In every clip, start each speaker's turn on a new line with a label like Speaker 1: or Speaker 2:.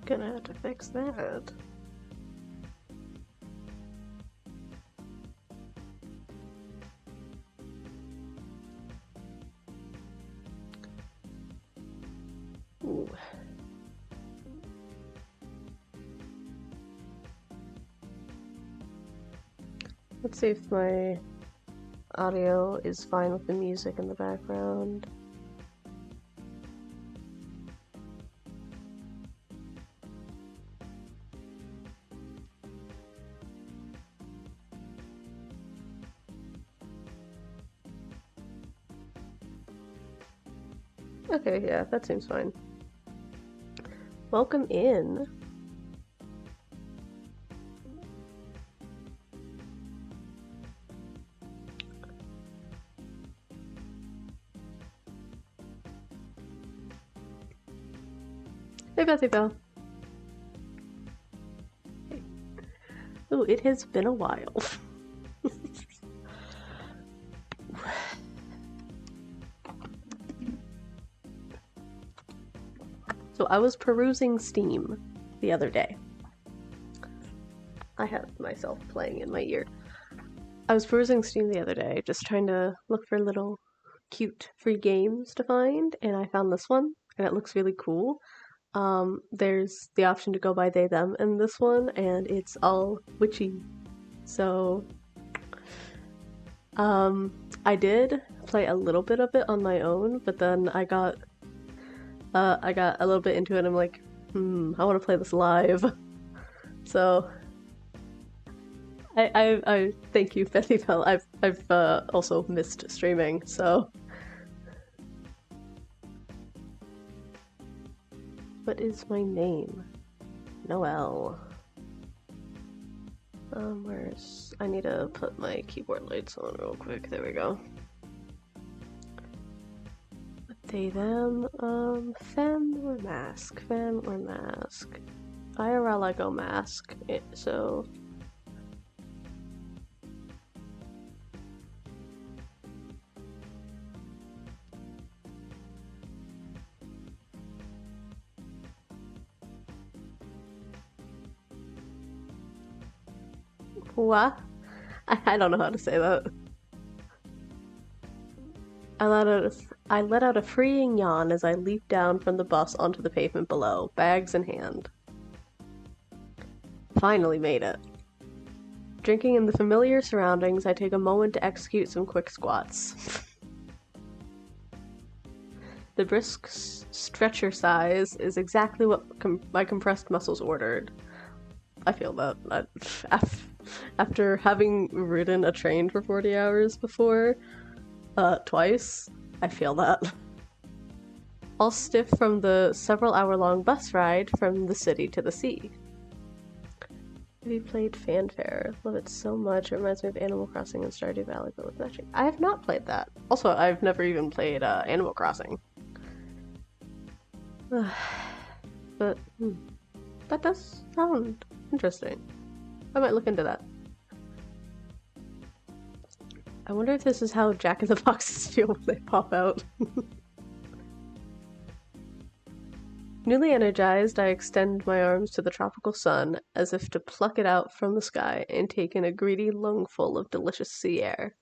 Speaker 1: Gonna have to fix that. Ooh. Let's see if my audio is fine with the music in the background. Okay, yeah, that seems fine. Welcome in. Hey, Bethy Belle. Hey. Ooh, it has been a while. So I was perusing Steam the other day. I have myself playing in my ear. I was perusing Steam the other day, just trying to look for little cute free games to find, and I found this one, and it looks really cool. There's the option to go by they, them in this one, and it's all witchy. So, I did play a little bit of it on my own, but then I got a little bit into it, and I'm like, I want to play this live. So, I thank you, Bethy Belle. I've also missed streaming, so. What is my name? Noelle. Where's... I need to put my keyboard lights on real quick. There we go. They, them, femme or mask? Femme or mask? IRL I go mask, so... What? I don't know how to say that. I let out a freeing yawn as I leaped down from the bus onto the pavement below, bags in hand. Finally made it. Drinking in the familiar surroundings, I take a moment to execute some quick squats. The brisk stretcher size is exactly what my compressed muscles ordered. I feel that. After having ridden a train for 40 hours before, twice, I feel that. All stiff from the several-hour-long bus ride from the city to the sea. Have you played Fanfare? Love it so much. It reminds me of Animal Crossing and Stardew Valley, but with magic. I have not played that. Also, I've never even played Animal Crossing. But that does sound interesting. I might look into that. I wonder if this is how Jack-in-the-Boxes feel when they pop out. Newly energized, I extend my arms to the tropical sun, as if to pluck it out from the sky and take in a greedy lungful of delicious sea air.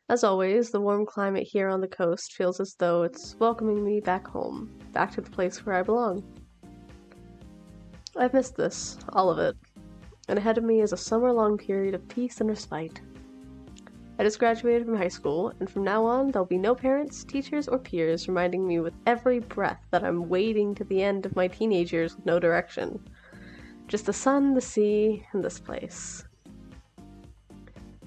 Speaker 1: As always, the warm climate here on the coast feels as though it's welcoming me back home, back to the place where I belong. I've missed this, all of it, and ahead of me is a summer-long period of peace and respite. I just graduated from high school, and from now on, there'll be no parents, teachers, or peers reminding me with every breath that I'm wading to the end of my teenage years with no direction. Just the sun, the sea, and this place.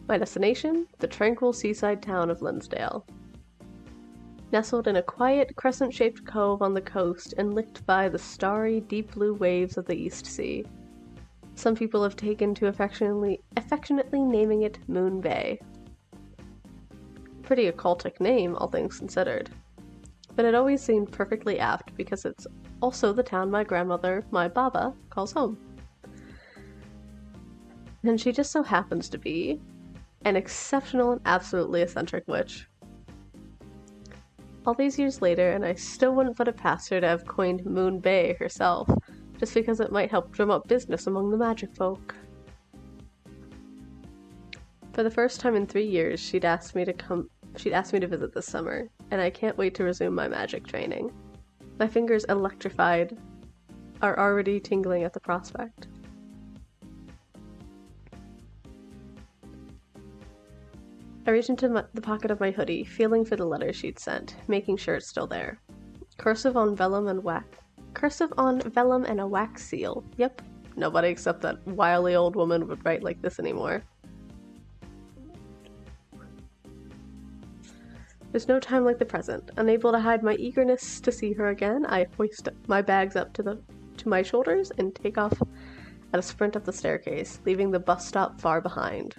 Speaker 1: My destination? The tranquil seaside town of Linsdale. Nestled in a quiet, crescent-shaped cove on the coast and licked by the starry, deep blue waves of the East Sea. Some people have taken to affectionately naming it Moon Bay. Pretty occultic name, all things considered. But it always seemed perfectly apt because it's also the town my grandmother, my Baba, calls home. And she just so happens to be an exceptional and absolutely eccentric witch. All these years later, and I still wouldn't put it past her to have coined Moon Bay herself, just because it might help drum up business among the magic folk. For the first time in 3 years, she'd asked me to visit this summer, and I can't wait to resume my magic training. My fingers, electrified, are already tingling at the prospect. I reach into the pocket of my hoodie, feeling for the letter she'd sent, making sure it's still there. Cursive on vellum and a wax seal. Yep, nobody except that wily old woman would write like this anymore. There's no time like the present. Unable to hide my eagerness to see her again, I hoist my bags up to my shoulders and take off at a sprint up the staircase, leaving the bus stop far behind.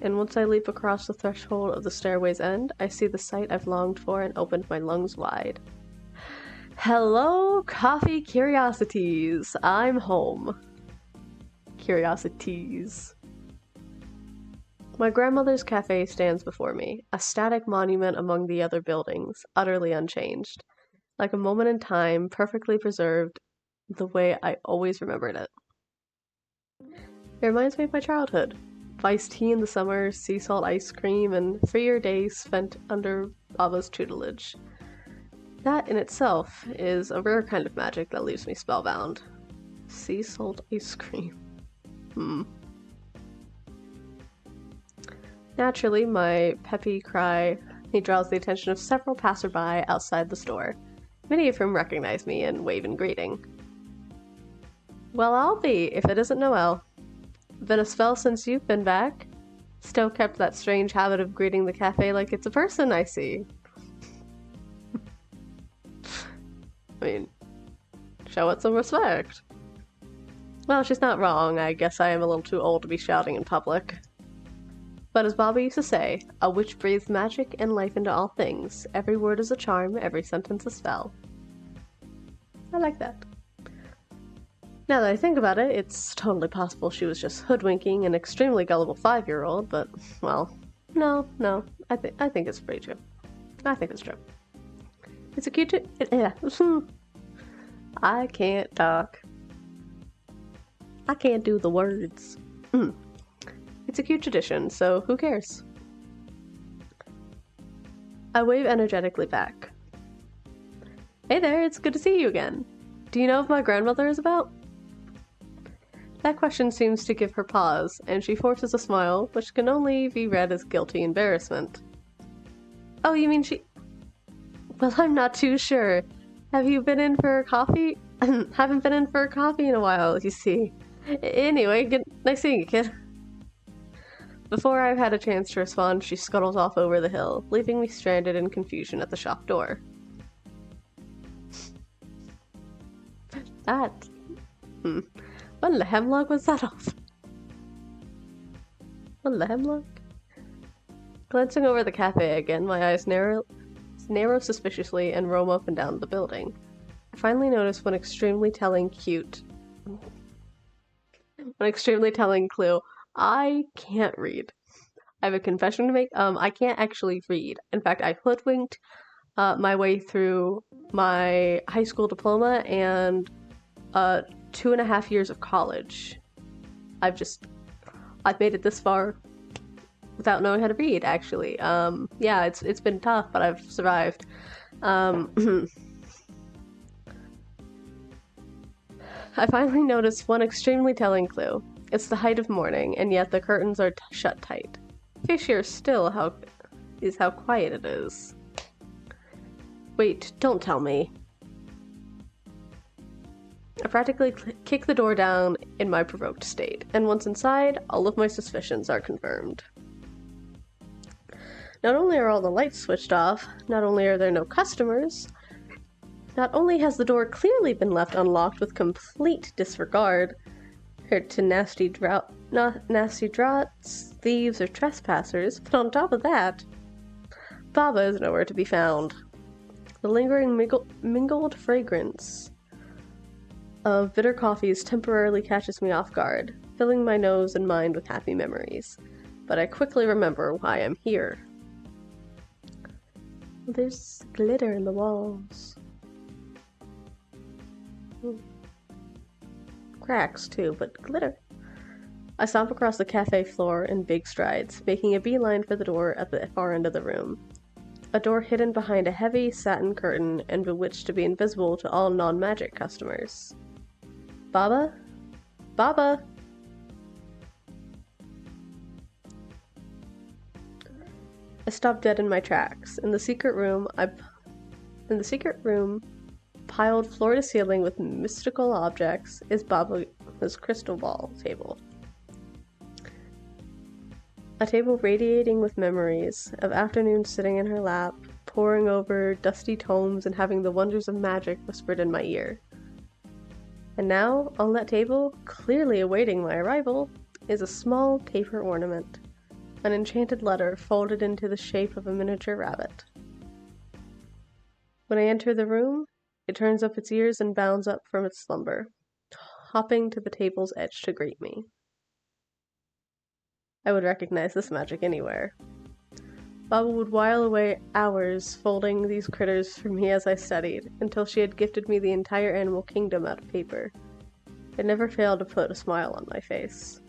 Speaker 1: And once I leap across the threshold of the stairway's end, I see the sight I've longed for and opened my lungs wide. Hello, coffee curiosities! I'm home. Curiosities. My grandmother's cafe stands before me, a static monument among the other buildings, utterly unchanged. Like a moment in time, perfectly preserved the way I always remembered it. It reminds me of my childhood. Iced tea in the summer, sea salt ice cream, and freer days spent under Baba's tutelage. That in itself is a rare kind of magic that leaves me spellbound. Sea salt ice cream. Naturally, my peppy cry draws the attention of several passerby outside the store, many of whom recognize me and wave in greeting. Well, I'll be, if it isn't Noelle. Been a spell since you've been back. Still kept that strange habit of greeting the cafe like it's a person, I see. I mean, show it some respect. Well, she's not wrong. I guess I am a little too old to be shouting in public. But as Baba used to say, a witch breathes magic and life into all things. Every word is a charm, every sentence a spell. I like that. Now that I think about it, it's totally possible she was just hoodwinking an extremely gullible 5-year-old, but, well, no, I think it's pretty true. I think it's true. It's a cute... I can't talk. I can't do the words. It's a cute tradition, so who cares? I wave energetically back. Hey there, it's good to see you again. Do you know if my grandmother is about? That question seems to give her pause, and she forces a smile, which can only be read as guilty embarrassment. Oh, you mean she... Well, I'm not too sure. Have you been in for a coffee? Haven't been in for a coffee in a while, you see. Anyway, nice seeing you, kid. Before I've had a chance to respond, she scuttles off over the hill, leaving me stranded in confusion at the shop door. That... What in the hemlock was that of? What in the hemlock? Glancing over the cafe again, my eyes narrow suspiciously and roam up and down the building. I finally notice one extremely telling clue. I can't read. I have a confession to make. I can't actually read. In fact, I hoodwinked my way through my high school diploma and 2.5 years of college. I've made it this far without knowing how to read, actually. Yeah, it's been tough, but I've survived. I finally noticed one extremely telling clue. It's the height of morning, and yet the curtains are shut tight. Fishier still how quiet it is. Wait, don't tell me. I practically kick the door down in my provoked state, and once inside, all of my suspicions are confirmed. Not only are all the lights switched off, not only are there no customers, not only has the door clearly been left unlocked with complete disregard to nasty draughts, thieves, or trespassers, but on top of that, Baba is nowhere to be found. The lingering mingled fragrance of bitter coffees temporarily catches me off guard, filling my nose and mind with happy memories. But I quickly remember why I'm here. There's glitter in the walls. Cracks, too, but glitter. I stomp across the cafe floor in big strides, making a beeline for the door at the far end of the room. A door hidden behind a heavy satin curtain and bewitched to be invisible to all non-magic customers. Baba? Baba! I stopped dead in my tracks. In the secret room, piled floor to ceiling with mystical objects, is Baba's crystal ball table. A table radiating with memories of afternoons sitting in her lap, poring over dusty tomes and having the wonders of magic whispered in my ear. And now, on that table, clearly awaiting my arrival, is a small paper ornament, an enchanted letter folded into the shape of a miniature rabbit. When I enter the room, it turns up its ears and bounds up from its slumber, hopping to the table's edge to greet me. I would recognize this magic anywhere. Baba would while away hours folding these critters for me as I studied, until she had gifted me the entire animal kingdom out of paper. It never failed to put a smile on my face.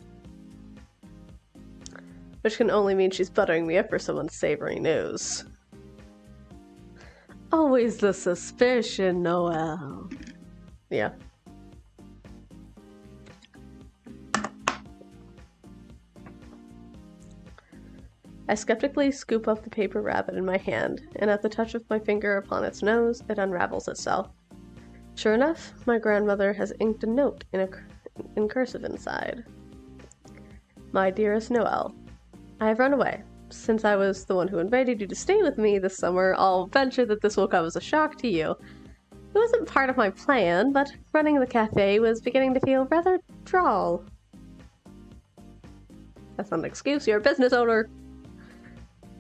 Speaker 1: Which can only mean she's buttering me up for someone's savory news. Always the suspicion, Noelle. Yeah. I skeptically scoop up the paper rabbit in my hand, and at the touch of my finger upon its nose, it unravels itself. Sure enough, my grandmother has inked a note in cursive inside. My dearest Noelle, I have run away. Since I was the one who invited you to stay with me this summer, I'll venture that this will come as a shock to you. It wasn't part of my plan, but running the cafe was beginning to feel rather droll. That's not an excuse, you're a business owner.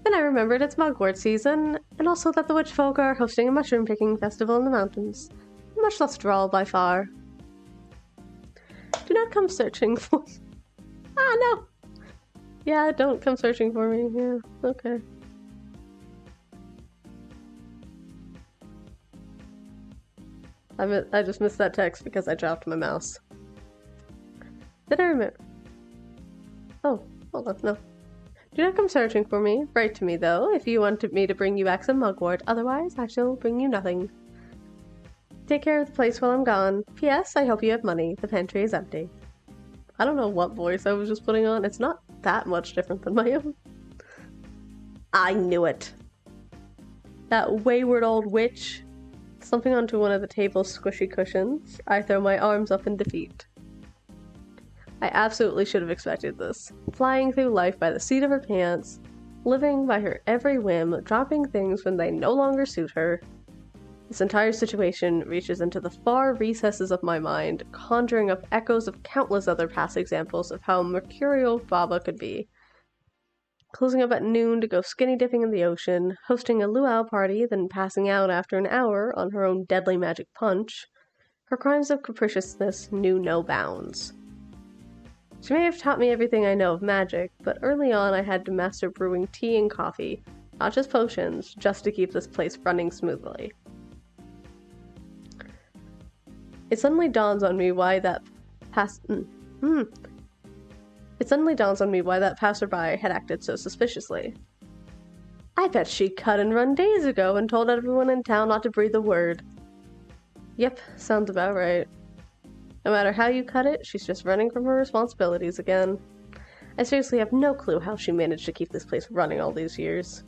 Speaker 1: Then I remembered it's mugwort season, and also that the witch folk are hosting a mushroom picking festival in the mountains. Much less droll by far. Do not come searching for... Ah, no! Yeah, don't come searching for me. Yeah, okay. I just missed that text because I dropped my mouse. Then I remember... Oh, hold on, no. Do not come searching for me. Write to me, though, if you want me to bring you back some mugwort. Otherwise, I shall bring you nothing. Take care of the place while I'm gone. P.S. I hope you have money. The pantry is empty. I don't know what voice I was just putting on. It's not that much different than my own. I knew it. That wayward old witch. Slumping onto one of the table's squishy cushions, I throw my arms up in defeat. I absolutely should have expected this. Flying through life by the seat of her pants, living by her every whim, dropping things when they no longer suit her. This entire situation reaches into the far recesses of my mind, conjuring up echoes of countless other past examples of how mercurial Baba could be. Closing up at noon to go skinny dipping in the ocean, hosting a luau party, then passing out after an hour on her own deadly magic punch, her crimes of capriciousness knew no bounds. She may have taught me everything I know of magic, but early on I had to master brewing tea and coffee, not just potions, just to keep this place running smoothly. It suddenly dawns on me why that passerby had acted so suspiciously. I bet she cut and run days ago and told everyone in town not to breathe a word. Yep, sounds about right. No matter how you cut it, she's just running from her responsibilities again. I seriously have no clue how she managed to keep this place running all these years.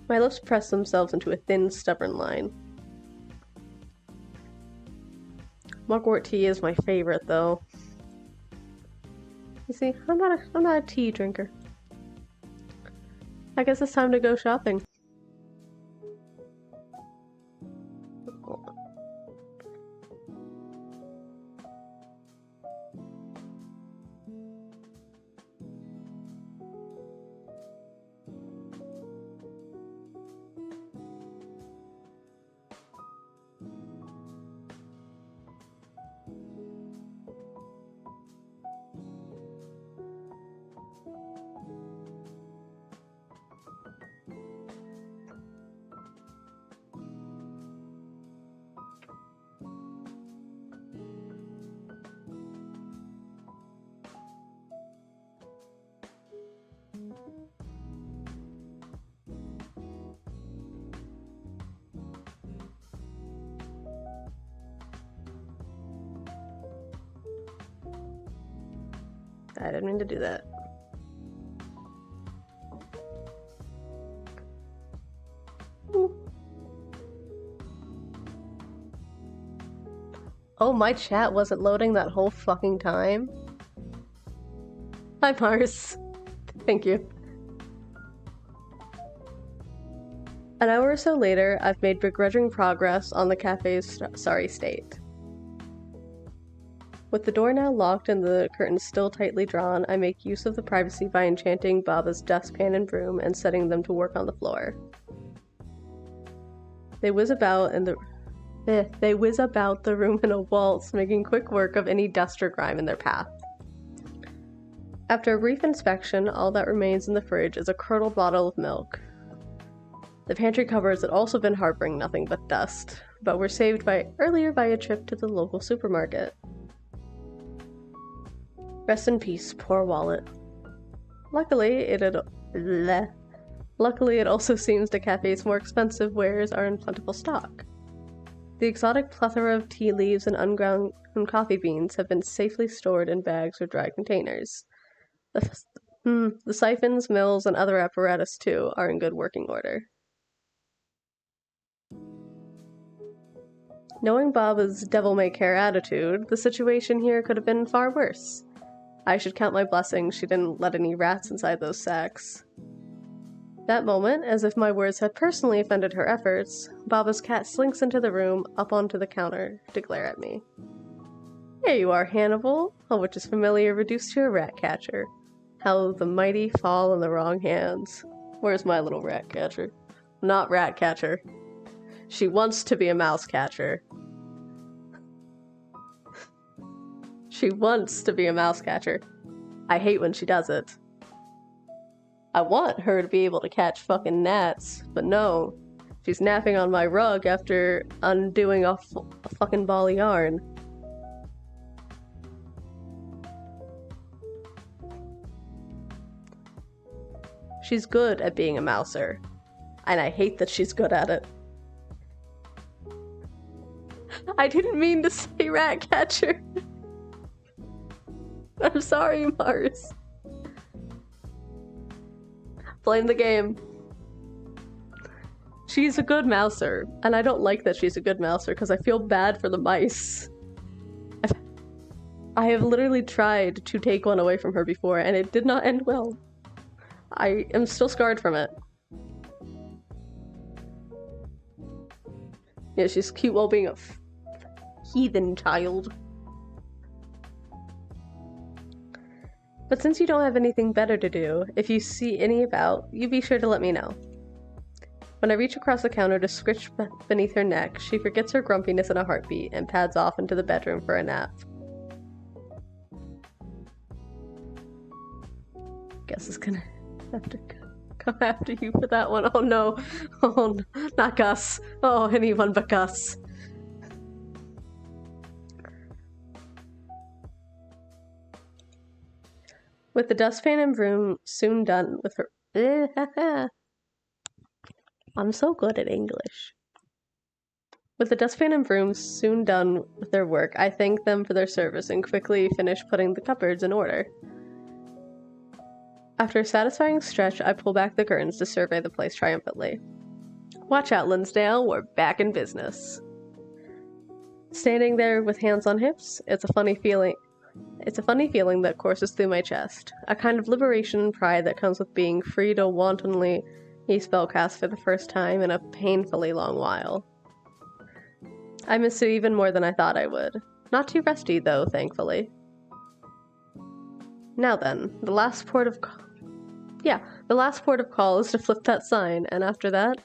Speaker 1: My lips press themselves into a thin, stubborn line. Mugwort tea is my favorite, though. You see, I'm not a tea drinker. I guess it's time to go shopping. I didn't mean to do that. Oh, my chat wasn't loading that whole fucking time. Hi, Mars. Thank you. An hour or so later, I've made begrudging progress on the cafe's sorry state. With the door now locked and the curtains still tightly drawn, I make use of the privacy by enchanting Baba's dustpan and broom and setting them to work on the floor. They whiz about the room in a waltz, making quick work of any dust or grime in their path. After a brief inspection, all that remains in the fridge is a curdled bottle of milk. The pantry cupboards had also been harboring nothing but dust, but were saved earlier by a trip to the local supermarket. Rest in peace, poor wallet. Luckily, it also seems the cafe's more expensive wares are in plentiful stock. The exotic plethora of tea leaves and unground coffee beans have been safely stored in bags or dry containers. The siphons, mills, and other apparatus, too, are in good working order. Knowing Baba's devil-may-care attitude, the situation here could have been far worse. I should count my blessings she didn't let any rats inside those sacks. That moment, as if my words had personally offended her efforts, Baba's cat slinks into the room, up onto the counter, to glare at me. Here you are, Hannibal, all which is familiar reduced to a rat catcher. How the mighty fall in the wrong hands. Where's my little rat catcher? Not rat catcher. She wants to be a mouse catcher. She wants to be a mouse catcher. I hate when she does it. I want her to be able to catch fucking gnats, but no. She's napping on my rug after undoing a fucking ball of yarn. She's good at being a mouser, and I hate that she's good at it. I didn't mean to say rat catcher. I'm sorry, Mars. Blame the game. She's a good mouser, and I don't like that she's a good mouser because I feel bad for the mice. I have literally tried to take one away from her before, and it did not end well. I am still scarred from it. Yeah, she's cute while being a heathen child. But since you don't have anything better to do, if you see any about, you be sure to let me know. When I reach across the counter to scritch beneath her neck, she forgets her grumpiness in a heartbeat and pads off into the bedroom for a nap. Guess it's gonna have to come after you for that one. Oh no. Oh, not Gus. Oh, anyone but Gus. With the dustpan and broom soon done with her... I'm so good at English. With the dustpan and broom soon done with their work, I thank them for their service and quickly finish putting the cupboards in order. After a satisfying stretch, I pull back the curtains to survey the place triumphantly. Watch out, Linsdale, we're back in business. Standing there with hands on hips, it's a funny feeling that courses through my chest, a kind of liberation and pride that comes with being free to wantonly spellcast for the first time in a painfully long while. I miss it even more than I thought I would. Not too rusty, though, thankfully. Now then, the last port of call is to flip that sign, and after that,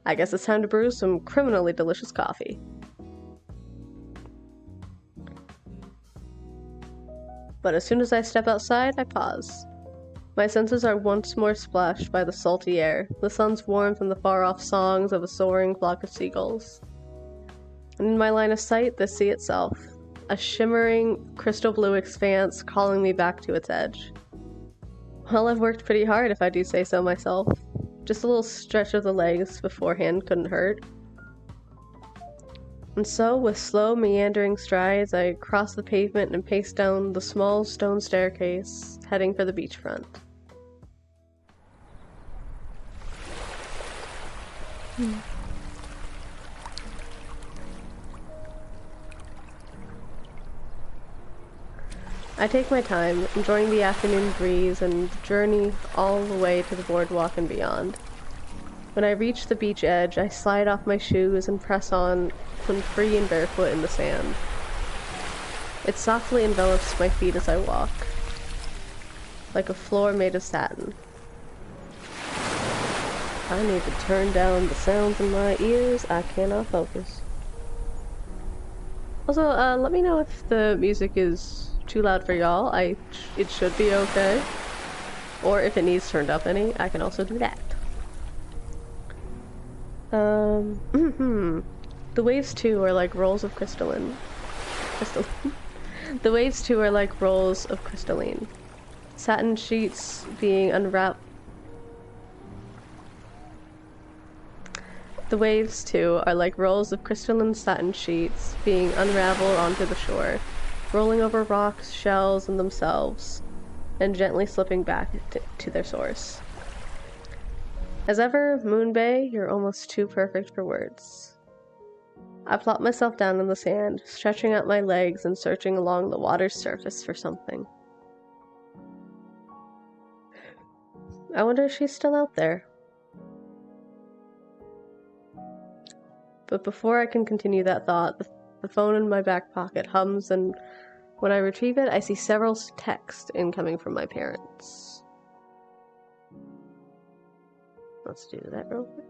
Speaker 1: I guess it's time to brew some criminally delicious coffee. But as soon as I step outside, I pause. My senses are once more splashed by the salty air, the sun's warmth, and the far-off songs of a soaring flock of seagulls. And in my line of sight, the sea itself, a shimmering, crystal blue expanse calling me back to its edge. Well, I've worked pretty hard, if I do say so myself. Just a little stretch of the legs beforehand couldn't hurt. And so, with slow, meandering strides, I cross the pavement and pace down the small stone staircase, heading for the beachfront. I take my time, enjoying the afternoon breeze and the journey all the way to the boardwalk and beyond. When I reach the beach edge, I slide off my shoes and press on when free and barefoot in the sand. It softly envelops my feet as I walk, like a floor made of satin. I need to turn down the sounds in my ears. I cannot focus. Also, let me know if the music is too loud for y'all. It should be okay. Or if it needs turned up any, I can also do that. The waves too are like rolls of crystalline. The waves too are like rolls of crystalline. Satin sheets being unwrapped. The waves too are like rolls of crystalline satin sheets being unraveled onto the shore, rolling over rocks, shells, and themselves, and gently slipping back to their source. As ever, Moon Bay, you're almost too perfect for words. I plop myself down in the sand, stretching out my legs and searching along the water's surface for something. I wonder if she's still out there. But before I can continue that thought, the phone in my back pocket hums, and when I retrieve it, I see several texts incoming from my parents. Let's do that real quick.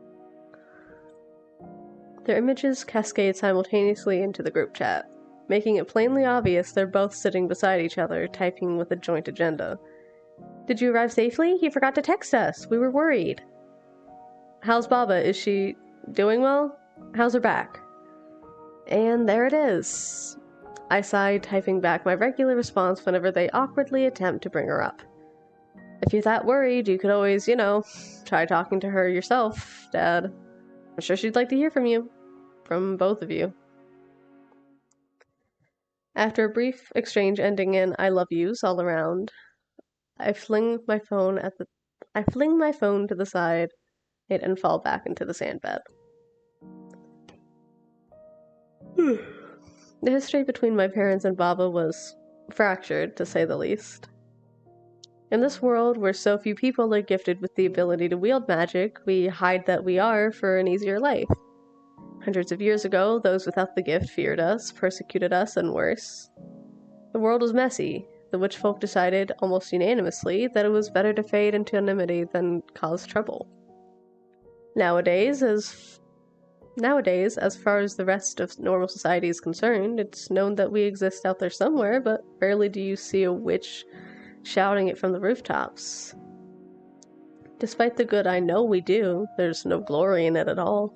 Speaker 1: Their images cascade simultaneously into the group chat, making it plainly obvious they're both sitting beside each other, typing with a joint agenda. Did you arrive safely? You forgot to text us. We were worried. How's Baba? Is she doing well? How's her back? And there it is. I sigh, typing back my regular response whenever they awkwardly attempt to bring her up. If you're that worried, you could always, try talking to her yourself, Dad. I'm sure she'd like to hear from you. From both of you. After a brief exchange ending in I love yous all around, I fling my phone to the side and fall back into the sandbed. The history between my parents and Baba was fractured, to say the least. In this world where so few people are gifted with the ability to wield magic, we hide that we are for an easier life. Hundreds of years ago, those without the gift feared us, persecuted us, and worse. The world was messy. The witch folk decided, almost unanimously, that it was better to fade into anonymity than cause trouble. Nowadays, as far as the rest of normal society is concerned, it's known that we exist out there somewhere, but rarely do you see a witch shouting it from the rooftops. Despite the good I know we do, there's no glory in it at all.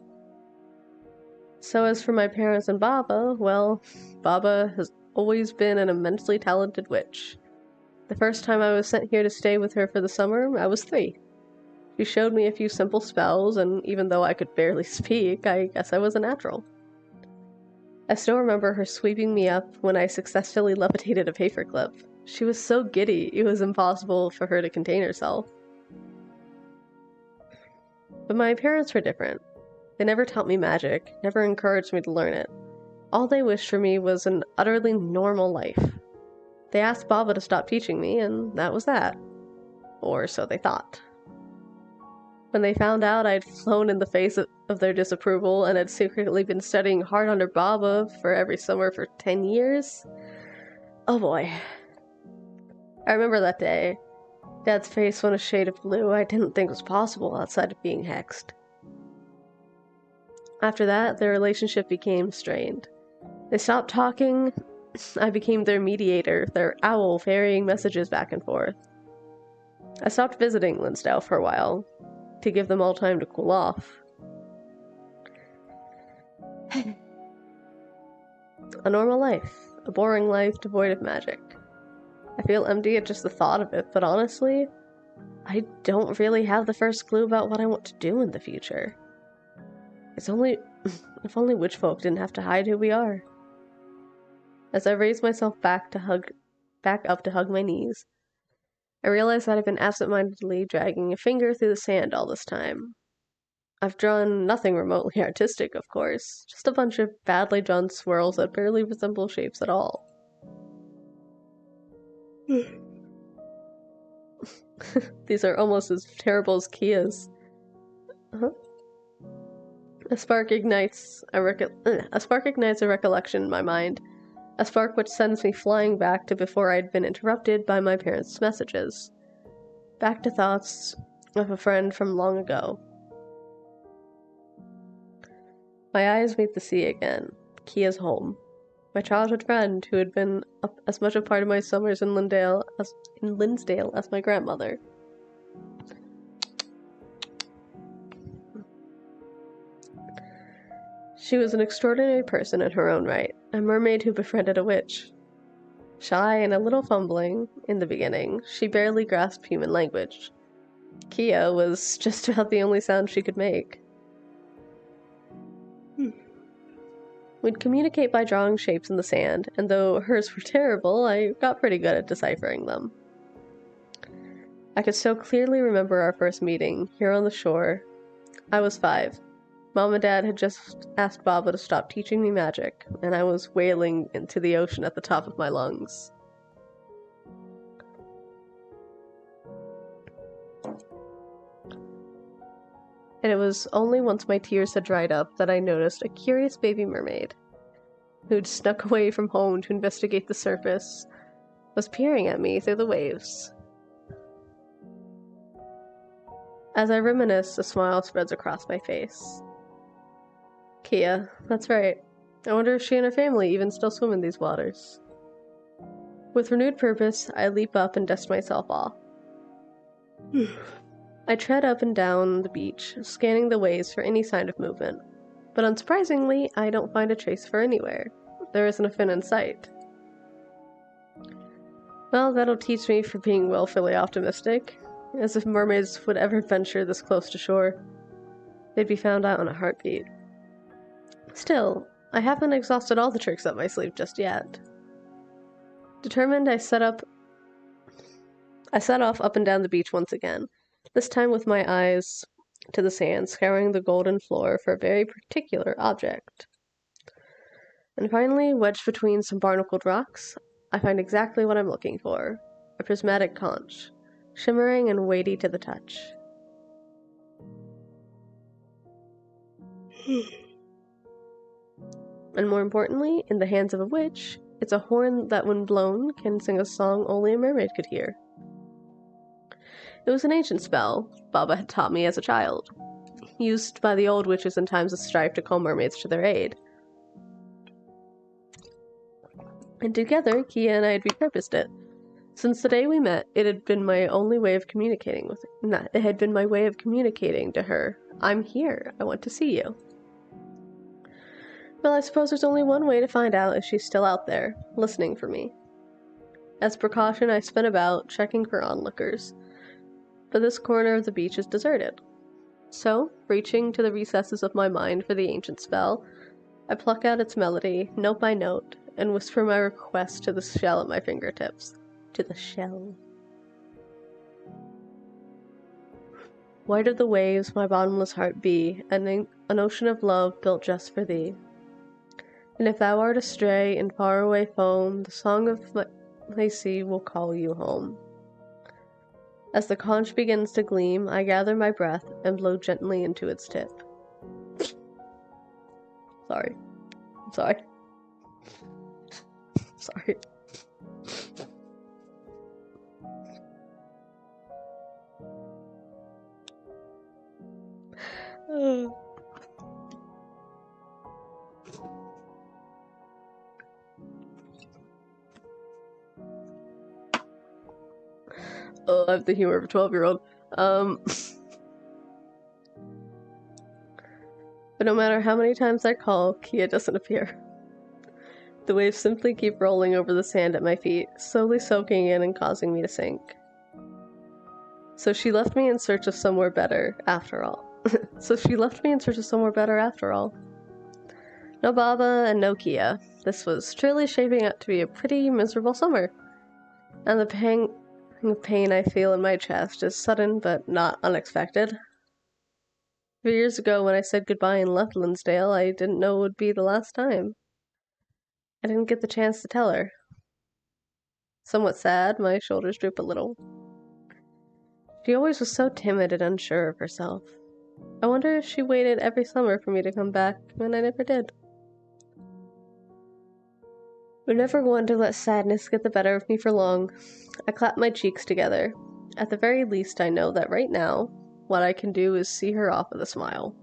Speaker 1: So as for my parents and Baba, well, Baba has always been an immensely talented witch. The first time I was sent here to stay with her for the summer, I was 3. She showed me a few simple spells, and even though I could barely speak, I guess I was a natural. I still remember her sweeping me up when I successfully levitated a paperclip. She was so giddy, it was impossible for her to contain herself. But my parents were different. They never taught me magic, never encouraged me to learn it. All they wished for me was an utterly normal life. They asked Baba to stop teaching me, and that was that. Or so they thought. When they found out I'd flown in the face of their disapproval and had secretly been studying hard under Baba for every summer for 10 years, oh boy. I remember that day. Dad's face went a shade of blue I didn't think was possible outside of being hexed. After that, their relationship became strained. They stopped talking. I became their mediator, their owl ferrying messages back and forth. I stopped visiting Linsdale for a while, to give them all time to cool off. A normal life. A boring life devoid of magic. I feel empty at just the thought of it, but honestly, I don't really have the first clue about what I want to do in the future. It's only If only witch folk didn't have to hide who we are. As I raised myself back up to hug my knees, I realized that I've been absent-mindedly dragging a finger through the sand all this time. I've drawn nothing remotely artistic, of course, just a bunch of badly drawn swirls that barely resemble shapes at all. These are almost as terrible as Kia's. A spark ignites a recollection in my mind, a spark which sends me flying back to before I'd been interrupted by my parents' messages. Back to thoughts of a friend from long ago. My eyes meet the sea again. Kia's home. My childhood friend, who had been as much a part of my summers in Linsdale as my grandmother. She was an extraordinary person in her own right, a mermaid who befriended a witch. Shy and a little fumbling in the beginning, she barely grasped human language. Kia was just about the only sound she could make. We'd communicate by drawing shapes in the sand, and though hers were terrible, I got pretty good at deciphering them. I could so clearly remember our first meeting, here on the shore. I was 5. Mom and Dad had just asked Baba to stop teaching me magic, and I was wailing into the ocean at the top of my lungs. And it was only once my tears had dried up that I noticed a curious baby mermaid, who'd snuck away from home to investigate the surface, was peering at me through the waves. As I reminisce, a smile spreads across my face. Kia, that's right. I wonder if she and her family even still swim in these waters. With renewed purpose, I leap up and dust myself off. I tread up and down the beach, scanning the waves for any sign of movement. But unsurprisingly, I don't find a trace for anywhere. There isn't a fin in sight. Well, that'll teach me for being willfully optimistic. As if mermaids would ever venture this close to shore. They'd be found out in a heartbeat. Still, I haven't exhausted all the tricks up my sleeve just yet. Determined, I set off up and down the beach once again, this time with my eyes to the sand, scouring the golden floor for a very particular object. And finally, wedged between some barnacled rocks, I find exactly what I'm looking for, a prismatic conch, shimmering and weighty to the touch. And more importantly, in the hands of a witch, it's a horn that when blown can sing a song only a mermaid could hear. It was an ancient spell Baba had taught me as a child, used by the old witches in times of strife to call mermaids to their aid. And together, Kia and I had repurposed it. Since the day we met, it had been my way of communicating to her. I'm here. I want to see you. Well, I suppose there's only one way to find out if she's still out there, listening for me. As precaution, I spin about, checking for onlookers. But this corner of the beach is deserted. So, reaching to the recesses of my mind for the ancient spell, I pluck out its melody, note by note, and whisper my request to the shell at my fingertips. To the shell. Wide are the waves, my bottomless heart be, an ocean of love built just for thee. And if thou art astray in faraway foam, the song of my sea will call you home. As the conch begins to gleam, I gather my breath and blow gently into its tip. Sorry. I'm sorry. Sorry. I have the humor of a 12-year-old. But no matter how many times I call, Kia doesn't appear. The waves simply keep rolling over the sand at my feet, slowly soaking in and causing me to sink. So she left me in search of somewhere better after all. No Baba and no Kia. This was truly shaping up to be a pretty miserable summer. And the pang of pain I feel in my chest is sudden but not unexpected. A few years ago when I said goodbye and left Linsdale, I didn't know it would be the last time. I didn't get the chance to tell her. Somewhat sad, my shoulders droop a little. She always was so timid and unsure of herself. I wonder if she waited every summer for me to come back when I never did. I'm never one to let sadness get the better of me for long. I clap my cheeks together. At the very least, I know that right now, what I can do is see her off with a smile.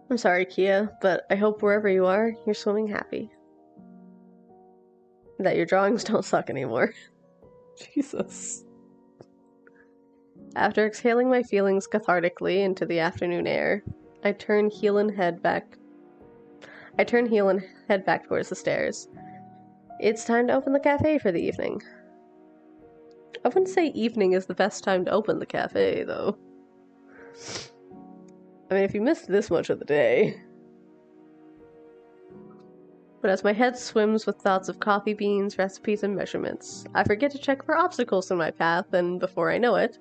Speaker 1: I'm sorry, Kia, but I hope wherever you are, you're swimming happy. That your drawings don't suck anymore. Jesus. After exhaling my feelings cathartically into the afternoon air, I turn heel and head back towards the stairs. It's time to open the cafe for the evening. I wouldn't say evening is the best time to open the cafe, though. I mean, if you missed this much of the day. But as my head swims with thoughts of coffee beans, recipes, and measurements, I forget to check for obstacles in my path, and before I know it,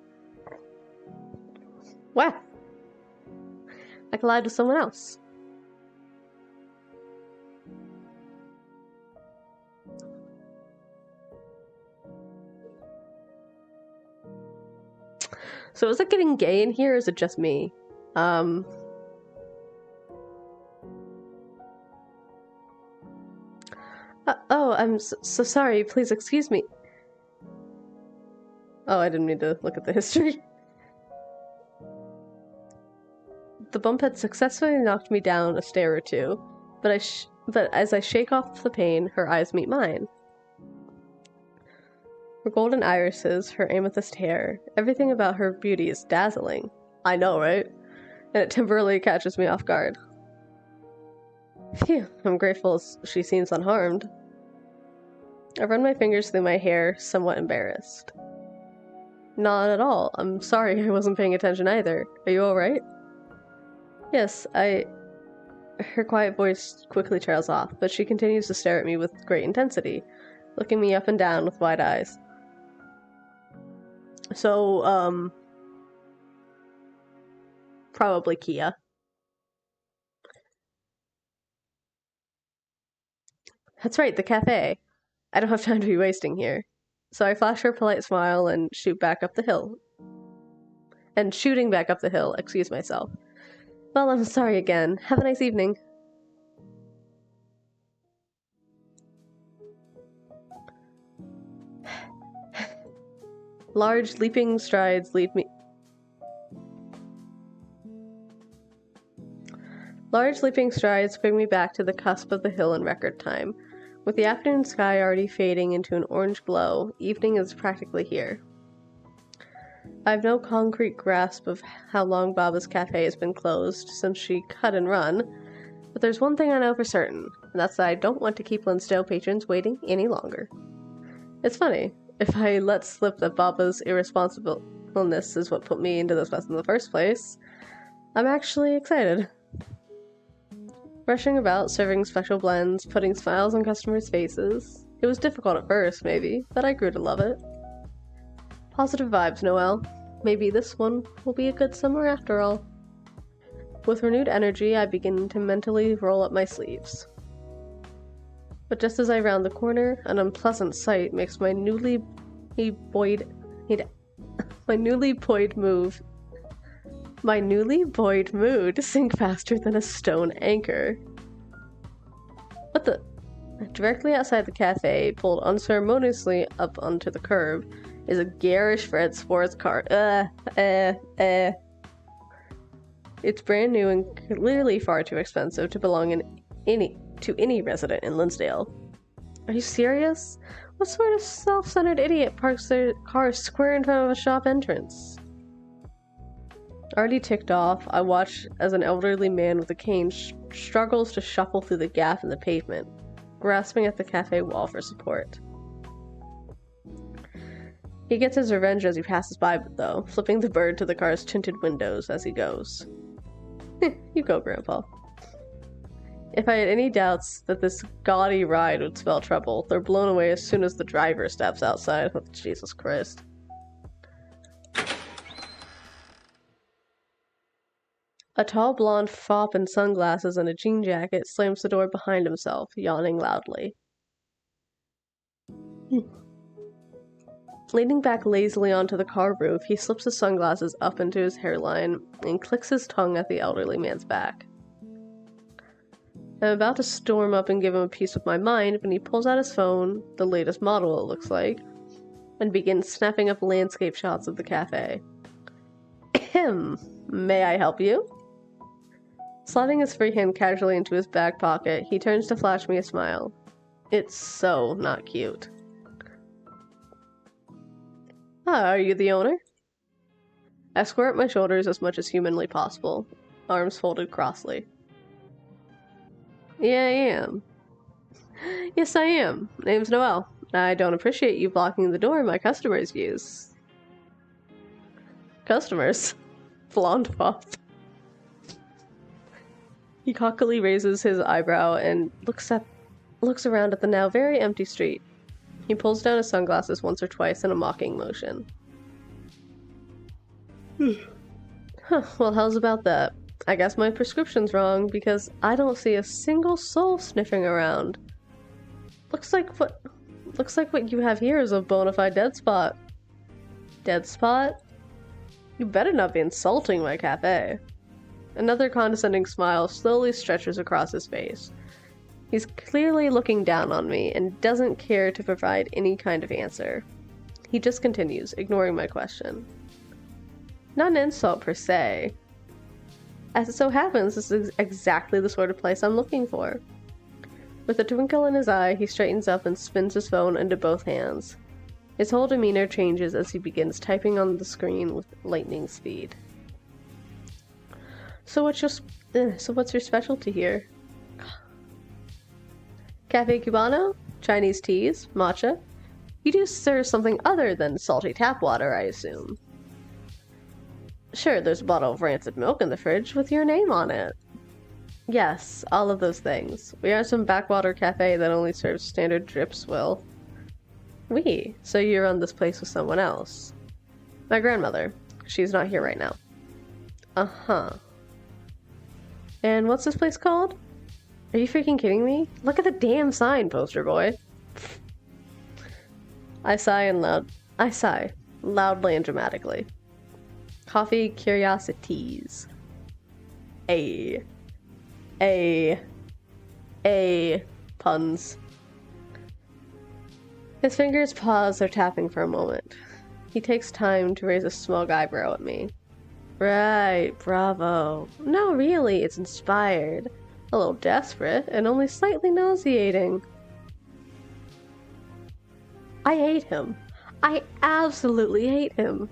Speaker 1: wow! I collide with someone else. So is it getting gay in here, or is it just me? Oh, I'm so sorry, please excuse me. Oh, I didn't mean to look at the history. The bump had successfully knocked me down a stair or two, but as I shake off the pain, her eyes meet mine. Her golden irises, her amethyst hair, everything about her beauty is dazzling. I know, right? And it temporarily catches me off guard. Phew, I'm grateful she seems unharmed. I run my fingers through my hair, somewhat embarrassed. Not at all. I'm sorry I wasn't paying attention either. Are you alright? Yes, Her quiet voice quickly trails off, but she continues to stare at me with great intensity, looking me up and down with wide eyes. So, probably Kia. That's right, the cafe. I don't have time to be wasting here. So I flash her a polite smile and shooting back up the hill, excuse myself. Well, I'm sorry again. Have a nice evening. Large leaping strides lead me bring me back to the cusp of the hill in record time. With the afternoon sky already fading into an orange glow, evening is practically here. I have no concrete grasp of how long Baba's cafe has been closed since she cut and run, but there's one thing I know for certain, and that's that I don't want to keep Linsdale patrons waiting any longer. It's funny, if I let slip that Baba's irresponsibleness is what put me into this mess in the first place, I'm actually excited. Rushing about, serving special blends, putting smiles on customers' faces. It was difficult at first, maybe, but I grew to love it. Positive vibes, Noelle. Maybe this one will be a good summer after all. With renewed energy, I begin to mentally roll up my sleeves. But just as I round the corner, an unpleasant sight makes my newly buoyed mood sink faster than a stone anchor. What the? Directly outside the cafe, pulled unceremoniously up onto the curb, is a garish red sports car. It's brand new and clearly far too expensive to belong to any resident in Linsdale. Are you serious? What sort of self-centered idiot parks their car square in front of a shop entrance? Already ticked off, I watch as an elderly man with a cane struggles to shuffle through the gap in the pavement, grasping at the cafe wall for support. He gets his revenge as he passes by, though, flipping the bird to the car's tinted windows as he goes. You go, Grandpa. If I had any doubts that this gaudy ride would spell trouble, they're blown away as soon as the driver steps outside. Oh, Jesus Christ. A tall blonde fop in sunglasses and a jean jacket slams the door behind himself, yawning loudly. Leaning back lazily onto the car roof, he slips his sunglasses up into his hairline and clicks his tongue at the elderly man's back. I'm about to storm up and give him a piece of my mind when he pulls out his phone, the latest model it looks like, and begins snapping up landscape shots of the cafe. Ahem. May I help you? Sliding his free hand casually into his back pocket, he turns to flash me a smile. It's so not cute. Ah, are you the owner? I square my shoulders as much as humanly possible, arms folded crossly. Yeah, I am. Yes, I am. Name's Noelle. I don't appreciate you blocking the door my customers use. Customers? Blonde fop. He cockily raises his eyebrow and looks around at the now very empty street. He pulls down his sunglasses once or twice in a mocking motion. Well, how's about that? I guess my prescription's wrong, because I don't see a single soul sniffing around. Looks like what you have here is a bona fide dead spot. Dead spot? You better not be insulting my cafe. Another condescending smile slowly stretches across his face. He's clearly looking down on me and doesn't care to provide any kind of answer. He just continues, ignoring my question. Not an insult per se. As it so happens, this is exactly the sort of place I'm looking for. With a twinkle in his eye, he straightens up and spins his phone into both hands. His whole demeanor changes as he begins typing on the screen with lightning speed. So what's your specialty here? Cafe Cubano? Chinese teas? Matcha? You do serve something other than salty tap water, I assume. Sure, there's a bottle of rancid milk in the fridge with your name on it. Yes, all of those things. We are some backwater cafe that only serves standard drip swill. So you run this place with someone else. My grandmother. She's not here right now. Uh-huh. And what's this place called? Are you freaking kidding me? Look at the damn sign, poster boy. I sigh, loudly and dramatically. Coffee Curiosities. Puns. His fingers pause their tapping for a moment. He takes time to raise a smug eyebrow at me. Right, bravo. No, really, it's inspired. A little desperate, and only slightly nauseating. I hate him. I absolutely hate him.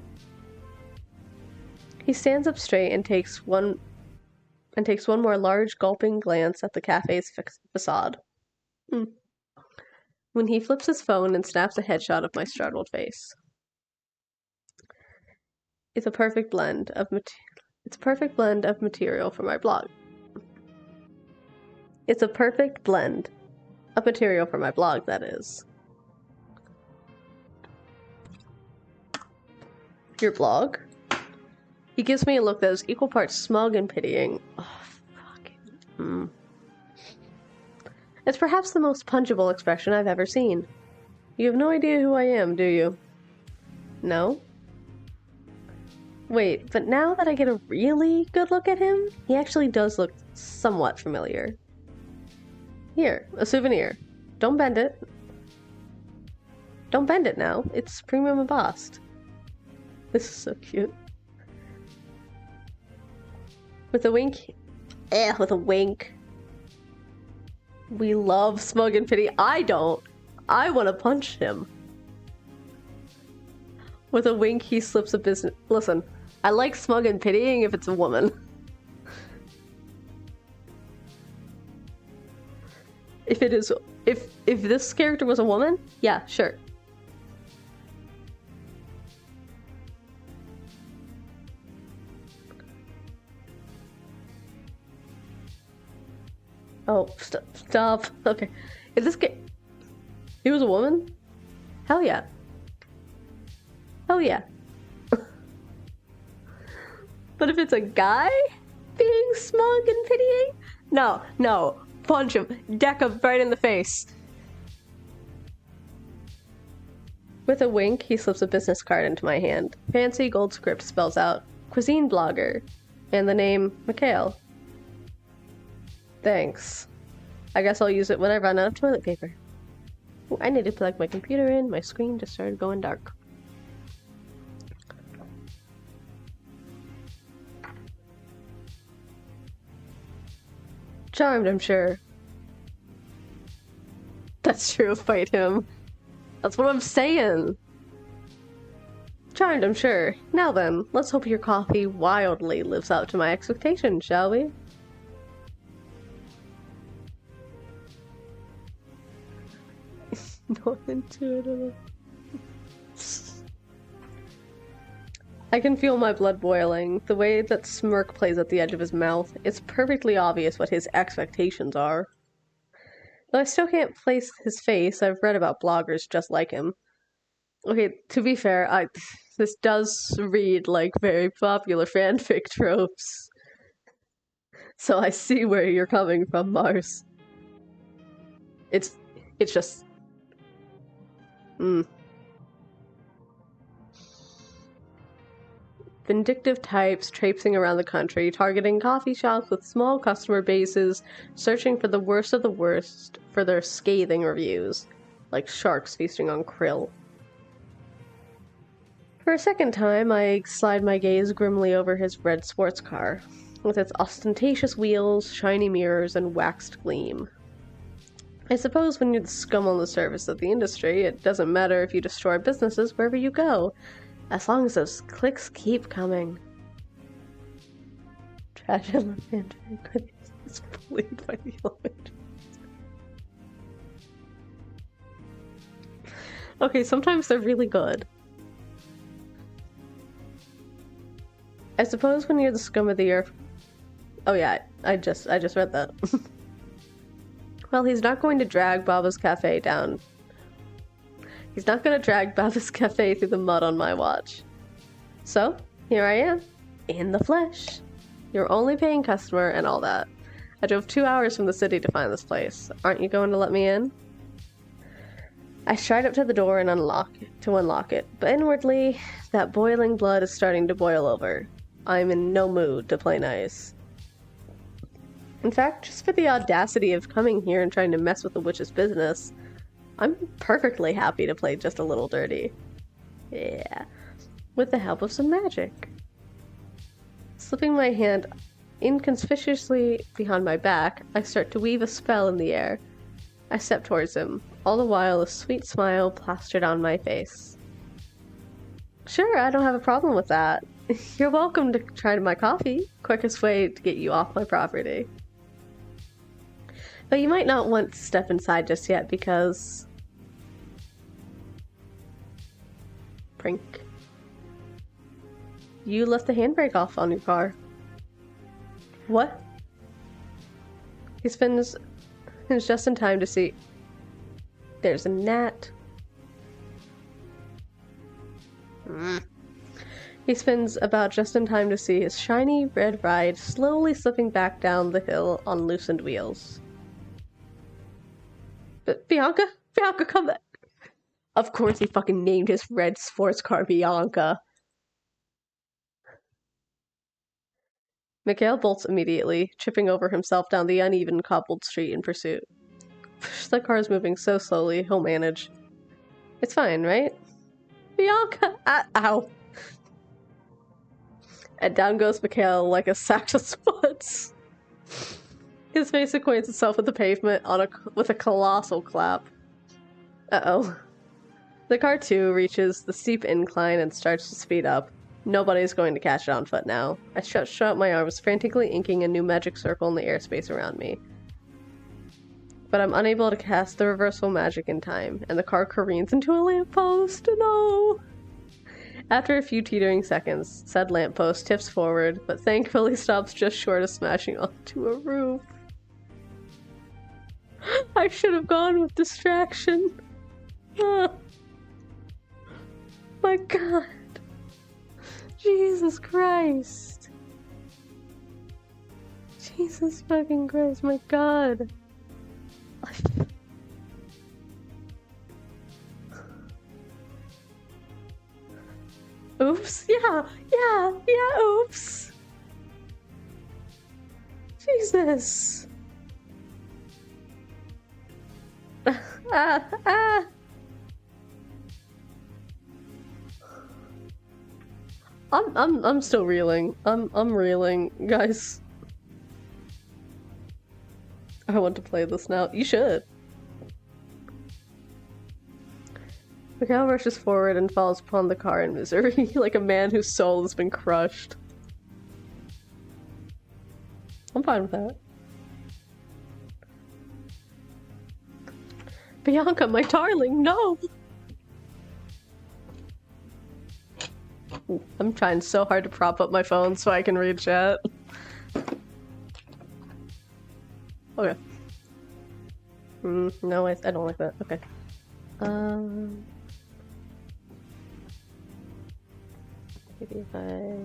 Speaker 1: He stands up straight and takes one more large gulping glance at the cafe's facade. When he flips his phone and snaps a headshot of my startled face. It's a perfect blend of material for my blog. It's a perfect blend of material for my blog, that is. Your blog? He gives me a look that is equal parts smug and pitying. Oh, fucking. It's perhaps the most punchable expression I've ever seen. You have no idea who I am, do you? No? Wait, but now that I get a really good look at him, he actually does look somewhat familiar. Here, a souvenir. Don't bend it. Don't bend it now. It's premium embossed. This is so cute. With a wink. With a wink. We love smug and pity. I don't. I want to punch him. With a wink, he slips a business. Listen, I like smug and pitying if it's a woman. If this character was a woman, yeah, sure. Oh, stop. Okay. Is this guy... He was a woman? Hell yeah. Hell yeah. But if it's a guy being smug and pitying? No, no. Punch him. Deck him right in the face. With a wink, he slips a business card into my hand. Fancy gold script spells out, cuisine blogger, and the name, Mikhail. Thanks. I guess I'll use it when I run out of toilet paper. Ooh, I need to plug my computer in. My screen just started going dark. Charmed, I'm sure. That's true, fight him. That's what I'm saying. Charmed, I'm sure. Now then, let's hope your coffee wildly lives up to my expectations, shall we? Not intuitive. I can feel my blood boiling. The way that smirk plays at the edge of his mouth, it's perfectly obvious what his expectations are. Though I still can't place his face, I've read about bloggers just like him. Okay, to be fair, this does read like very popular fanfic tropes. So I see where you're coming from, Mars. It's just... Vindictive types traipsing around the country, targeting coffee shops with small customer bases, searching for the worst of the worst for their scathing reviews, like sharks feasting on krill. For a second time, I slide my gaze grimly over his red sports car, with its ostentatious wheels, shiny mirrors, and waxed gleam. I suppose when you're the scum on the surface of the industry, it doesn't matter if you destroy businesses wherever you go, as long as those clicks keep coming. Trash elephant is bullied by the elephant. Okay, sometimes they're really good. I suppose when you're the scum of the earth... Oh yeah, I just read that. Well, he's not going to drag Baba's Cafe down. He's not going to drag Baba's Cafe through the mud on my watch. So, here I am, in the flesh. Your only paying customer and all that. I drove 2 hours from the city to find this place. Aren't you going to let me in? I stride up to the door and unlock it, but inwardly, that boiling blood is starting to boil over. I'm in no mood to play nice. In fact, just for the audacity of coming here and trying to mess with the witch's business, I'm perfectly happy to play just a little dirty. Yeah, with the help of some magic. Slipping my hand inconspicuously behind my back, I start to weave a spell in the air. I step towards him, all the while a sweet smile plastered on my face. Sure, I don't have a problem with that. You're welcome to try my coffee. Quickest way to get you off my property. But you might not want to step inside just yet because... Prink. You left the handbrake off on your car. What? He spins just in time to see... There's a gnat. He spins about just in time to see his shiny red ride slowly slipping back down the hill on loosened wheels. But Bianca, come back! Of course he fucking named his red sports car Bianca. Mikhail bolts immediately, tripping over himself down the uneven cobbled street in pursuit. The car's moving so slowly, he'll manage. It's fine, right? Bianca! Ow! And down goes Mikhail like a sack of spuds. His face acquaints itself with the pavement with a colossal clap. Uh-oh. The car, too, reaches the steep incline and starts to speed up. Nobody's going to catch it on foot now. I stretch out my arms, frantically inking a new magic circle in the airspace around me. But I'm unable to cast the reversal magic in time, and the car careens into a lamppost. No! After a few teetering seconds, said lamppost tips forward, but thankfully stops just short of smashing onto a roof. I should have gone with distraction. Oh, my God. Jesus Christ. Jesus fucking Christ, my God. Oops, yeah, oops. Jesus. Ah. I'm still reeling. I'm reeling, guys. I want to play this now. You should. Mikhail rushes forward and falls upon the car in misery, like a man whose soul has been crushed. I'm fine with that. Bianca, my darling, no! I'm trying so hard to prop up my phone so I can read chat. Okay. No, I don't like that. Okay. Maybe if I...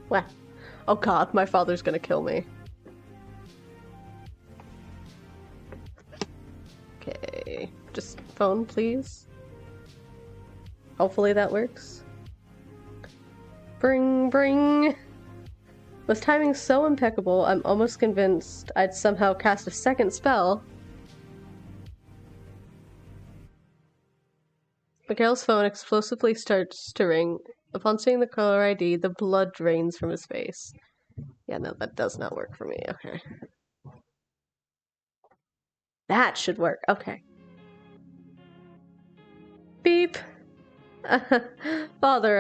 Speaker 1: What? Oh God, my father's gonna kill me. Okay. Just phone, please. Hopefully that works. Bring. With timing so impeccable, I'm almost convinced I'd somehow cast a second spell. Mikhail's phone explosively starts to ring. Upon seeing the caller ID, the blood drains from his face. Yeah, no, that does not work for me. Okay. That should work. Okay. Beep. Father,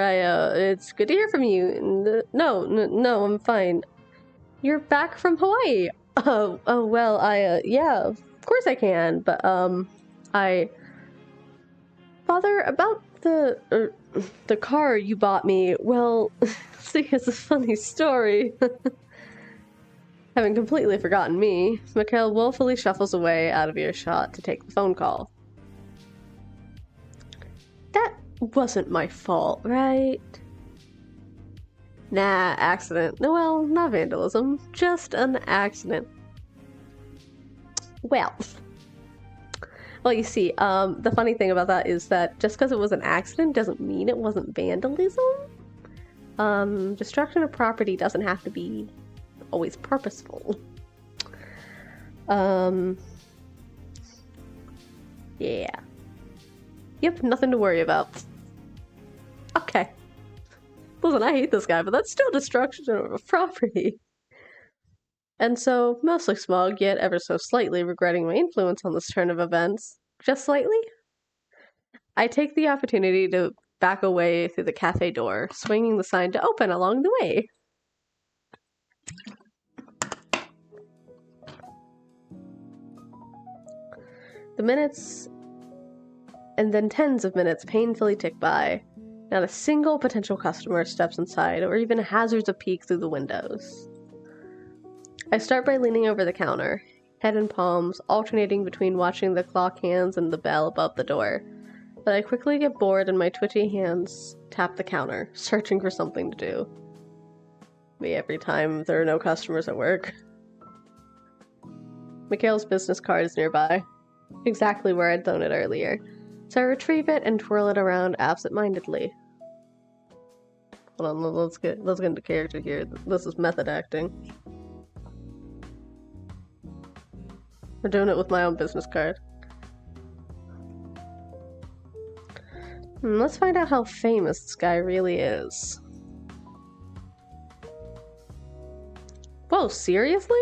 Speaker 1: it's good to hear from you. No, I'm fine. You're back from Hawaii. Oh, well, yeah, of course I can, but, Father, about the car you bought me, well, see, it's a funny story. Having completely forgotten me, Mikhail woefully shuffles away out of earshot to take the phone call. That wasn't my fault, right? Nah, accident. Well, not vandalism, just an accident. Well, you see, the funny thing about that is that just because it was an accident doesn't mean it wasn't vandalism. Destruction of property doesn't have to be always purposeful. Yeah. Yep, nothing to worry about. Okay. Listen, I hate this guy, but that's still destruction of property. And so, mostly smug, yet ever so slightly regretting my influence on this turn of events. Just slightly? I take the opportunity to back away through the cafe door, swinging the sign to open along the way. The minutes, and then tens of minutes painfully tick by. Not a single potential customer steps inside, or even hazards a peek through the windows. I start by leaning over the counter, head in palms, alternating between watching the clock hands and the bell above the door. But I quickly get bored and my twitchy hands tap the counter, searching for something to do. Me every time there are no customers at work. Mikhail's business card is nearby, exactly where I'd thrown it earlier, so I retrieve it and twirl it around absent-mindedly. Hold on, let's get into character here. This is method acting. We're doing it with my own business card. Let's find out how famous this guy really is. Whoa, seriously?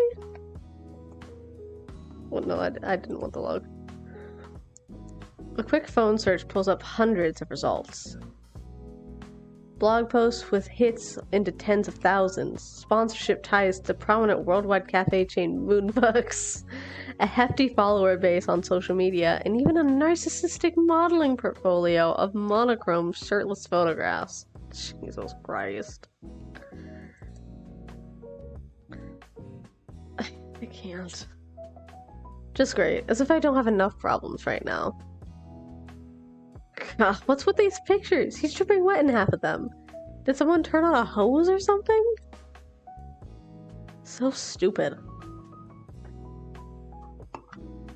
Speaker 1: Well, no, I didn't want the log. A quick phone search pulls up hundreds of results. Blog posts with hits into tens of thousands, sponsorship ties to prominent worldwide cafe chain Moonbucks, a hefty follower base on social media, and even a narcissistic modeling portfolio of monochrome shirtless photographs. Jesus Christ. I can't. Just great, as if I don't have enough problems right now. God, what's with these pictures? He's dripping wet in half of them. Did someone turn on a hose or something? So stupid.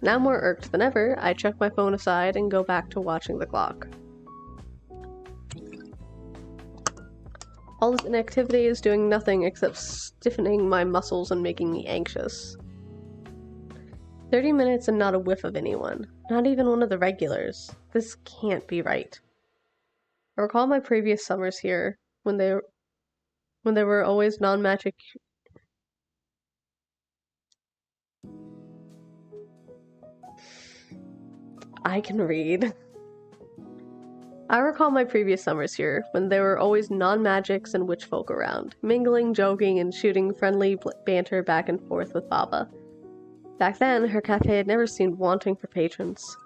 Speaker 1: Now more irked than ever, I chuck my phone aside and go back to watching the clock. All this inactivity is doing nothing except stiffening my muscles and making me anxious. 30 minutes and not a whiff of anyone. Not even one of the regulars. This can't be right. I recall my previous summers here, when they were always non-magic. I can read. I recall my previous summers here, when there were always non-magics and witch folk around, mingling, joking, and shooting friendly banter back and forth with Baba. Back then, her cafe had never seemed wanting for patrons.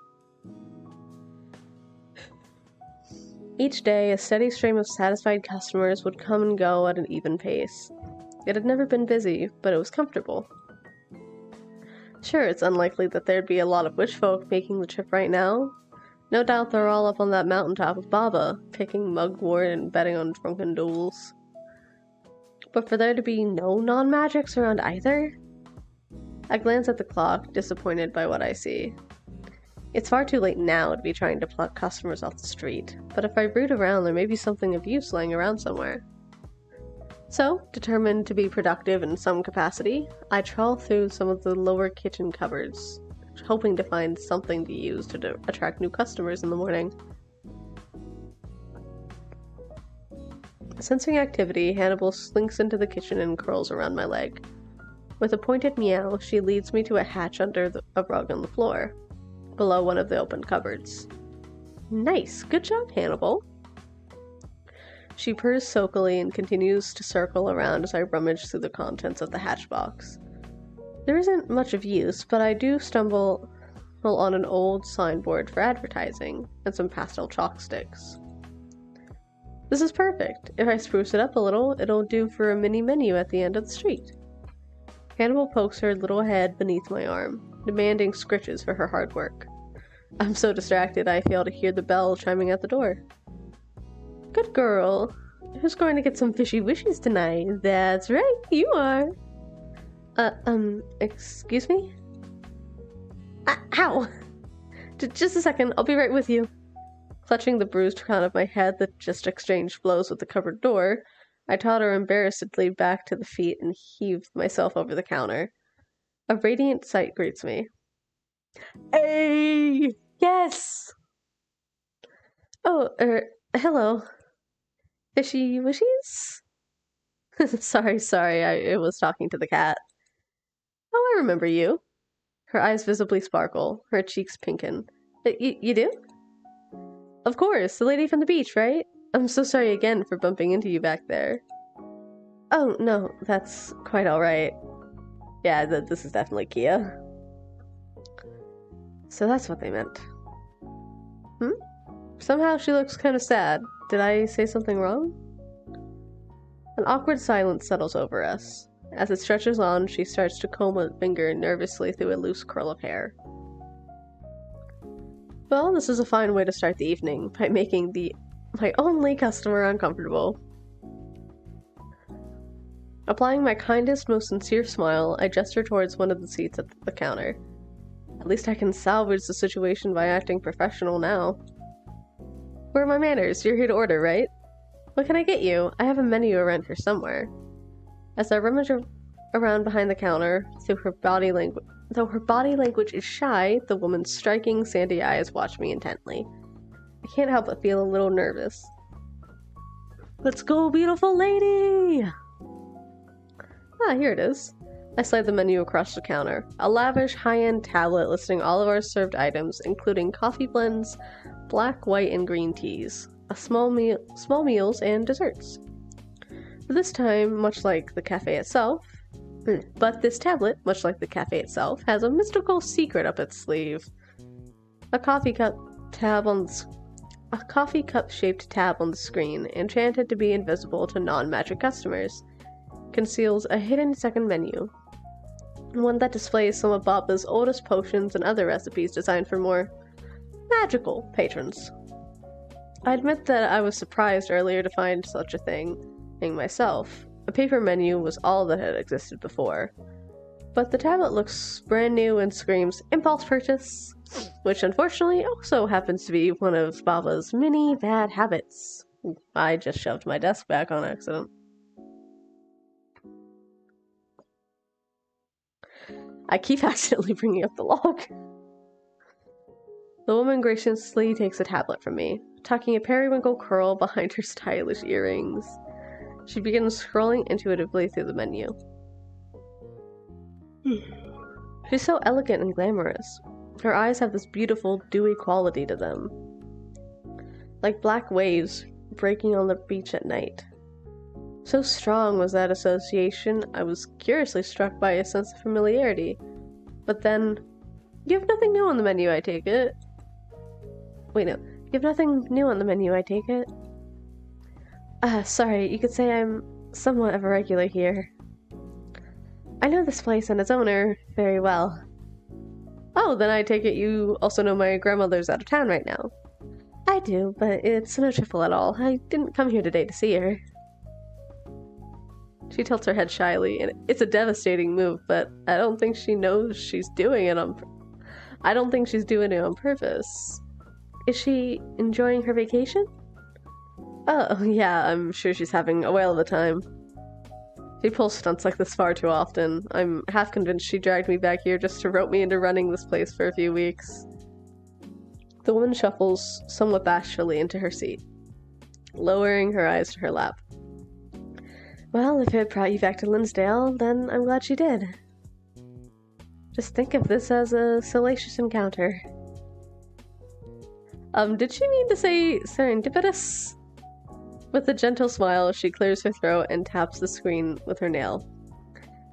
Speaker 1: Each day, a steady stream of satisfied customers would come and go at an even pace. It had never been busy, but it was comfortable. Sure, it's unlikely that there'd be a lot of witch folk making the trip right now. No doubt they're all up on that mountaintop with Baba, picking mugwort and betting on drunken duels. But for there to be no non-magics around either? I glance at the clock, disappointed by what I see. It's far too late now to be trying to pluck customers off the street, but if I root around, there may be something of use lying around somewhere. So, determined to be productive in some capacity, I trawl through some of the lower kitchen cupboards, hoping to find something to use to attract new customers in the morning. Sensing activity, Hannibal slinks into the kitchen and curls around my leg. With a pointed meow, she leads me to a hatch under a rug on the floor, below one of the open cupboards. Nice! Good job, Hannibal! She purrs sulkily and continues to circle around as I rummage through the contents of the hatch box. There isn't much of use, but I do stumble on an old signboard for advertising and some pastel chalk sticks. This is perfect. If I spruce it up a little, it'll do for a mini menu at the end of the street. Hannibal pokes her little head beneath my arm, demanding scritches for her hard work. I'm so distracted I fail to hear the bell chiming at the door. Good girl. Who's going to get some fishy wishes tonight? That's right, you are. Excuse me? Ow! Just a second, I'll be right with you. Clutching the bruised crown of my head that just exchanged blows with the cupboard door, I totter embarrassedly back to the feet and heave myself over the counter. A radiant sight greets me. Hey! Yes! Oh, hello. Fishy wishes? Sorry, I was talking to the cat. Oh, I remember you. Her eyes visibly sparkle, her cheeks pinken. You do? Of course, the lady from the beach, right? I'm so sorry again for bumping into you back there. Oh, no, that's quite alright. Yeah, this is definitely Kia. So that's what they meant. Somehow she looks kind of sad. Did I say something wrong? An awkward silence settles over us. As it stretches on, she starts to comb a finger nervously through a loose curl of hair. Well, this is a fine way to start the evening, by making my only customer uncomfortable. Applying my kindest, most sincere smile, I gesture towards one of the seats at the counter. At least I can salvage the situation by acting professional now. Where are my manners? You're here to order, right? What can I get you? I have a menu around here somewhere. As I rummage around behind the counter, though her body language is shy, the woman's striking, sandy eyes watch me intently. I can't help but feel a little nervous. Let's go, beautiful lady! Ah, here it is. I slide the menu across the counter. A lavish, high-end tablet listing all of our served items, including coffee blends, black, white, and green teas, small meals, and desserts. This tablet, much like the cafe itself, has a mystical secret up its sleeve. A coffee cup-shaped tab on the screen, enchanted to be invisible to non-magic customers, conceals a hidden second menu. one that displays some of Baba's oldest potions and other recipes designed for more magical patrons. I admit that I was surprised earlier to find such a thing myself. A paper menu was all that had existed before. But the tablet looks brand new and screams impulse purchase, which unfortunately also happens to be one of Baba's many bad habits. I just shoved my desk back on accident. I keep accidentally bringing up the log. The woman graciously takes a tablet from me, tucking a periwinkle curl behind her stylish earrings. She begins scrolling intuitively through the menu. She's so elegant and glamorous. Her eyes have this beautiful, dewy quality to them, like black waves breaking on the beach at night. So strong was that association, I was curiously struck by a sense of familiarity. But then, you have nothing new on the menu, I take it. Wait, no. You have nothing new on the menu, I take it. Sorry, you could say I'm somewhat of a regular here. I know this place and its owner very well. Oh, then I take it you also know my grandmother's out of town right now. I do, but it's no trouble at all. I didn't come here today to see her. She tilts her head shyly, and it's a devastating move, but I don't think she knows she's doing it on I don't think she's doing it on purpose. Is she enjoying her vacation? Oh, yeah, I'm sure she's having a whale of a time. She pulls stunts like this far too often. I'm half convinced she dragged me back here just to rope me into running this place for a few weeks. The woman shuffles somewhat bashfully into her seat, lowering her eyes to her lap. Well, if it brought you back to Linsdale, then I'm glad she did. Just think of this as a salacious encounter. Did she mean to say serendipitous? With a gentle smile, she clears her throat and taps the screen with her nail.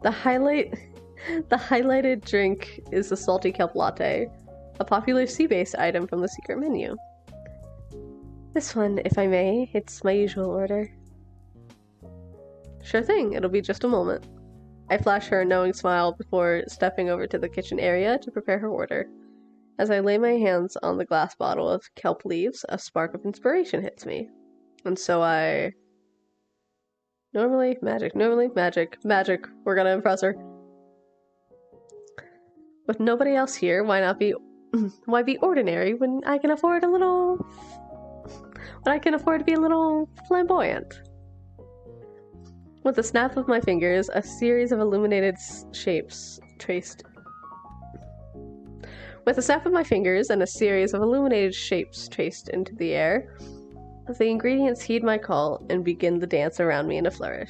Speaker 1: The highlighted drink is the salty kelp latte, a popular sea-based item from the secret menu. This one, if I may, it's my usual order. Sure thing, it'll be just a moment. I flash her a knowing smile before stepping over to the kitchen area to prepare her order. As I lay my hands on the glass bottle of kelp leaves, a spark of inspiration hits me. And so I... Normally, magic, we're gonna impress her. With nobody else here, why be ordinary when I can afford to be a little flamboyant? With a snap of my fingers, a series of illuminated shapes traced into the air, the ingredients heed my call and begin the dance around me in a flourish.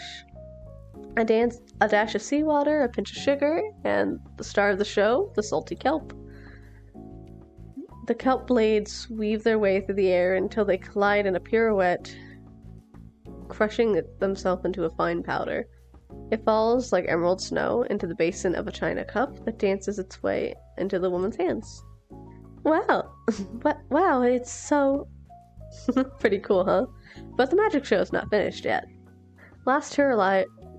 Speaker 1: A dash of seawater, a pinch of sugar, and the star of the show, the salty kelp. The kelp blades weave their way through the air until they collide in a pirouette, crushing themselves into a fine powder. It falls like emerald snow into the basin of a china cup that dances its way into the woman's hands. Wow! Wow, it's so... Pretty cool, huh? But the magic show is not finished yet. Last to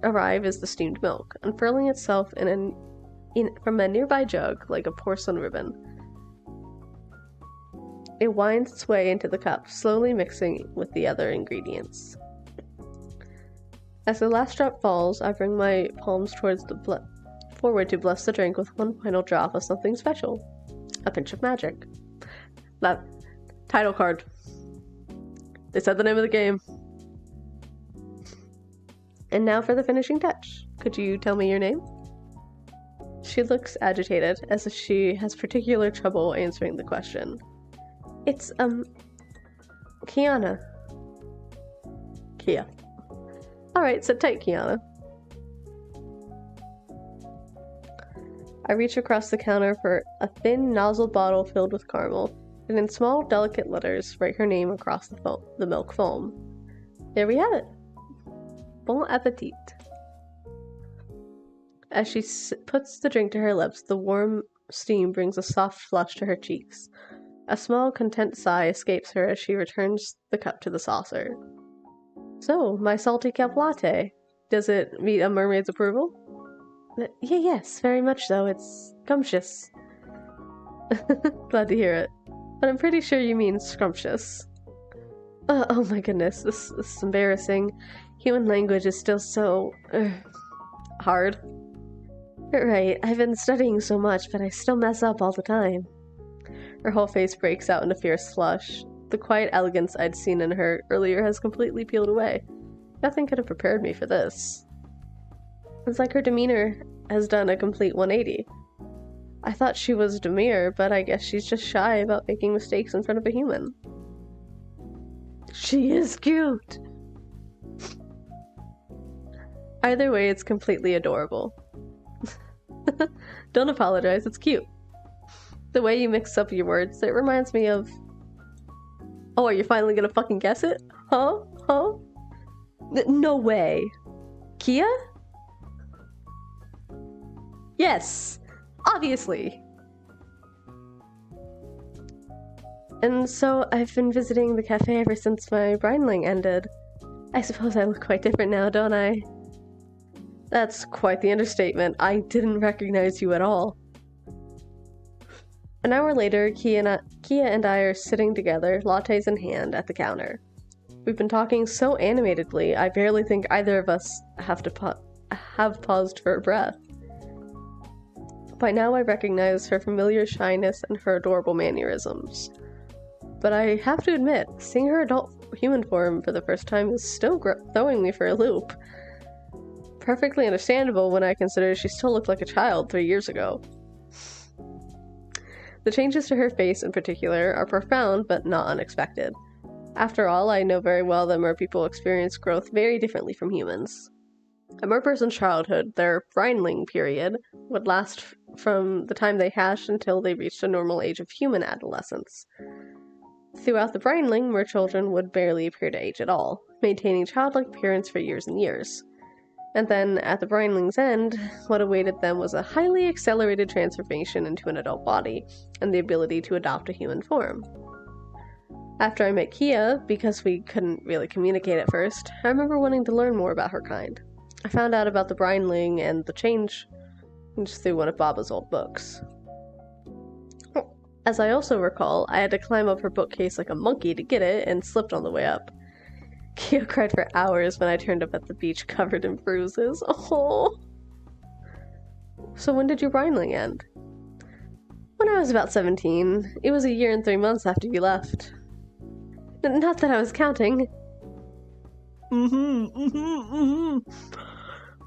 Speaker 1: arrive is the steamed milk, unfurling itself from a nearby jug like a porcelain ribbon. It winds its way into the cup, slowly mixing with the other ingredients. As the last drop falls, I bring my palms forward to bless the drink with one final drop of something special. A pinch of magic. That title card. They said the name of the game. And now for the finishing touch. Could you tell me your name? She looks agitated, as if she has particular trouble answering the question. It's, Kiana. Kia. Alright, sit tight, Kiana. I reach across the counter for a thin nozzle bottle filled with caramel, and in small, delicate letters, write her name across the milk foam. There we have it. Bon appetit. As she puts the drink to her lips, the warm steam brings a soft flush to her cheeks. A small, content sigh escapes her as she returns the cup to the saucer. So, my salty kelp latte. Does it meet a mermaid's approval? Yeah, yes, very much so. It's scrumptious. Glad to hear it. But I'm pretty sure you mean scrumptious. Oh my goodness, this is embarrassing. Human language is still so... hard. Right, I've been studying so much, but I still mess up all the time. Her whole face breaks out in a fierce flush. The quiet elegance I'd seen in her earlier has completely peeled away. Nothing could have prepared me for this. It's like her demeanor has done a complete 180. I thought she was demure, but I guess she's just shy about making mistakes in front of a human. She is cute! Either way, it's completely adorable. Don't apologize, it's cute. The way you mix up your words, it reminds me of... Oh, are you finally gonna fucking guess it? Huh? Huh? No way. Kia? Yes! Obviously! And so I've been visiting the cafe ever since my bridling ended. I suppose I look quite different now, don't I? That's quite the understatement. I didn't recognize you at all. An hour later, Kia and I are sitting together, lattes in hand, at the counter. We've been talking so animatedly, I barely think either of us have paused for a breath. By now I recognize her familiar shyness and her adorable mannerisms. But I have to admit, seeing her adult human form for the first time is still throwing me for a loop. Perfectly understandable when I consider she still looked like a child 3 years ago. The changes to her face in particular are profound but not unexpected. After all, I know very well that mer people experience growth very differently from humans. A mer person's childhood, their bridling period, would last from the time they hatched until they reached a normal age of human adolescence. Throughout the bridling, mer children would barely appear to age at all, maintaining childlike appearance for years and years. And then, at the bridling's end, what awaited them was a highly accelerated transformation into an adult body, and the ability to adopt a human form. After I met Kia, because we couldn't really communicate at first, I remember wanting to learn more about her kind. I found out about the bridling and the change just through one of Baba's old books. As I also recall, I had to climb up her bookcase like a monkey to get it, and slipped on the way up. Kia cried for hours when I turned up at the beach covered in bruises. Oh. So when did your bridling end? When I was about 17. It was a year and 3 months after you left. Not that I was counting.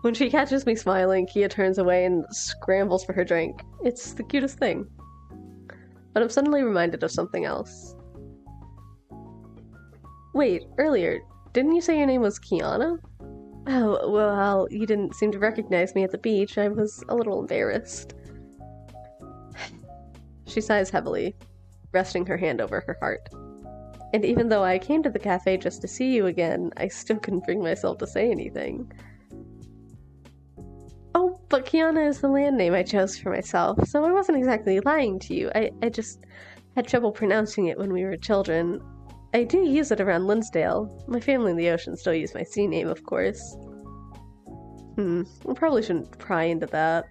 Speaker 1: When she catches me smiling, Kia turns away and scrambles for her drink. It's the cutest thing. But I'm suddenly reminded of something else. Wait, earlier, didn't you say your name was Kiana? Oh, well, you didn't seem to recognize me at the beach. I was a little embarrassed. She sighs heavily, resting her hand over her heart. And even though I came to the cafe just to see you again, I still couldn't bring myself to say anything. Oh, but Kiana is the land name I chose for myself, so I wasn't exactly lying to you. I just had trouble pronouncing it when we were children. I do use it around Linsdale. My family in the ocean still use my sea name, of course. I probably shouldn't pry into that.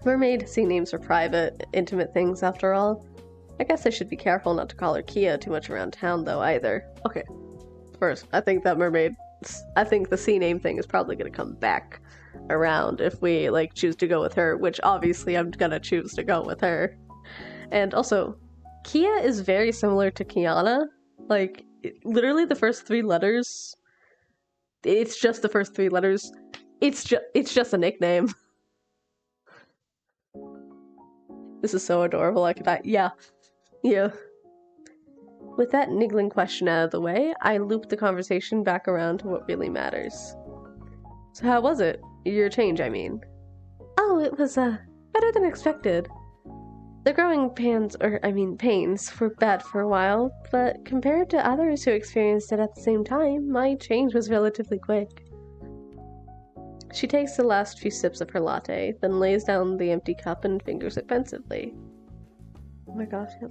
Speaker 1: Mermaid sea names are private, intimate things after all. I guess I should be careful not to call her Kia too much around town, though, either. Okay. First, I think the sea name thing is probably gonna come back around if we, choose to go with her, which obviously I'm gonna choose to go with her. And also, Kia is very similar to Kiana. Literally the first 3 letters. It's just the first 3 letters. It's just a nickname. This is so adorable, yeah. With that niggling question out of the way, I looped the conversation back around to what really matters. So how was it? Your change, I mean. Oh, it was, better than expected. The growing pains were bad for a while, but compared to others who experienced it at the same time, my change was relatively quick. She takes the last few sips of her latte, then lays down the empty cup and fingers it pensively. Oh my gosh, I'm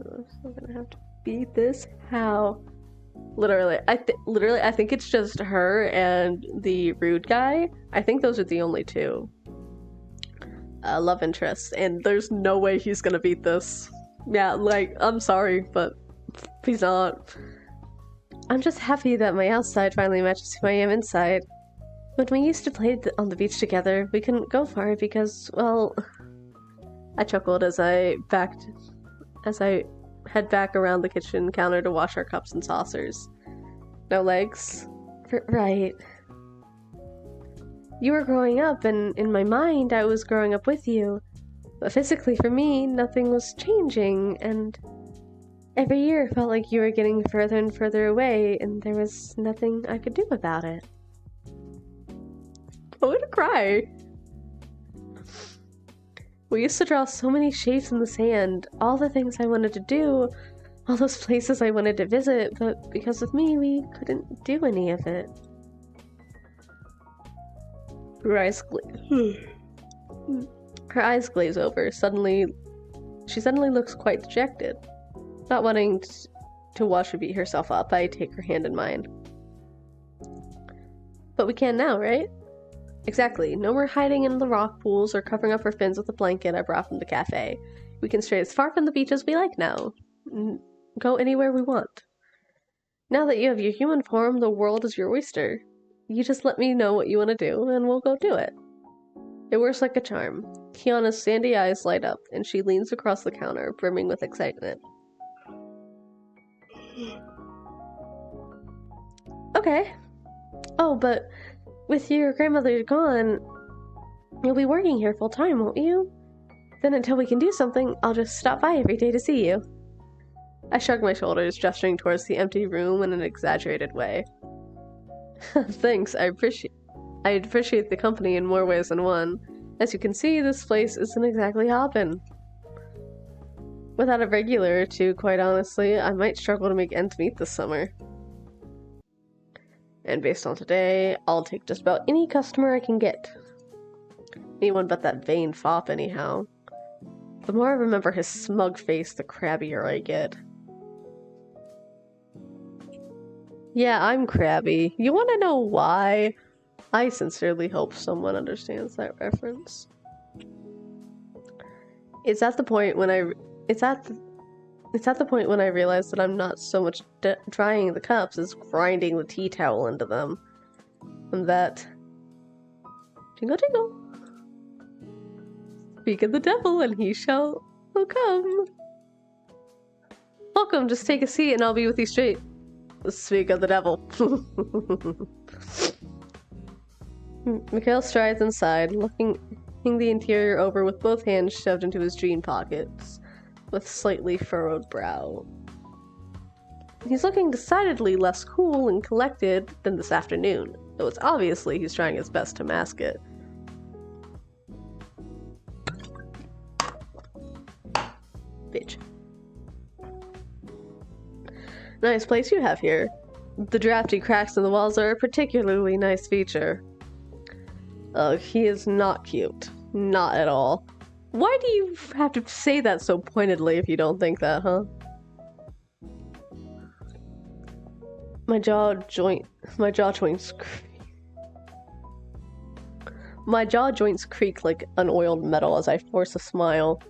Speaker 1: gonna have to beat this. How? Literally, I think it's just her and the rude guy. I think those are the only 2. love interest, and there's no way he's gonna beat this. Yeah, like, I'm sorry, but he's not. I'm just happy that my outside finally matches who I am inside. When we used to play on the beach together, we couldn't go far because, well... I chuckled as I head back around the kitchen counter to wash our cups and saucers. No legs? Right. You were growing up, and in my mind, I was growing up with you. But physically, for me, nothing was changing, and every year felt like you were getting further and further away, and there was nothing I could do about it. I'm gonna cry. We used to draw so many shapes in the sand, all the things I wanted to do, all those places I wanted to visit, but because of me, we couldn't do any of it. Her eyes glaze over. She suddenly looks quite dejected. Not wanting to watch her beat herself up, I take her hand in mine. But we can now, right? Exactly. No more hiding in the rock pools or covering up our fins with a blanket I brought from the cafe. We can stray as far from the beach as we like now. Go anywhere we want. Now that you have your human form, the world is your oyster. You just let me know what you want to do, and we'll go do it. It works like a charm. Kiana's sandy eyes light up, and she leans across the counter, brimming with excitement. Okay. Oh, but with your grandmother gone, you'll be working here full-time, won't you? Then until we can do something, I'll just stop by every day to see you. I shrug my shoulders, gesturing towards the empty room in an exaggerated way. Thanks, I appreciate the company in more ways than one. As you can see, this place isn't exactly hoppin'. Without a regular or two, quite honestly, I might struggle to make ends meet this summer. And based on today, I'll take just about any customer I can get. Anyone but that vain fop, anyhow. The more I remember his smug face, the crabbier I get. Yeah, I'm crabby. You want to know why? I sincerely hope someone understands that reference. It's at the point when I realize that I'm not so much drying the cups as grinding the tea towel into them. And that... Jingle jingle! Speak of the devil and he will come. Welcome, just take a seat and I'll be with you straight. Speak of the devil. Mikhail strides inside, looking the interior over with both hands shoved into his jean pockets, with slightly furrowed brow. He's looking decidedly less cool and collected than this afternoon, though it's obviously he's trying his best to mask it. Bitch. Nice place you have here. The drafty cracks in the walls are a particularly nice feature. He is not cute. Not at all. Why do you have to say that so pointedly if you don't think that, huh? My jaw joints creak like unoiled metal as I force a smile.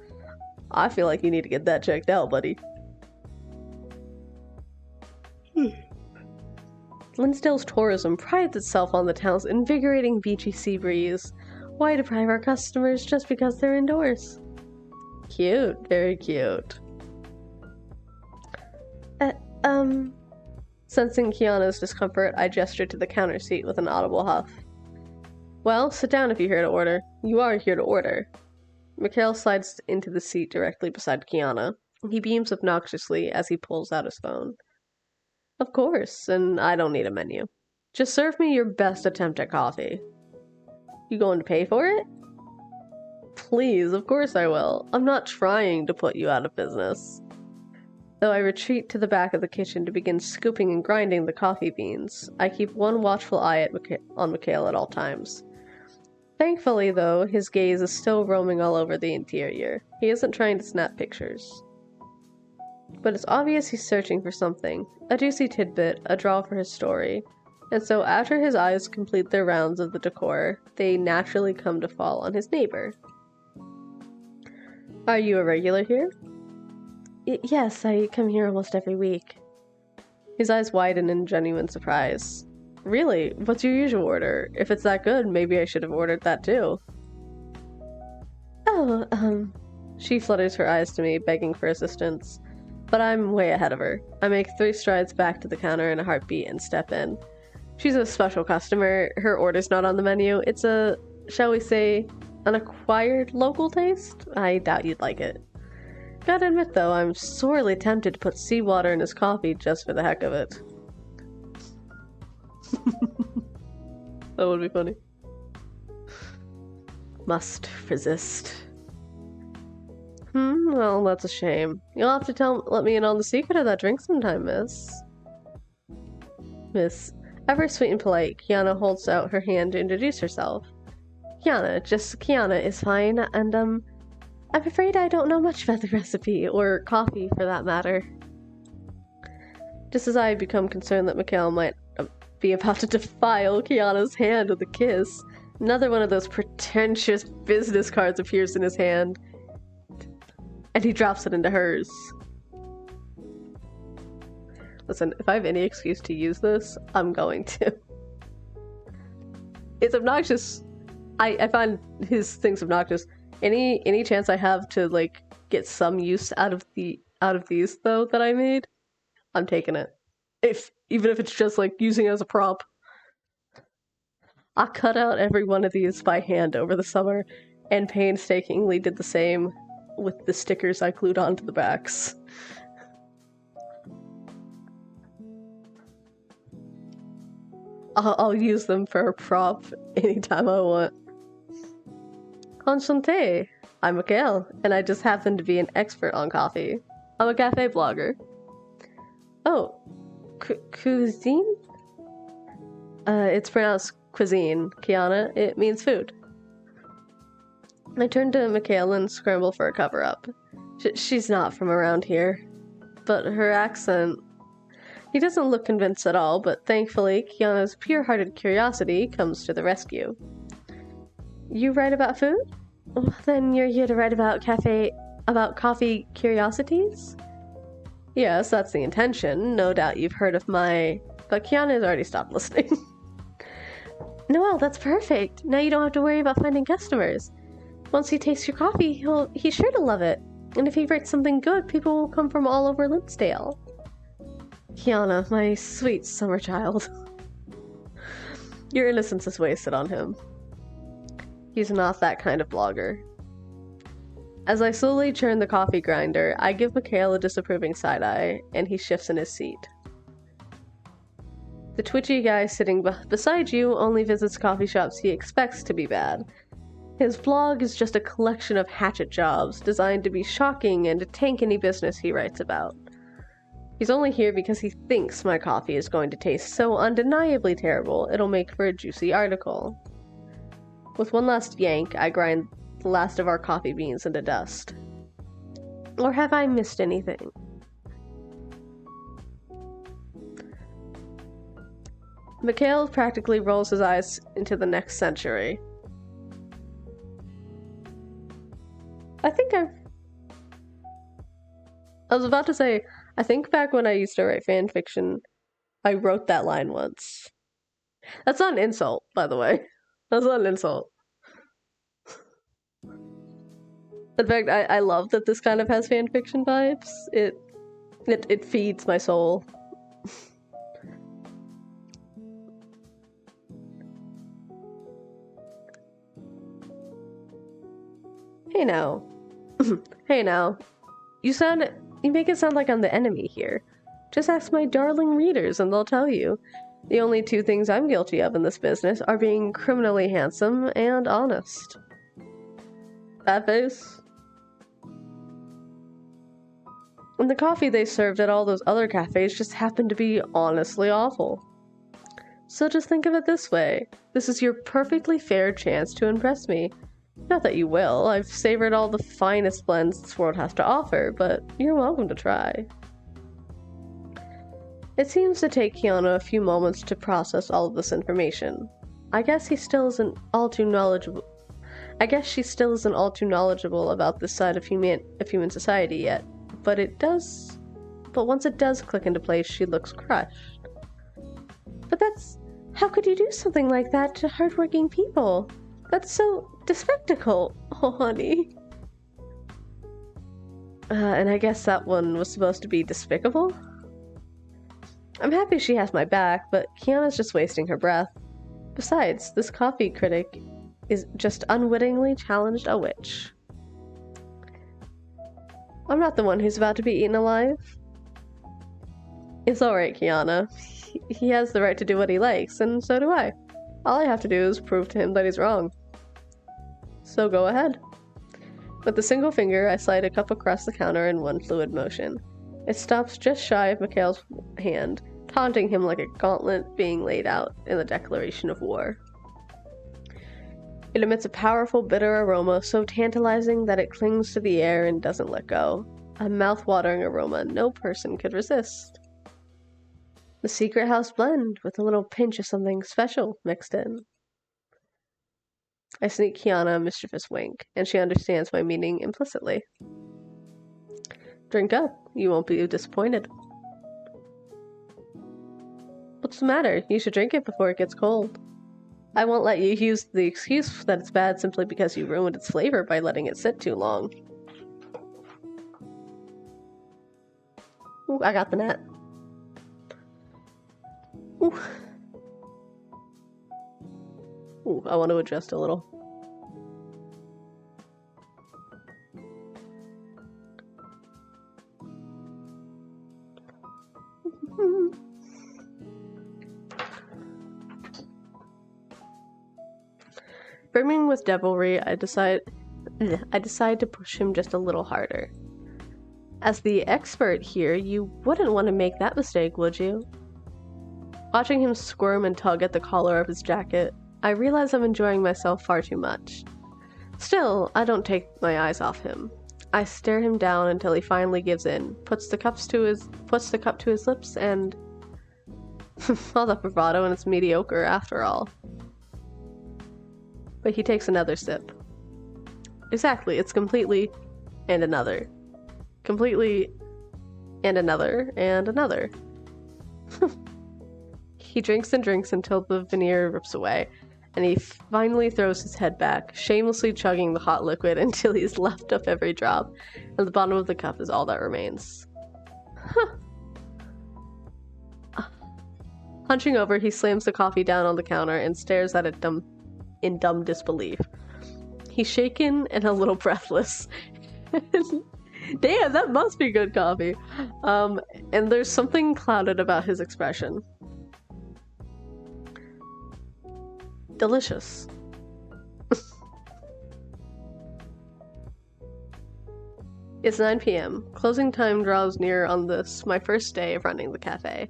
Speaker 1: I feel like you need to get that checked out, buddy. Linsdale's tourism prides itself on the town's invigorating beachy sea breeze. Why deprive our customers just because they're indoors? Cute, very cute. Sensing Kiana's discomfort, I gestured to the counter seat with an audible huff. Well, sit down if you're here to order. You are here to order. Mikhail slides into the seat directly beside Kiana. He beams obnoxiously as he pulls out his phone. Of course, and I don't need a menu. Just serve me your best attempt at coffee. You going to pay for it? Please, of course I will. I'm not trying to put you out of business. Though I retreat to the back of the kitchen to begin scooping and grinding the coffee beans, I keep one watchful eye on Mikhail at all times. Thankfully, though, his gaze is still roaming all over the interior. He isn't trying to snap pictures. But it's obvious he's searching for something, a juicy tidbit, a draw for his story. And so after his eyes complete their rounds of the decor, they naturally come to fall on his neighbor. Are you a regular here? Yes, I come here almost every week. His eyes widen in genuine surprise. Really? What's your usual order? If it's that good, maybe I should have ordered that too. Oh, She flutters her eyes to me, begging for assistance. But I'm way ahead of her. I make 3 strides back to the counter in a heartbeat and step in. She's a special customer. Her order's not on the menu. It's a, shall we say, an acquired local taste? I doubt you'd like it. Gotta admit though, I'm sorely tempted to put seawater in his coffee just for the heck of it. That would be funny. Must resist. Well, that's a shame. You'll have to let me in on the secret of that drink sometime, miss. Miss, ever sweet and polite, Kiana holds out her hand to introduce herself. Kiana, just Kiana is fine, and I'm afraid I don't know much about the recipe, or coffee for that matter. Just as I become concerned that Mikhail might be about to defile Kiana's hand with a kiss, another one of those pretentious business cards appears in his hand, and he drops it into hers. Listen, if I have any excuse to use this, I'm going to. It's obnoxious. I find his things obnoxious. Any chance I have to like get some use out of these though that I made, I'm taking it. Even if it's just like using it as a prop. I cut out every one of these by hand over the summer, and painstakingly did the same with the stickers I glued onto the backs. I'll use them for a prop anytime I want. Enchanté! I'm Mikhail, and I just happen to be an expert on coffee. I'm a café blogger. Oh, cuisine? It's pronounced cuisine, Kiana. It means food. I turn to Mikhail and scramble for a cover-up. She's not from around here. But her accent... He doesn't look convinced at all, but thankfully, Kiana's pure-hearted curiosity comes to the rescue. You write about food? Well, then you're here to write about coffee curiosities? Yes, that's the intention. No doubt you've heard of my... But Kiana has already stopped listening. Noelle, that's perfect. Now you don't have to worry about finding customers. Once he tastes your coffee, he's sure to love it. And if he writes something good, people will come from all over Linsdale. Kiana, my sweet summer child. Your innocence is wasted on him. He's not that kind of blogger. As I slowly churn the coffee grinder, I give Mikhail a disapproving side-eye, and he shifts in his seat. The twitchy guy sitting beside you only visits coffee shops he expects to be bad. His blog is just a collection of hatchet jobs designed to be shocking and to tank any business he writes about. He's only here because he thinks my coffee is going to taste so undeniably terrible it'll make for a juicy article. With one last yank, I grind the last of our coffee beans into dust. Or have I missed anything? Mikhail practically rolls his eyes into the next century. I was about to say, I think back when I used to write fan fiction, I wrote that line once. That's not an insult, by the way. That's not an insult. In fact, I love that this kind of has fan fiction vibes. It feeds my soul. Hey now. Hey now. You make it sound like I'm the enemy here. Just ask my darling readers and they'll tell you. The only 2 things I'm guilty of in this business are being criminally handsome and honest. That face? And the coffee they served at all those other cafes just happened to be honestly awful. So just think of it this way. This is your perfectly fair chance to impress me. Not that you will. I've savored all the finest blends this world has to offer, but you're welcome to try. It seems to take Kiana a few moments to process all of this information. I guess he still isn't all too knowledgeable. I guess she still isn't all too knowledgeable about this side of human society yet, but once it does click into place, she looks crushed. But how could you do something like that to hardworking people? That's so despicable, oh honey. And I guess that one was supposed to be despicable? I'm happy she has my back, but Kiana's just wasting her breath. Besides, this coffee critic is just unwittingly challenged a witch. I'm not the one who's about to be eaten alive. It's alright, Kiana. He has the right to do what he likes, and so do I. All I have to do is prove to him that he's wrong. So go ahead. With a single finger, I slide a cup across the counter in one fluid motion. It stops just shy of Mikhail's hand, taunting him like a gauntlet being laid out in the declaration of war. It emits a powerful, bitter aroma so tantalizing that it clings to the air and doesn't let go. A mouth-watering aroma no person could resist. The secret house blend with a little pinch of something special mixed in. I sneak Kiana a mischievous wink, and she understands my meaning implicitly. Drink up, you won't be disappointed. What's the matter? You should drink it before it gets cold. I won't let you use the excuse that it's bad simply because you ruined its flavor by letting it sit too long. Ooh, I got the net. Ooh. Ooh, I want to adjust a little. Brimming with devilry, I decide to push him just a little harder. As the expert here, you wouldn't want to make that mistake, would you? Watching him squirm and tug at the collar of his jacket, I realize I'm enjoying myself far too much. Still, I don't take my eyes off him. I stare him down until he finally gives in, puts the cup to his lips, and all that bravado, and it's mediocre after all. But he takes another sip. Exactly, it's completely and another. Completely and another and another. He drinks and drinks until the veneer rips away, and he finally throws his head back, shamelessly chugging the hot liquid until he's lapped up every drop, and the bottom of the cup is all that remains. Hunching over, he slams the coffee down on the counter and stares at it in dumb disbelief. He's shaken and a little breathless. Damn, that must be good coffee. And there's something clouded about his expression. Delicious. It's 9 p.m. Closing time draws near on this, my first day of running the cafe.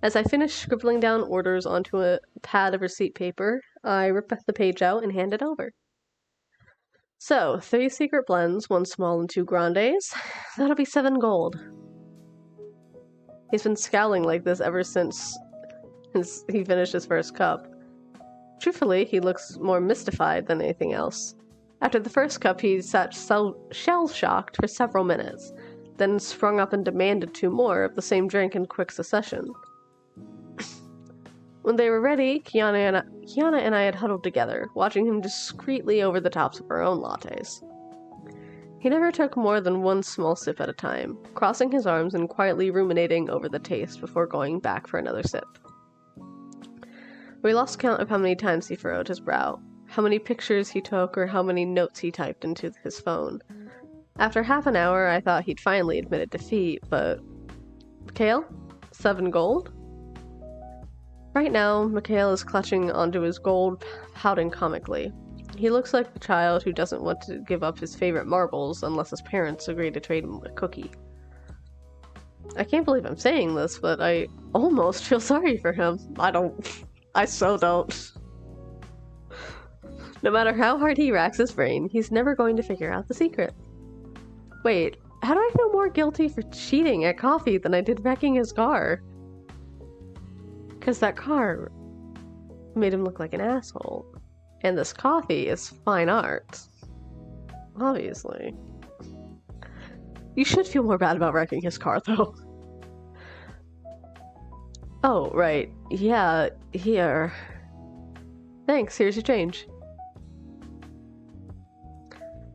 Speaker 1: As I finish scribbling down orders onto a pad of receipt paper, I rip the page out and hand it over. So, 3 secret blends, 1 small and 2 grandes. That'll be 7 gold. He's been scowling like this ever since he finished his first cup. Truthfully, he looks more mystified than anything else. After the first cup, he sat shell-shocked for several minutes, then sprung up and demanded 2 more of the same drink in quick succession. When they were ready, Kiana and I had huddled together, watching him discreetly over the tops of our own lattes. He never took more than 1 small sip at a time, crossing his arms and quietly ruminating over the taste before going back for another sip. We lost count of how many times he furrowed his brow, how many pictures he took, or how many notes he typed into his phone. After half an hour, I thought he'd finally admitted defeat, but... Mikhail? 7 gold? Right now, Mikhail is clutching onto his gold, pouting comically. He looks like the child who doesn't want to give up his favorite marbles unless his parents agree to trade him a cookie. I can't believe I'm saying this, but I almost feel sorry for him. I so don't. No matter how hard he racks his brain, he's never going to figure out the secret. Wait, how do I feel more guilty for cheating at coffee than I did wrecking his car? Because that car made him look like an asshole. And this coffee is fine art. Obviously. You should feel more bad about wrecking his car, though. Oh, right. Yeah, here. Thanks, here's your change.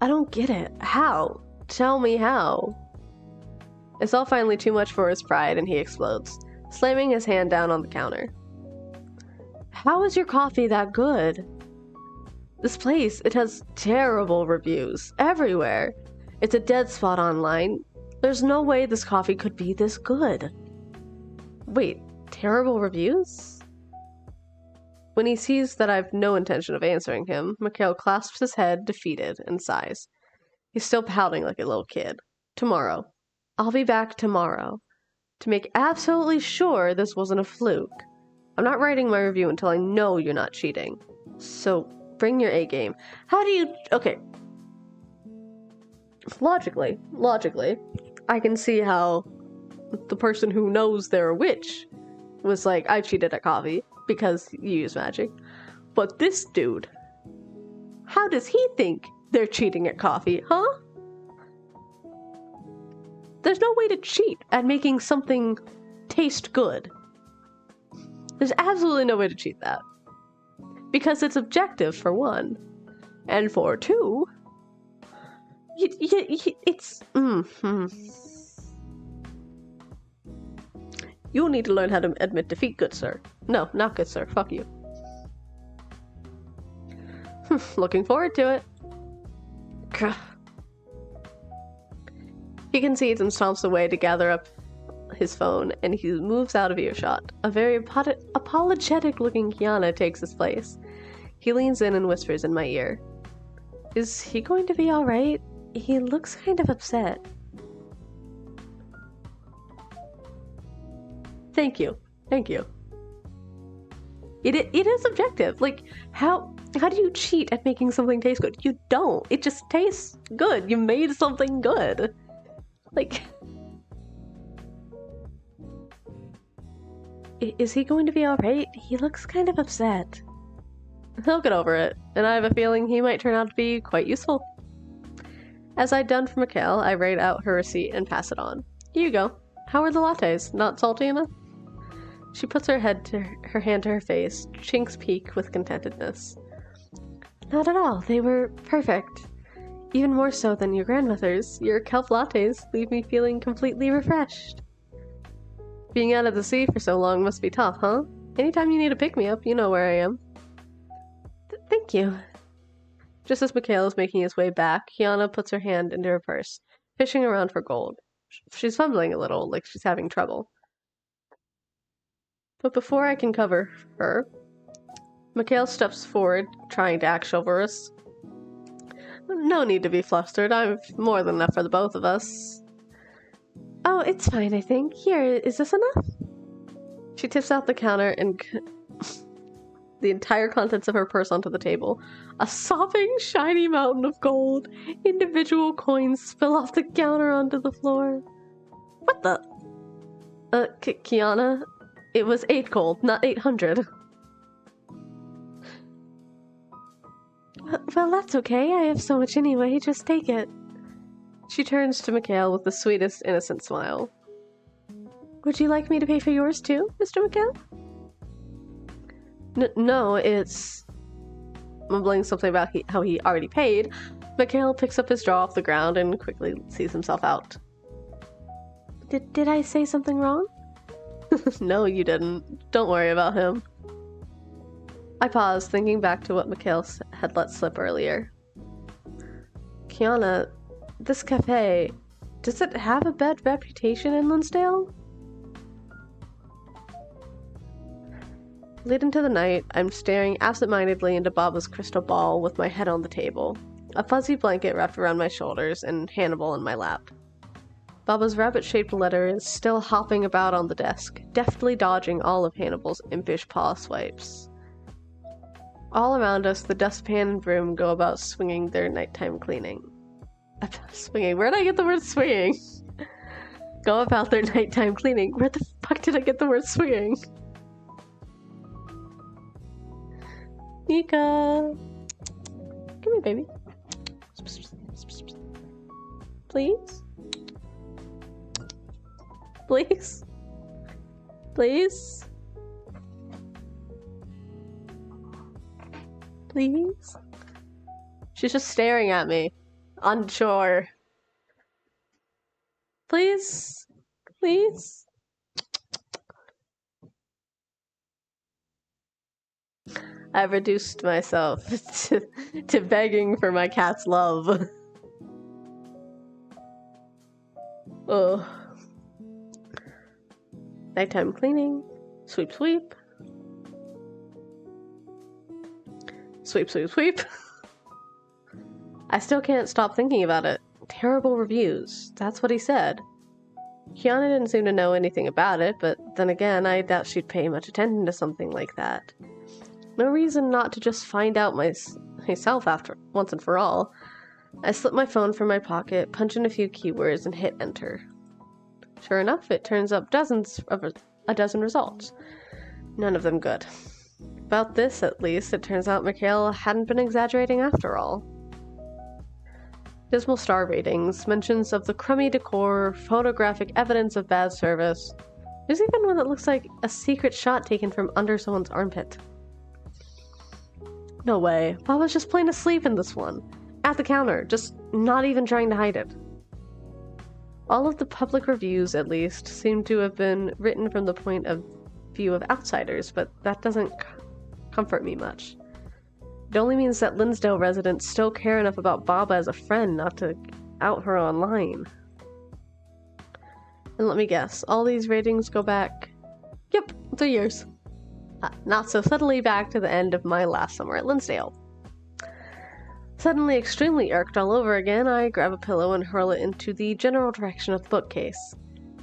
Speaker 1: I don't get it. How? Tell me how. It's all finally too much for his pride, and he explodes, slamming his hand down on the counter. How is your coffee that good? This place, it has terrible reviews everywhere. It's a dead spot online. There's no way this coffee could be this good. Wait, terrible reviews? When he sees that I've no intention of answering him, Mikhail clasps his head, defeated, and sighs. He's still pouting like a little kid. Tomorrow. I'll be back tomorrow. To make absolutely sure this wasn't a fluke. I'm not writing my review until I know you're not cheating. So, bring your A game. How do you... Okay. Logically, I can see how the person who knows they're a witch was like, I cheated at coffee because you use magic. But this dude, how does he think they're cheating at coffee, huh? There's no way to cheat at making something taste good. There's absolutely no way to cheat that. Because it's objective, for one. And for two, it's... You'll need to learn how to admit defeat, good sir. No, not good sir. Fuck you. Looking forward to it. He concedes and stomps away to gather up his phone, and he moves out of earshot. A very apologetic-looking Kiana takes his place. He leans in and whispers in my ear. Is he going to be alright? He looks kind of upset. Thank you. Thank you. It is objective. Like, how do you cheat at making something taste good? You don't. It just tastes good. You made something good. Like... Is he going to be alright? He looks kind of upset. He'll get over it, and I have a feeling he might turn out to be quite useful. As I'd done for Mikhail, I write out her receipt and pass it on. Here you go. How are the lattes? Not salty enough? She puts her hand to her face, chinks peak with contentedness. Not at all. They were perfect. Even more so than your grandmother's. Your kelp lattes leave me feeling completely refreshed. Being out of the sea for so long must be tough, huh? Anytime you need a pick-me-up, you know where I am. Thank you. Just as Mikhail is making his way back, Kiana puts her hand into her purse, fishing around for gold. She's fumbling a little, like she's having trouble. But before I can cover her, Mikhail steps forward, trying to act chivalrous. No need to be flustered. I've more than enough for the both of us. Oh, it's fine, I think. Here, is this enough? She tips out the counter and the entire contents of her purse onto the table. A sopping, shiny mountain of gold. Individual coins spill off the counter onto the floor. What the? Kiana, it was 8 gold, not 800. Well, that's okay. I have so much anyway. Just take it. She turns to Mikhail with the sweetest, innocent smile. Would you like me to pay for yours too, Mr. Mikhail? No, it's... Mumbling something about how he already paid, Mikhail picks up his jaw off the ground and quickly sees himself out. Did I say something wrong? No, you didn't. Don't worry about him. I paused, thinking back to what Mikhail had let slip earlier. Kiana, this cafe, does it have a bad reputation in Linsdale? Late into the night, I'm staring absent-mindedly into Baba's crystal ball with my head on the table, a fuzzy blanket wrapped around my shoulders, and Hannibal in my lap. Baba's rabbit-shaped letter is still hopping about on the desk, deftly dodging all of Hannibal's impish paw swipes. All around us, the dustpan and broom go about swinging their nighttime cleaning. Swinging? Where'd I get the word swinging? Go about their nighttime cleaning. Where the fuck did I get the word swinging? Nika! here, baby. Please? Please? Please? Please? She's just staring at me, unsure. Please? Please? I've reduced myself to begging for my cat's love. Oh. Nighttime cleaning. Sweep, sweep. Sweep, sweep, sweep. I still can't stop thinking about it. Terrible reviews. That's what he said. Kiana didn't seem to know anything about it, but then again, I doubt she'd pay much attention to something like that. No reason not to just find out myself after once and for all. I slipped my phone from my pocket, punched in a few keywords, and hit enter. Sure enough, it turns up a dozen results. None of them good. About this, at least, it turns out Mikhail hadn't been exaggerating after all. Dismal star ratings, mentions of the crummy decor, photographic evidence of bad service. There's even one that looks like a secret shot taken from under someone's armpit. No way. Bob was just plain asleep in this one. At the counter, just not even trying to hide it. All of the public reviews, at least, seem to have been written from the point of view of outsiders, but that doesn't comfort me much. It only means that Linsdale residents still care enough about Baba as a friend not to out her online. And let me guess, all these ratings go back... Yep, 3 years. Not so subtly back to the end of my last summer at Linsdale. Suddenly extremely irked all over again, I grab a pillow and hurl it into the general direction of the bookcase.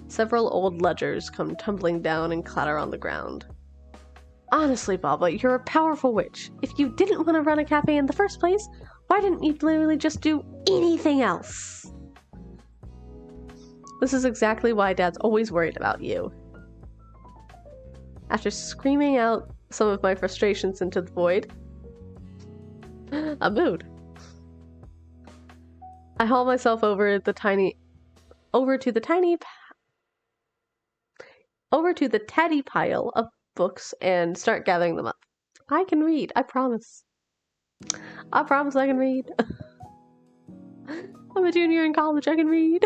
Speaker 1: Several old ledgers come tumbling down and clatter on the ground. Honestly, Baba, you're a powerful witch. If you didn't want to run a cafe in the first place, why didn't you literally just do anything else? This is exactly why Dad's always worried about you. After screaming out some of my frustrations into the void, a mood. I haul myself over to the tatty pile of books and start gathering them up. I can read, I promise. I promise I can read. I'm a junior in college, I can read.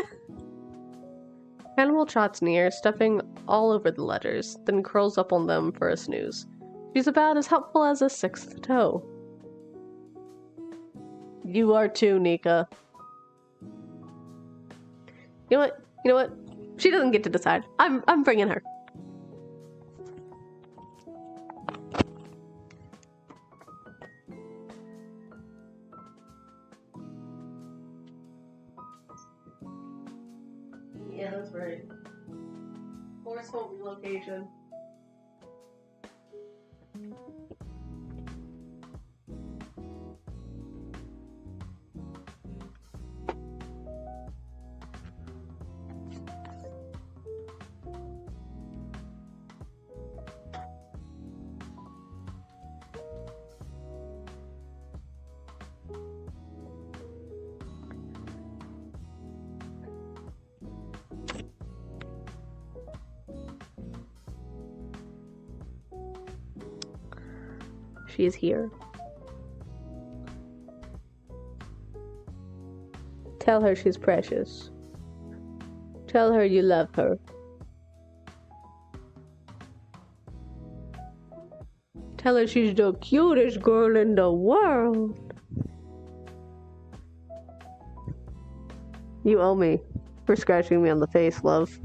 Speaker 1: Animal trots near, stepping all over the letters, then curls up on them for a snooze. She's about as helpful as a sixth toe. You are too, Nika. You know what? She doesn't get to decide. I'm bringing her. Yeah, that's right. Forceful relocation. She is here. Tell her she's precious. Tell her you love her. Tell her she's the cutest girl in the world. You owe me for scratching me on the face, love.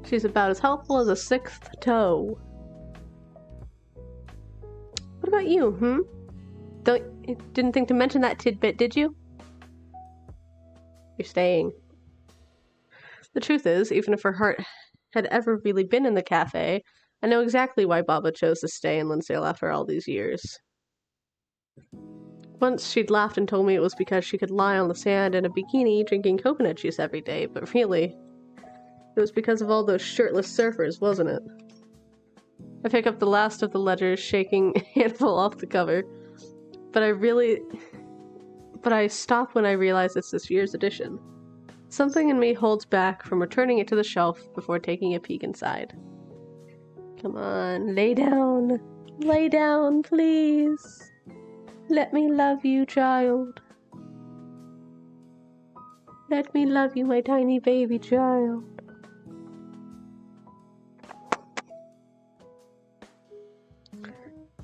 Speaker 1: She's about as helpful as a sixth toe. What about you, Didn't think to mention that tidbit, did you? You're staying. The truth is, even if her heart had ever really been in the cafe, I know exactly why Baba chose to stay in Linsdale after all these years. Once she'd laughed and told me it was because she could lie on the sand in a bikini drinking coconut juice every day, but really, it was because of all those shirtless surfers, wasn't it? I pick up the last of the letters, shaking a handful off the cover, but I stop when I realize it's this year's edition. Something in me holds back from returning it to the shelf before taking a peek inside. Come on, lay down. Lay down, please. Let me love you, child. Let me love you, my tiny baby child.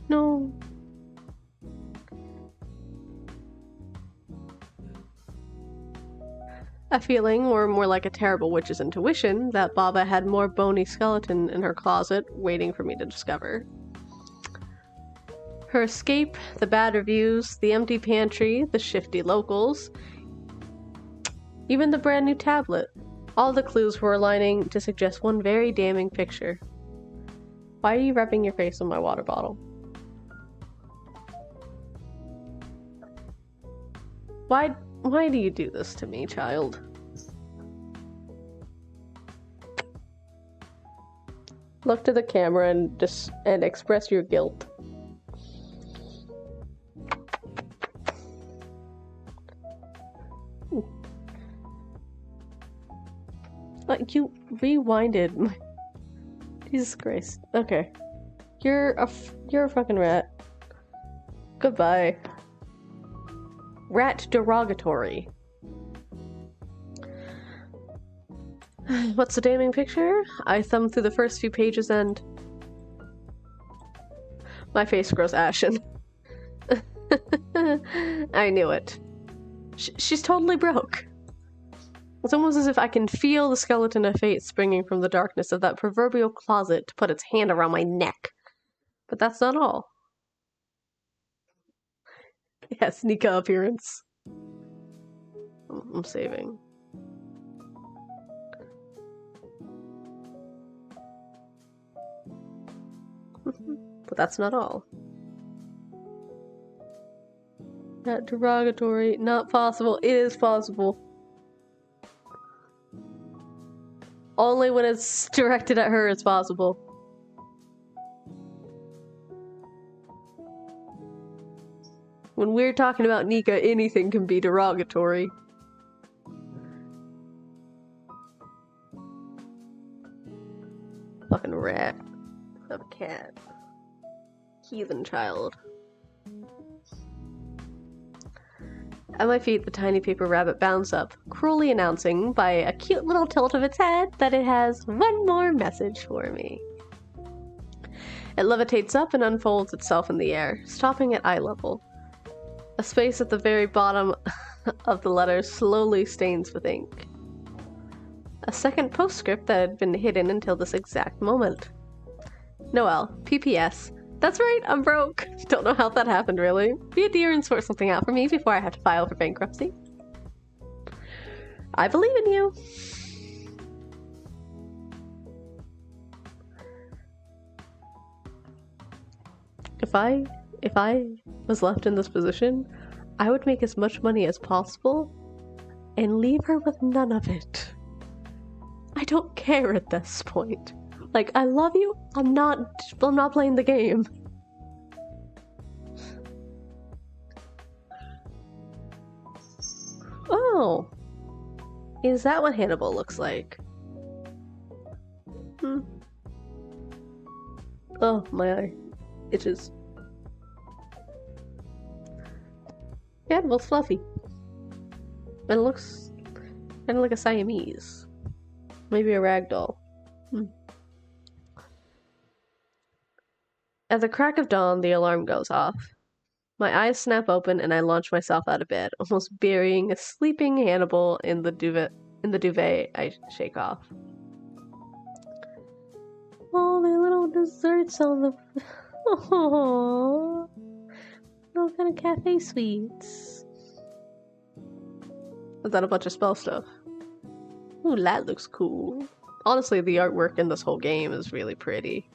Speaker 1: No. A feeling, or more like a terrible witch's intuition, that Baba had more bony skeleton in her closet waiting for me to discover. Her escape, the bad reviews, the empty pantry, the shifty locals, even the brand new tablet. All the clues were aligning to suggest one very damning picture. Why are you rubbing your face on my water bottle? Why do you do this to me, child? Look to the camera and express your guilt. Like, you rewinded my... Jesus Christ. Okay. You're a fucking rat. Goodbye. Rat derogatory. What's the damning picture? I thumb through the first few pages and... my face grows ashen. I knew it. She's totally broke. It's almost as if I can feel the skeleton of fate springing from the darkness of that proverbial closet to put its hand around my neck. But that's not all. Yes, Nika appearance. I'm saving. But that's not all. That derogatory, not possible. It is possible. Only when it's directed at her it's possible. When we're talking about Nika, anything can be derogatory. Fucking rat. Of a cat. Heathen child. At my feet, the tiny paper rabbit bounds up, cruelly announcing, by a cute little tilt of its head, that it has one more message for me. It levitates up and unfolds itself in the air, stopping at eye level. A space at the very bottom of the letter slowly stains with ink. A second postscript that had been hidden until this exact moment. Noelle, PPS. That's right, I'm broke. Don't know how that happened, really. Be a dear and sort something out for me before I have to file for bankruptcy. I believe in you. If I was left in this position, I would make as much money as possible and leave her with none of it. I don't care at this point. Like, I love you, I'm not playing the game. Oh. Is that what Hannibal looks like? Oh, my eye itches. Hannibal's fluffy. And it looks kind of like a Siamese. Maybe a ragdoll. At the crack of dawn, the alarm goes off. My eyes snap open and I launch myself out of bed, almost burying a sleeping Hannibal in the duvet I shake off. Oh, the little desserts on the... Oh, all kind of cafe sweets. Is that a bunch of spell stuff? Ooh, that looks cool. Honestly, the artwork in this whole game is really pretty.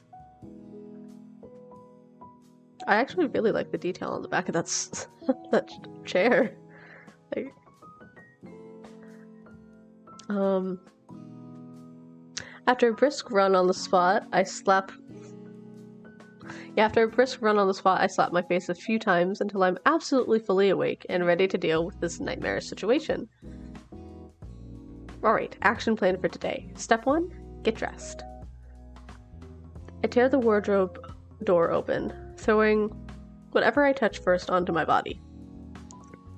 Speaker 1: I actually really like the detail on the back of that chair. Like, after a brisk run on the spot, I slap my face a few times until I'm absolutely fully awake and ready to deal with this nightmarish situation. Alright, action plan for today. Step 1, get dressed. I tear the wardrobe door open, throwing whatever I touch first onto my body.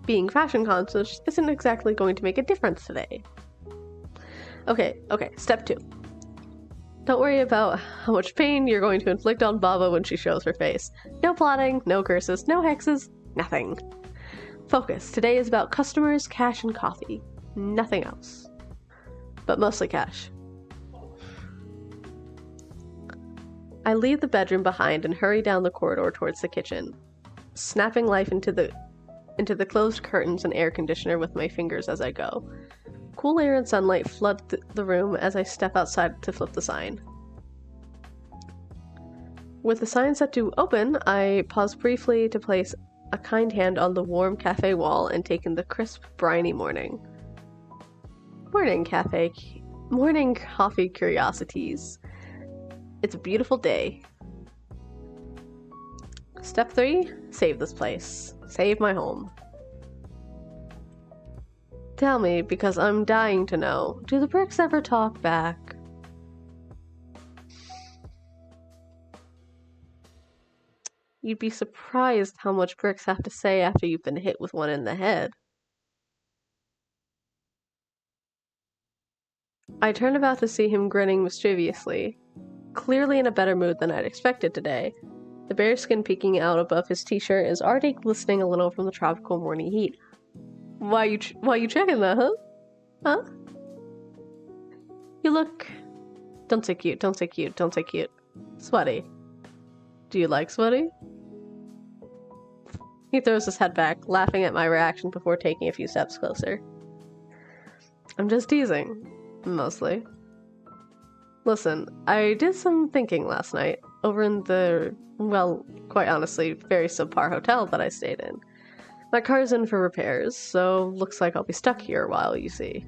Speaker 1: Being fashion conscious isn't exactly going to make a difference today. Okay, step 2. Don't worry about how much pain you're going to inflict on Baba when she shows her face. No plotting, no curses, no hexes, nothing. Focus. Today is about customers, cash, and coffee. Nothing else. But mostly cash. I leave the bedroom behind and hurry down the corridor towards the kitchen, snapping life into the closed curtains and air conditioner with my fingers as I go. Cool air and sunlight flood the room as I step outside to flip the sign. With the sign set to open, I pause briefly to place a kind hand on the warm cafe wall and take in the crisp, briny morning. Morning coffee curiosities. It's a beautiful day. Step 3, save this place. Save my home. Tell me, because I'm dying to know, do the bricks ever talk back? You'd be surprised how much bricks have to say after you've been hit with one in the head. I turn about to see him grinning mischievously, clearly in a better mood than I'd expected today. The bare skin peeking out above his t-shirt is already glistening a little from the tropical morning heat. Why you checking that, huh? Huh? You look... Don't say cute. Sweaty. Do you like sweaty? He throws his head back, laughing at my reaction before taking a few steps closer. I'm just teasing. Mostly. Listen, I did some thinking last night, over in the, well, quite honestly, very subpar hotel that I stayed in. My car's in for repairs, so looks like I'll be stuck here a while, you see.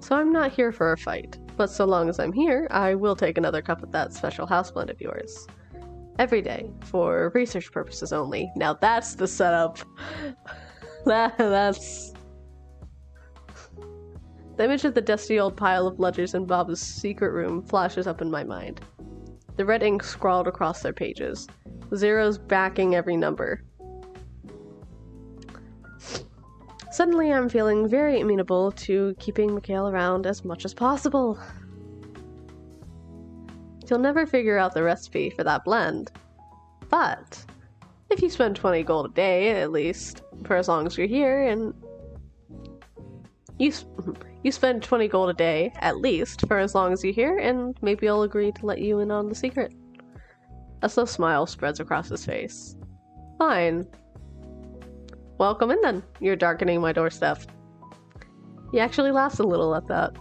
Speaker 1: So I'm not here for a fight, but so long as I'm here, I will take another cup of that special house blend of yours. Every day, for research purposes only. Now that's the setup. That's... The image of the dusty old pile of ledgers in Bob's secret room flashes up in my mind. The red ink scrawled across their pages, zeros backing every number. Suddenly I'm feeling very amenable to keeping Mikhail around as much as possible. You'll never figure out the recipe for that blend. But, if you spend 20 gold a day, at least, for as long as you're here, and... You spend 20 gold a day, at least, for as long as you're here, and maybe I'll agree to let you in on the secret. A slow smile spreads across his face. Fine. Well, come in then. You're darkening my doorstep. He actually laughs a little at that.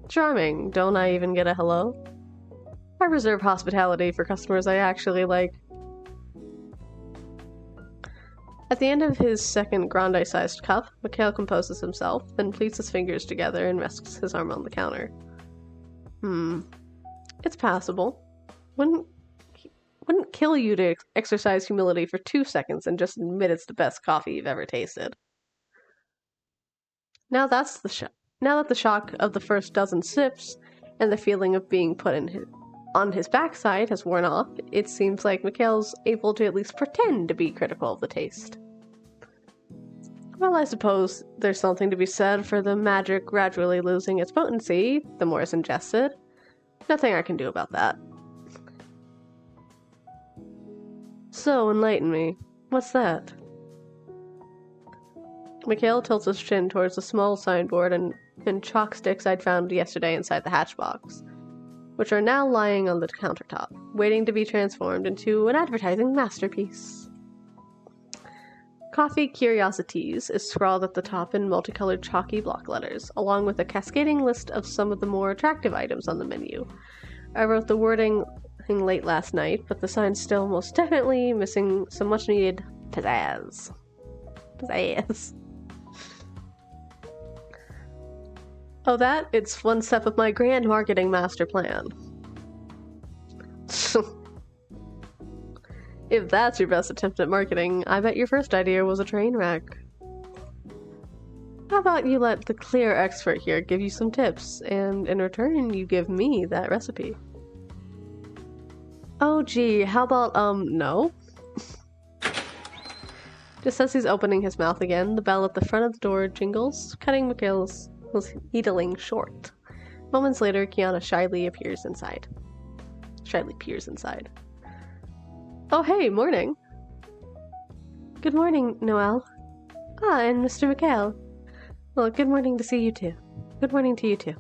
Speaker 1: Charming. Don't I even get a hello? I reserve hospitality for customers I actually like. At the end of his second grande-sized cup, Mikhail composes himself, then pleats his fingers together and rests his arm on the counter. It's passable. Wouldn't kill you to exercise humility for 2 seconds and just admit it's the best coffee you've ever tasted. Now that the shock of the first dozen sips and the feeling of being put on his backside has worn off, it seems like Mikhail's able to at least pretend to be critical of the taste. Well, I suppose there's something to be said for the magic gradually losing its potency the more it's ingested. Nothing I can do about that. So, enlighten me. What's that? Mikhail tilts his chin towards the small signboard and chalk sticks I'd found yesterday inside the hatchbox, which are now lying on the countertop, waiting to be transformed into an advertising masterpiece. Coffee Curiosities is scrawled at the top in multicolored chalky block letters, along with a cascading list of some of the more attractive items on the menu. I wrote the wording late last night, but the sign's still most definitely missing some much-needed pizzazz. Pizzazz. Oh, that? It's one step of my grand marketing master plan. If that's your best attempt at marketing, I bet your first idea was a train wreck. How about you let the clear expert here give you some tips, and in return, you give me that recipe? Oh gee, how about, no? Just as he's opening his mouth again, the bell at the front of the door jingles, cutting Mikhail's needling short. Moments later, Kiana shyly peers inside. Oh hey, morning! Good morning, Noelle. Ah, and Mr. Mikhail. Well, good morning to see you two. Good morning to you two.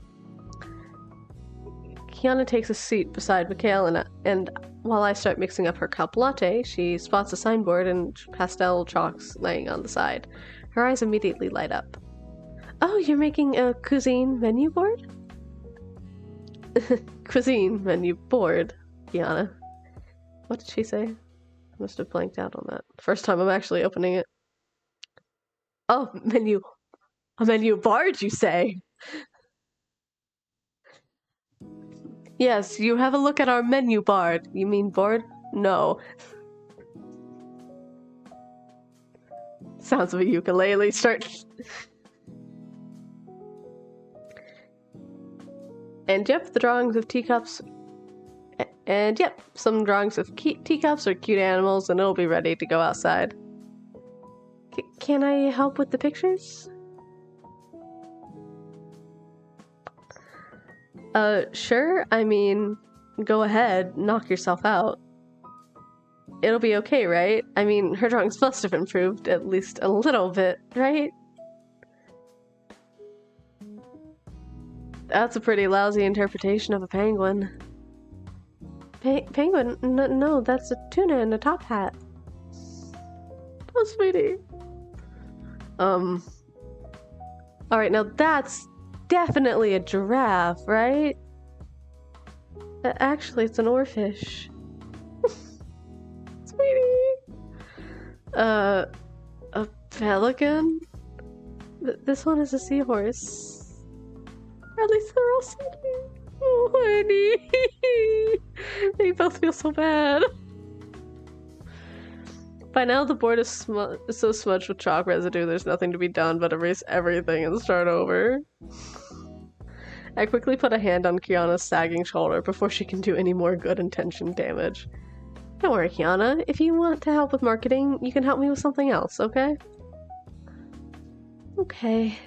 Speaker 1: Kiana takes a seat beside Mikhail, and while I start mixing up her cup latte, she spots a signboard and pastel chalks laying on the side. Her eyes immediately light up. Oh, you're making a cuisine menu board? Cuisine menu board, Kiana. What did she say? I must have blanked out on that. First time I'm actually opening it. Oh, menu. A menu board, you say? Yes, you have a look at our menu board. You mean board? No. Sounds of a ukulele start. And yep, the drawings of teacups. And yep, some drawings of teacups or cute animals, and it'll be ready to go outside. Can I help with the pictures? Sure. I mean, go ahead, knock yourself out. It'll be okay, right? I mean, her drawings must have improved at least a little bit, right? That's a pretty lousy interpretation of a penguin. Penguin? No, that's a tuna in a top hat. Oh, sweetie. Alright, now that's definitely a giraffe, right? Actually, it's an oarfish. Sweetie! A pelican? This one is a seahorse. At least they're all sweetie. Oh, honey! They both feel so bad. By now, the board is so smudged with chalk residue, there's nothing to be done but erase everything and start over. I quickly put a hand on Kiana's sagging shoulder before she can do any more good-intentioned damage. Don't worry, Kiana. If you want to help with marketing, you can help me with something else, okay? Okay.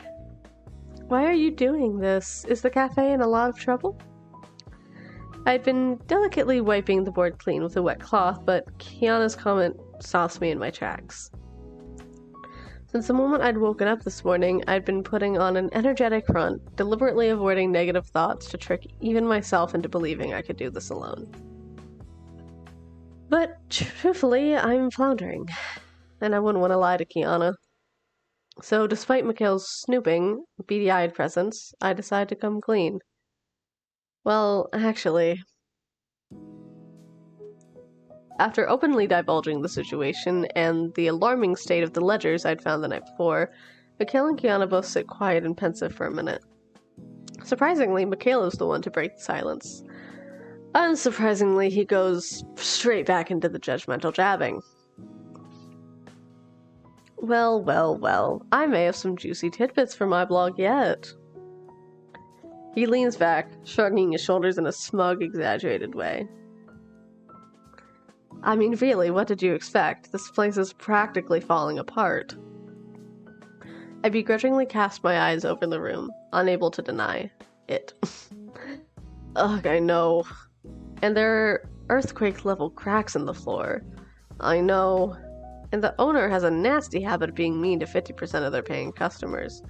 Speaker 1: Why are you doing this? Is the cafe in a lot of trouble? I'd been delicately wiping the board clean with a wet cloth, but Kiana's comment stops me in my tracks. Since the moment I'd woken up this morning, I'd been putting on an energetic front, deliberately avoiding negative thoughts to trick even myself into believing I could do this alone. But, truthfully, I'm floundering, and I wouldn't want to lie to Kiana. So, despite Mikhail's snooping, beady-eyed presence, I decided to come clean. Well, actually, after openly divulging the situation and the alarming state of the ledgers I'd found the night before, Mikhail and Kiana both sit quiet and pensive for a minute. Surprisingly, Mikhail is the one to break the silence. Unsurprisingly, he goes straight back into the judgmental jabbing. Well, I may have some juicy tidbits for my blog yet. He leans back, shrugging his shoulders in a smug, exaggerated way. I mean, really, what did you expect? This place is practically falling apart. I begrudgingly cast my eyes over the room, unable to deny it. Ugh, I know. And there are earthquake-level cracks in the floor. I know. And the owner has a nasty habit of being mean to 50% of their paying customers.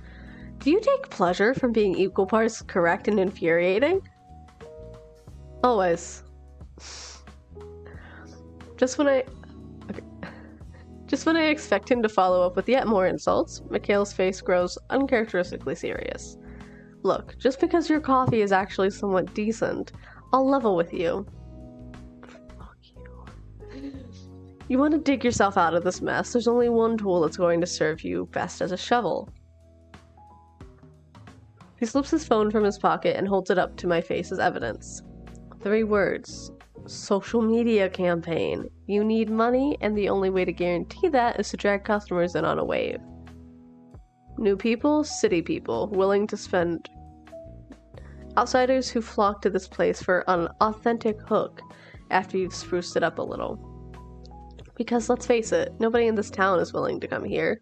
Speaker 1: Do you take pleasure from being equal parts correct and infuriating? Always. Just when I expect him to follow up with yet more insults, Mikhail's face grows uncharacteristically serious. Look, just because your coffee is actually somewhat decent, I'll level with you. You want to dig yourself out of this mess, there's only one tool that's going to serve you best as a shovel. He slips his phone from his pocket and holds it up to my face as evidence. 3 words. Social media campaign. You need money, and the only way to guarantee that is to drag customers in on a wave. New people, city people, willing to spend. Outsiders who flock to this place for an authentic hook after you've spruced it up a little. Because let's face it, nobody in this town is willing to come here.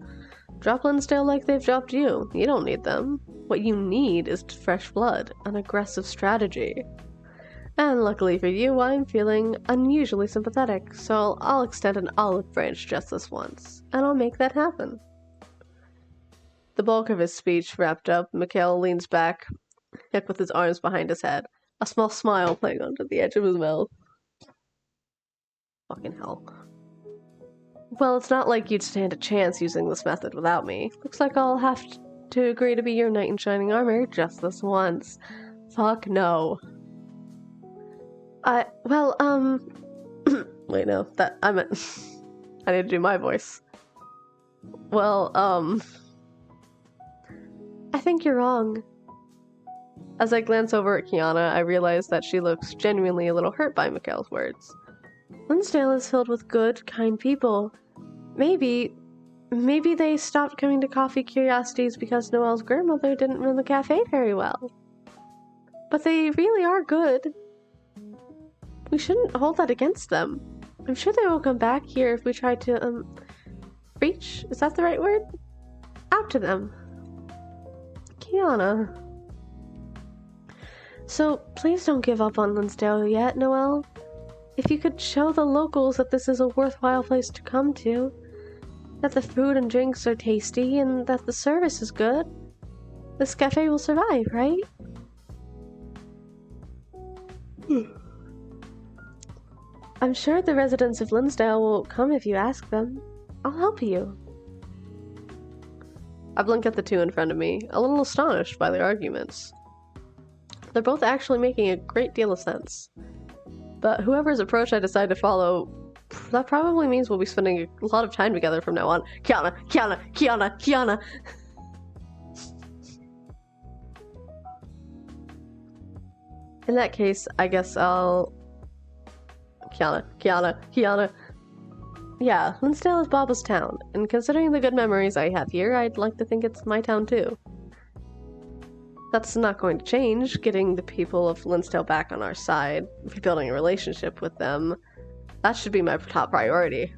Speaker 1: Drop Linsdale like they've dropped you. You don't need them. What you need is fresh blood, an aggressive strategy. And luckily for you, I'm feeling unusually sympathetic, so I'll extend an olive branch just this once, and I'll make that happen. The bulk of his speech wrapped up, Mikhail leans back, Nick with his arms behind his head, a small smile playing onto the edge of his mouth. Fucking hell. Well, it's not like you'd stand a chance using this method without me. Looks like I'll have to agree to be your knight in shining armor just this once. Fuck no. Wait, no, I need to do my voice. Well, I think you're wrong. As I glance over at Kiana, I realize that she looks genuinely a little hurt by Mikhail's words. Linsdale is filled with good, kind people. Maybe they stopped coming to Coffee Curiosities because Noelle's grandmother didn't run the cafe very well. But they really are good. We shouldn't hold that against them. I'm sure they will come back here if we try to, reach? Is that the right word? Out to them. Kiana. So, please don't give up on Linsdale yet, Noelle. If you could show the locals that this is a worthwhile place to come to, that the food and drinks are tasty, and that the service is good, this cafe will survive, right? I'm sure the residents of Linsdale will come if you ask them. I'll help you. I blink at the two in front of me, a little astonished by their arguments. They're both actually making a great deal of sense. But whoever's approach I decide to follow, that probably means we'll be spending a lot of time together from now on. Kiana, Kiana, Kiana, Kiana! In that case, I guess I'll... Kiana. Yeah, Linsdale is Baba's town, and considering the good memories I have here, I'd like to think it's my town too. That's not going to change, getting the people of Linsdale back on our side, rebuilding a relationship with them. That should be my top priority.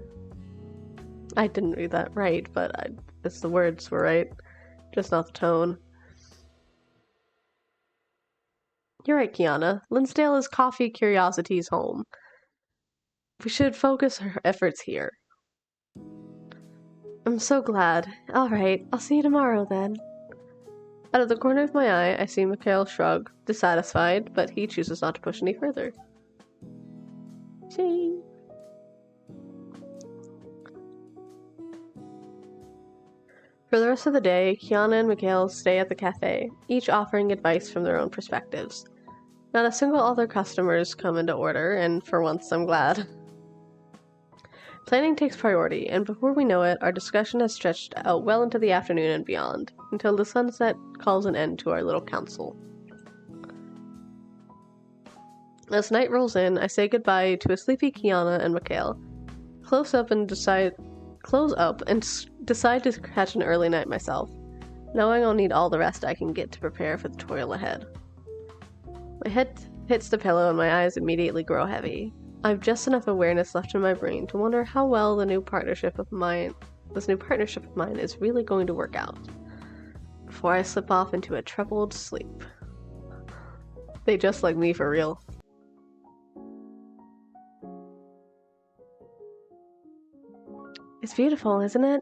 Speaker 1: I didn't read that right, but guess the words were right, just not the tone. You're right, Kiana. Linsdale is Coffee Curiosity's home. We should focus our efforts here. I'm so glad. Alright, I'll see you tomorrow then. Out of the corner of my eye, I see Mikhail shrug, dissatisfied, but he chooses not to push any further. See. For the rest of the day, Kiana and Mikhail stay at the cafe, each offering advice from their own perspectives. Not a single other customers come into order, and for once I'm glad. Planning takes priority, and before we know it, our discussion has stretched out well into the afternoon and beyond, until the sunset calls an end to our little council. As night rolls in, I say goodbye to a sleepy Kiana and Mikhail, close up and decide to catch an early night myself, knowing I'll need all the rest I can get to prepare for the toil ahead. My head hits the pillow and my eyes immediately grow heavy. I have just enough awareness left in my brain to wonder how well this new partnership of mine is really going to work out, before I slip off into a troubled sleep. They just like me for real. It's beautiful, isn't it?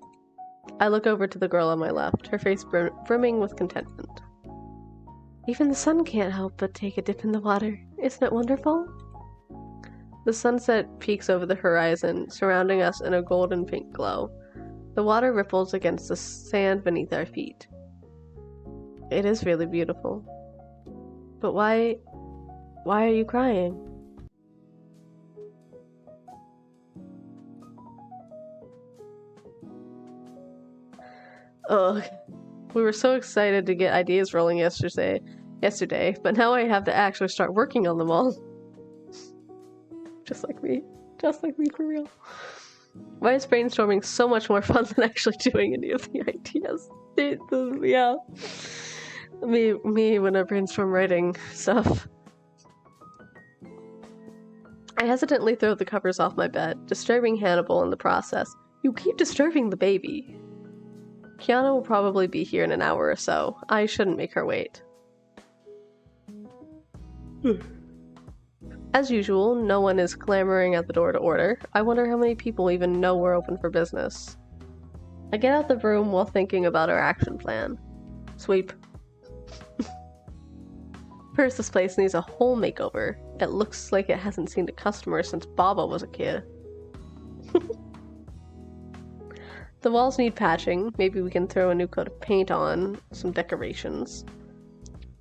Speaker 1: I look over to the girl on my left, her face brimming with contentment. Even the sun can't help but take a dip in the water. Isn't it wonderful? The sunset peeks over the horizon, surrounding us in a golden pink glow. The water ripples against the sand beneath our feet. It is really beautiful. But why are you crying? Ugh. We were so excited to get ideas rolling yesterday, but now I have to actually start working on them all. Just like me for real. Why is brainstorming so much more fun than actually doing any of the ideas? Yeah. Me when I brainstorm writing stuff. I hesitantly throw the covers off my bed, disturbing Hannibal in the process. You keep disturbing the baby. Kiana will probably be here in an hour or so. I shouldn't make her wait. As usual, no one is clamoring at the door to order. I wonder how many people even know we're open for business. I get out the room while thinking about our action plan. Sweep. First, this place needs a whole makeover. It looks like it hasn't seen a customer since Baba was a kid. The walls need patching. Maybe we can throw a new coat of paint on, some decorations.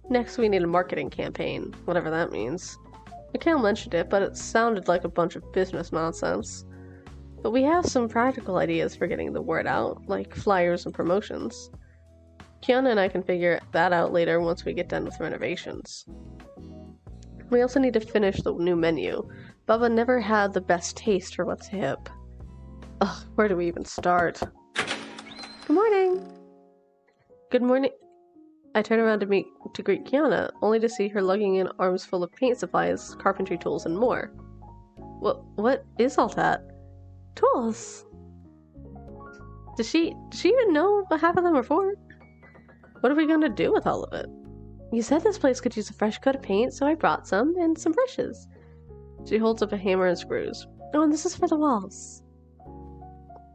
Speaker 1: Next, we need a marketing campaign, whatever that means. Mikhail mentioned it, but it sounded like a bunch of business nonsense. But we have some practical ideas for getting the word out, like flyers and promotions. Kiana and I can figure that out later once we get done with renovations. We also need to finish the new menu. Baba never had the best taste for what's hip. Ugh, where do we even start? Good morning! Good morning. I turn around to greet Kiana, only to see her lugging in arms full of paint supplies, carpentry tools, and more. What is all that? Tools! Does she even know what half of them are for? What are we gonna do with all of it? You said this place could use a fresh coat of paint, so I brought some, and some brushes. She holds up a hammer and screws. Oh, and this is for the walls.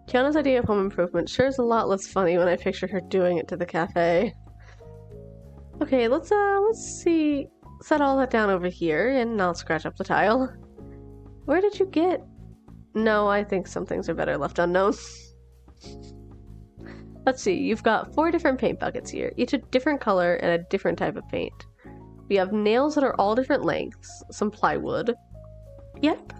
Speaker 1: Kiana's idea of home improvement sure is a lot less funny when I picture her doing it to the cafe. Okay, let's see. Set all that down over here and not scratch up the tile. Where did you get? No, I think some things are better left unknown. Let's see, you've got 4 different paint buckets here, each a different color and a different type of paint. We have nails that are all different lengths, some plywood. Yep.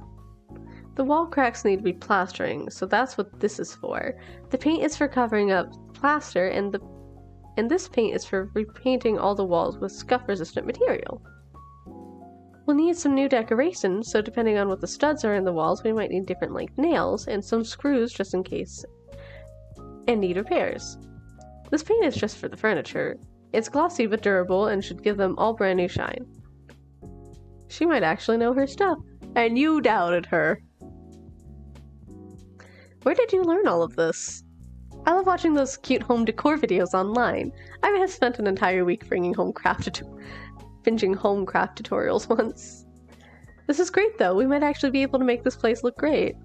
Speaker 1: The wall cracks need replastering, so that's what this is for. The paint is for covering up plaster, and this paint is for repainting all the walls with scuff-resistant material. We'll need some new decorations, so depending on what the studs are in the walls, we might need different length nails, and some screws just in case, and need repairs. This paint is just for the furniture. It's glossy but durable and should give them all brand new shine. She might actually know her stuff. And you doubted her. Where did you learn all of this? I love watching those cute home decor videos online. I have spent an entire week binging home craft tutorials once. This is great though. We might actually be able to make this place look great.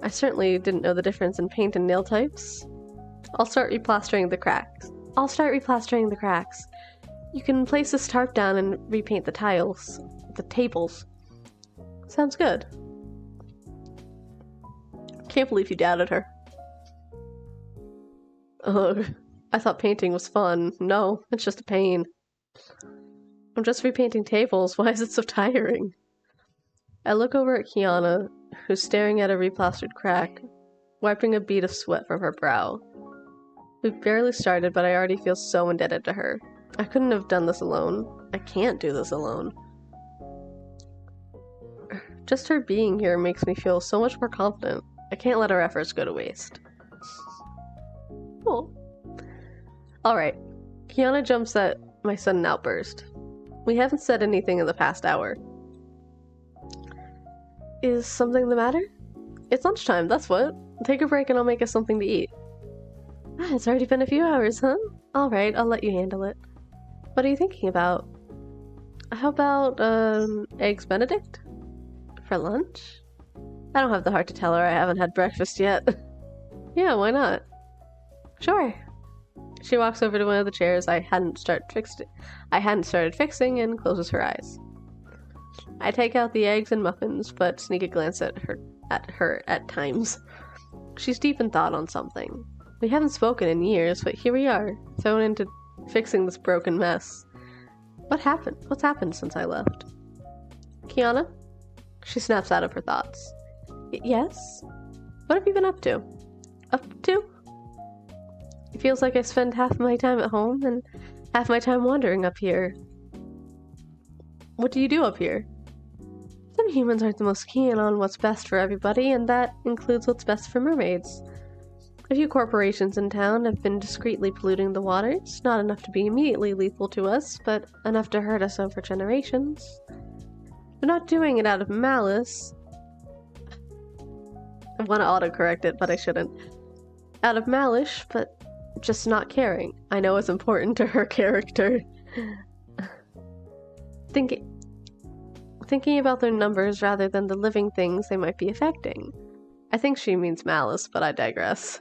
Speaker 1: I certainly didn't know the difference in paint and nail types. I'll start replastering the cracks. You can place this tarp down and repaint the tables. Sounds good. Can't believe you doubted her. Ugh, I thought painting was fun. No, it's just a pain. I'm just repainting tables. Why is it so tiring? I look over at Kiana, who's staring at a replastered crack, wiping a bead of sweat from her brow. We've barely started, but I already feel so indebted to her. I couldn't have done this alone. I can't do this alone. Just her being here makes me feel so much more confident. I can't let our efforts go to waste. Cool. Alright. Kiana jumps at my sudden outburst. We haven't said anything in the past hour. Is something the matter? It's lunchtime, that's what. Take a break and I'll make us something to eat. It's already been a few hours, huh? Alright, I'll let you handle it. What are you thinking about? How about, Eggs Benedict? For lunch? I don't have the heart to tell her I haven't had breakfast yet. Yeah, why not? Sure. She walks over to one of the chairs I hadn't started fixing and closes her eyes. I take out the eggs and muffins, but sneak a glance at her at times. She's deep in thought on something. We haven't spoken in years, but here we are, thrown into fixing this broken mess. What happened? What's happened since I left? Kiana? She snaps out of her thoughts. Yes? What have you been up to? It feels like I spend half my time at home and half my time wandering up here. What do you do up here? Some humans aren't the most keen on what's best for everybody, and that includes what's best for mermaids. A few corporations in town have been discreetly polluting the waters, not enough to be immediately lethal to us, but enough to hurt us over generations. They're not doing it out of malice. I want to autocorrect it, but I shouldn't. Out of malice, but just not caring. I know it's important to her character. Thinking about their numbers rather than the living things they might be affecting. I think she means malice, but I digress.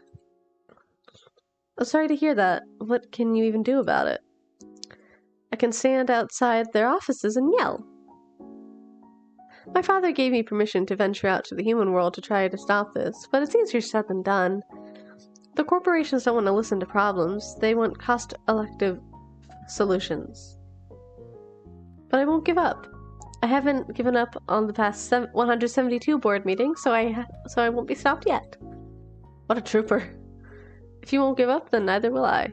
Speaker 1: I'm sorry to hear that. What can you even do about it? I can stand outside their offices and yell. My father gave me permission to venture out to the human world to try to stop this, but it's easier said than done. The corporations don't want to listen to problems. They want cost-effective solutions. But I won't give up. I haven't given up on the past 172 board meetings, so I won't be stopped yet. What a trooper. If you won't give up, then neither will I.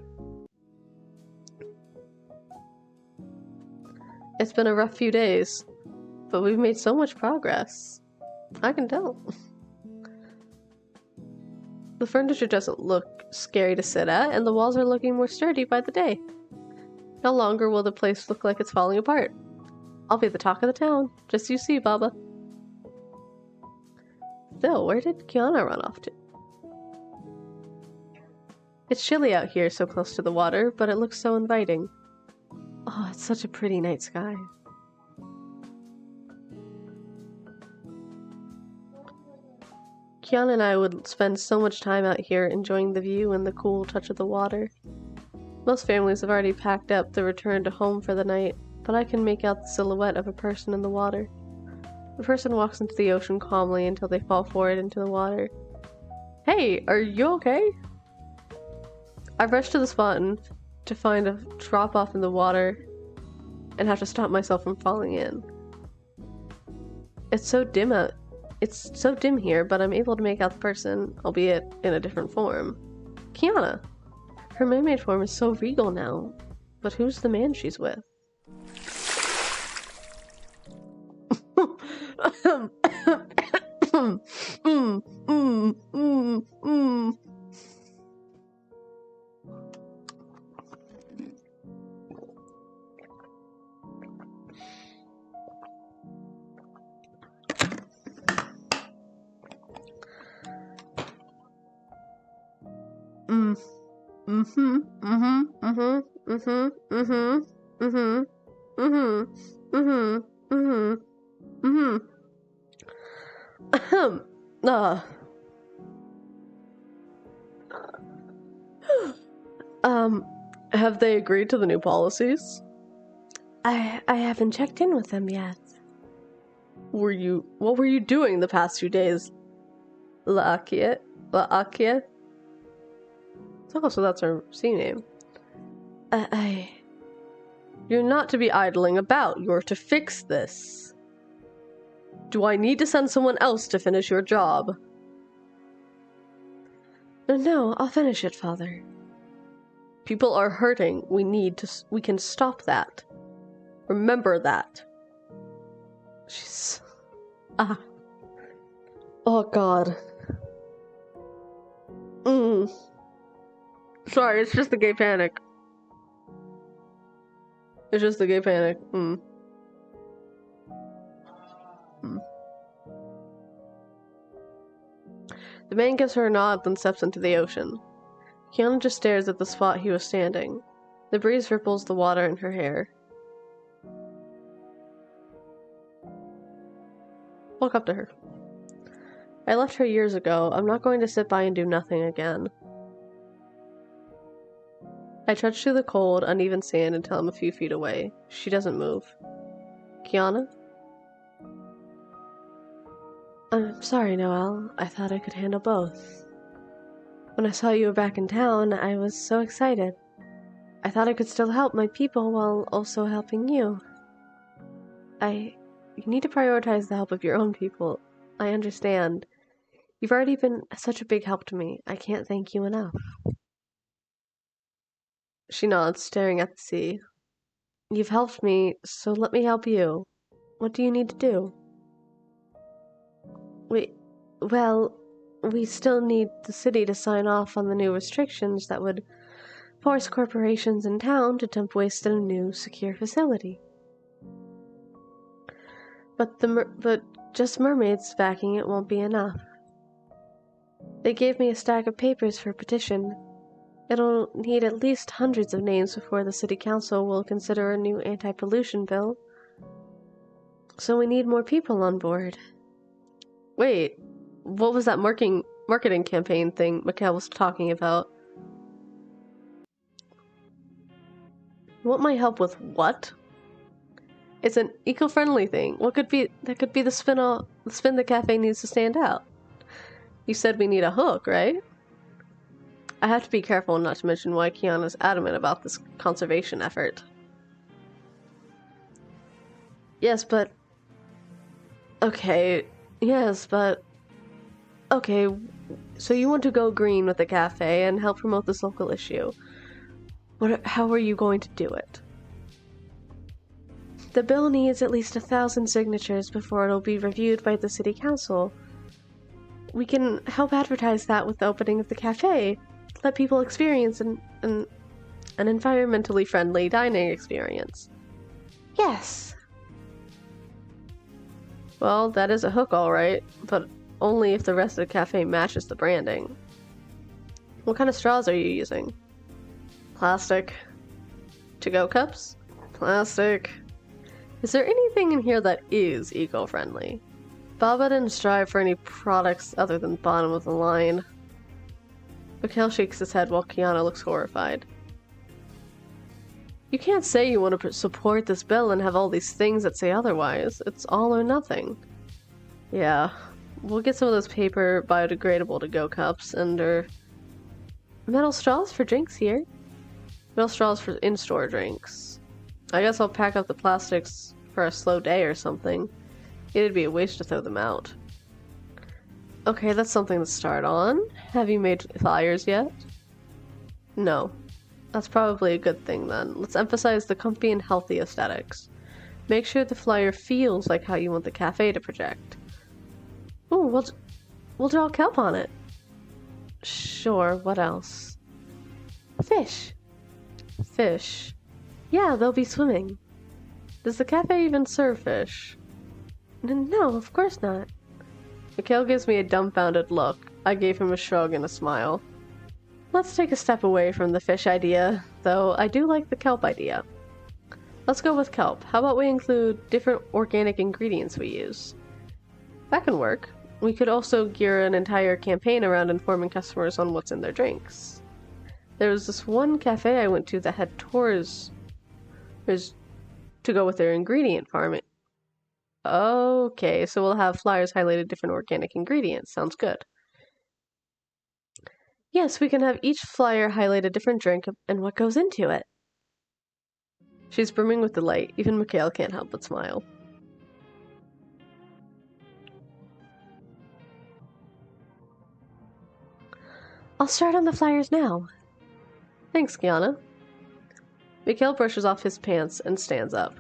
Speaker 1: It's been a rough few days, but we've made so much progress. I can tell. The furniture doesn't look scary to sit at, and the walls are looking more sturdy by the day. No longer will the place look like it's falling apart. I'll be the talk of the town. Just you see, Baba. Still, where did Kiana run off to? It's chilly out here so close to the water, but it looks so inviting. Oh, it's such a pretty night sky. Kiana and I would spend so much time out here enjoying the view and the cool touch of the water. Most families have already packed up the return to home for the night, but I can make out the silhouette of a person in the water. The person walks into the ocean calmly until they fall forward into the water. Hey, are you okay? I rush to the spot and to find a drop off in the water and have to stop myself from falling in. It's so dim here, but I'm able to make out the person, albeit in a different form. Kiana! Her mermaid form is so regal now, but who's the man she's with? Have they agreed to the new policies? I haven't checked in with them yet. What were you doing the past few days? Laakia? Oh, so that's her sea name. You're not to be idling about. You're to fix this. Do I need to send someone else to finish your job? No, I'll finish it, Father. People are hurting. We can stop that. Remember that. She's... Oh, God. Sorry, it's just the gay panic. It's just the gay panic. The man gives her a nod, then steps into the ocean. Kiana just stares at the spot he was standing. The breeze ripples the water in her hair. Walk up to her. I left her years ago. I'm not going to sit by and do nothing again. I trudge through the cold, uneven sand until I'm a few feet away. She doesn't move. Kiana? I'm sorry, Noelle. I thought I could handle both. When I saw you were back in town, I was so excited. I thought I could still help my people while also helping you. You need to prioritize the help of your own people. I understand. You've already been such a big help to me. I can't thank you enough. She nods, staring at the sea. You've helped me, so let me help you. What do you need to do? Well, we still need the city to sign off on the new restrictions that would force corporations in town to dump waste in a new, secure facility. But just mermaids backing it won't be enough. They gave me a stack of papers for a petition. It'll need at least hundreds of names before the city council will consider a new anti-pollution bill. So we need more people on board. Wait, what was that marketing campaign thing Mikhail was talking about? What might help with what? It's an eco-friendly thing. That could be the spin the cafe needs to stand out. You said we need a hook, right? I have to be careful not to mention why Kiana's adamant about this conservation effort. Yes, but... Okay, so you want to go green with the cafe and help promote this local issue. How are you going to do it? The bill needs at least 1,000 signatures before it'll be reviewed by the city council. We can help advertise that with the opening of the cafe. Let people experience an environmentally friendly dining experience. Yes! Well, that is a hook, alright, but only if the rest of the cafe matches the branding. What kind of straws are you using? Plastic. To-go cups? Plastic. Is there anything in here that is eco-friendly? Baba didn't strive for any products other than bottom of the line. Mikhail shakes his head while Kiana looks horrified. You can't say you want to support this bill and have all these things that say otherwise. It's all or nothing. Yeah, we'll get some of those paper biodegradable to-go cups and metal straws for drinks here. Metal straws for in-store drinks. I guess I'll pack up the plastics for a slow day or something. It'd be a waste to throw them out. Okay, that's something to start on. Have you made flyers yet? No. That's probably a good thing then. Let's emphasize the comfy and healthy aesthetics. Make sure the flyer feels like how you want the cafe to project. Ooh, we'll draw a kelp on it. Sure, what else? Fish. Fish. Yeah, they'll be swimming. Does the cafe even serve fish? No, of course not. Mikhail gives me a dumbfounded look. I gave him a shrug and a smile. Let's take a step away from the fish idea, though I do like the kelp idea. Let's go with kelp. How about we include different organic ingredients we use? That can work. We could also gear an entire campaign around informing customers on what's in their drinks. There was this one cafe I went to that had tours to go with their ingredient farming. Okay, so we'll have flyers highlighted different organic ingredients. Sounds good. Yes, we can have each flyer highlight a different drink and what goes into it. She's brimming with delight. Even Mikhail can't help but smile. I'll start on the flyers now. Thanks, Kiana. Mikhail brushes off his pants and stands up.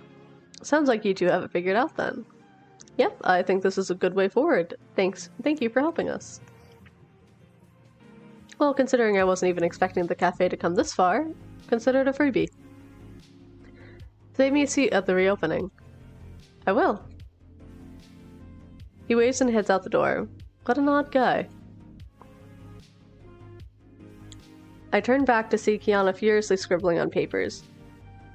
Speaker 1: Sounds like you two have it figured out then. Yep, I think this is a good way forward. Thank you for helping us. Well, considering I wasn't even expecting the cafe to come this far, consider it a freebie. Save me a seat at the reopening. I will. He waves and heads out the door. What an odd guy. I turn back to see Kiana furiously scribbling on papers.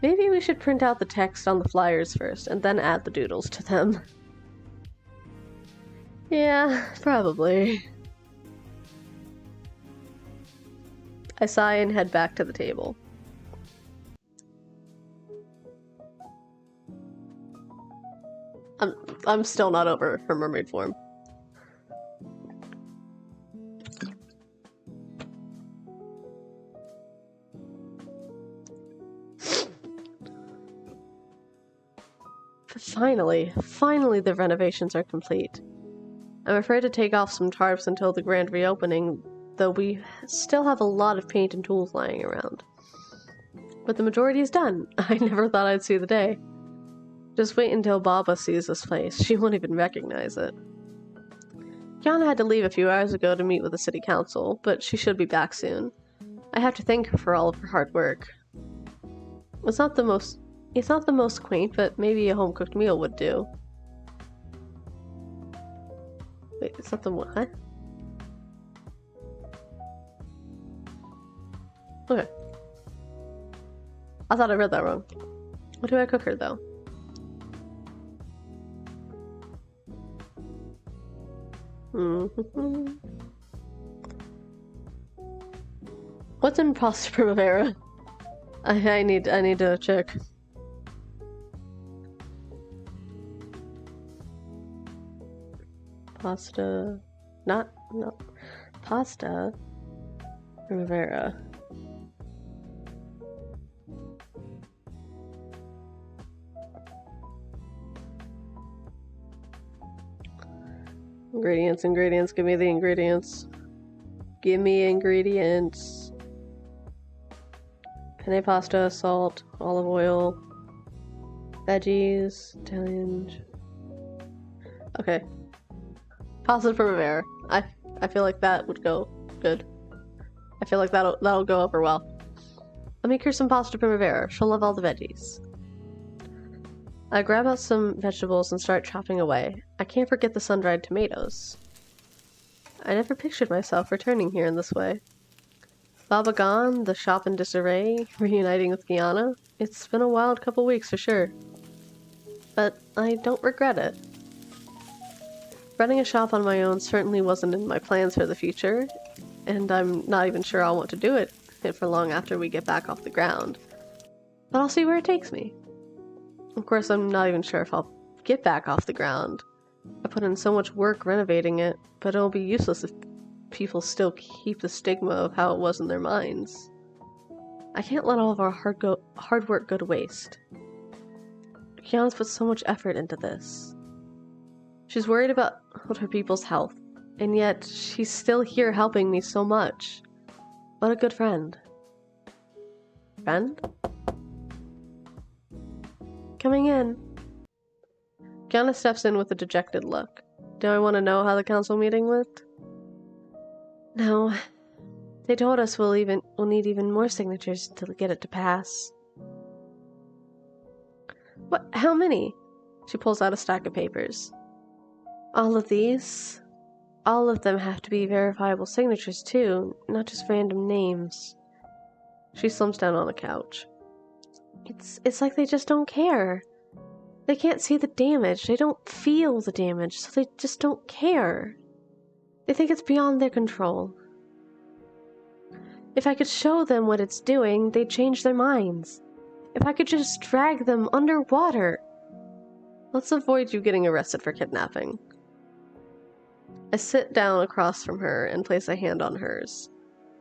Speaker 1: Maybe we should print out the text on the flyers first, and then add the doodles to them. Yeah, probably. I sigh and head back to the table. I'm still not over her mermaid form. Finally the renovations are complete. I'm afraid to take off some tarps until the grand reopening, though we still have a lot of paint and tools lying around. but the majority is done. I never thought I'd see the day. Just wait until Baba sees this place. She won't even recognize it. Kiana had to leave a few hours ago to meet with the city council, but she should be back soon. I have to thank her for all of her hard work. It's not the most quaint, but maybe a home-cooked meal would do. Wait, it's not the what? Okay. I thought I read that wrong. What do I cook her, though? What's in pasta primavera? I need to check. Pasta, no, pasta primavera. Ingredients, give me the ingredients. Give me ingredients. Penne pasta, salt, olive oil, veggies, Italian. Okay. Pasta primavera. I feel like that would go good. I feel like that'll go over well. Let me make her some pasta primavera. She'll love all the veggies. I grab out some vegetables and start chopping away. I can't forget the sun-dried tomatoes. I never pictured myself returning here in this way. Baba gone, the shop in disarray, reuniting with Kiana. It's been a wild couple weeks for sure. But I don't regret it. Running a shop on my own certainly wasn't in my plans for the future, and I'm not even sure I'll want to do it for long after we get back off the ground. But I'll see where it takes me. Of course, I'm not even sure if I'll get back off the ground. I put in so much work renovating it, but it'll be useless if people still keep the stigma of how it was in their minds. I can't let all of our hard work go to waste. Kiana's put so much effort into this. She's worried about her people's health, and yet she's still here helping me so much. What a good friend. Friend? Coming in. Kiana steps in with a dejected look. Do I want to know how the council meeting went? No. They told us we'll need even more signatures to get it to pass. What? How many? She pulls out a stack of papers. All of these? All of them have to be verifiable signatures too, not just random names. She slumps down on the couch. It's like they just don't care. They can't see the damage, they don't feel the damage, so they just don't care. They think it's beyond their control. If I could show them what it's doing, they'd change their minds. If I could just drag them underwater. Let's avoid you getting arrested for kidnapping. I sit down across from her and place a hand on hers.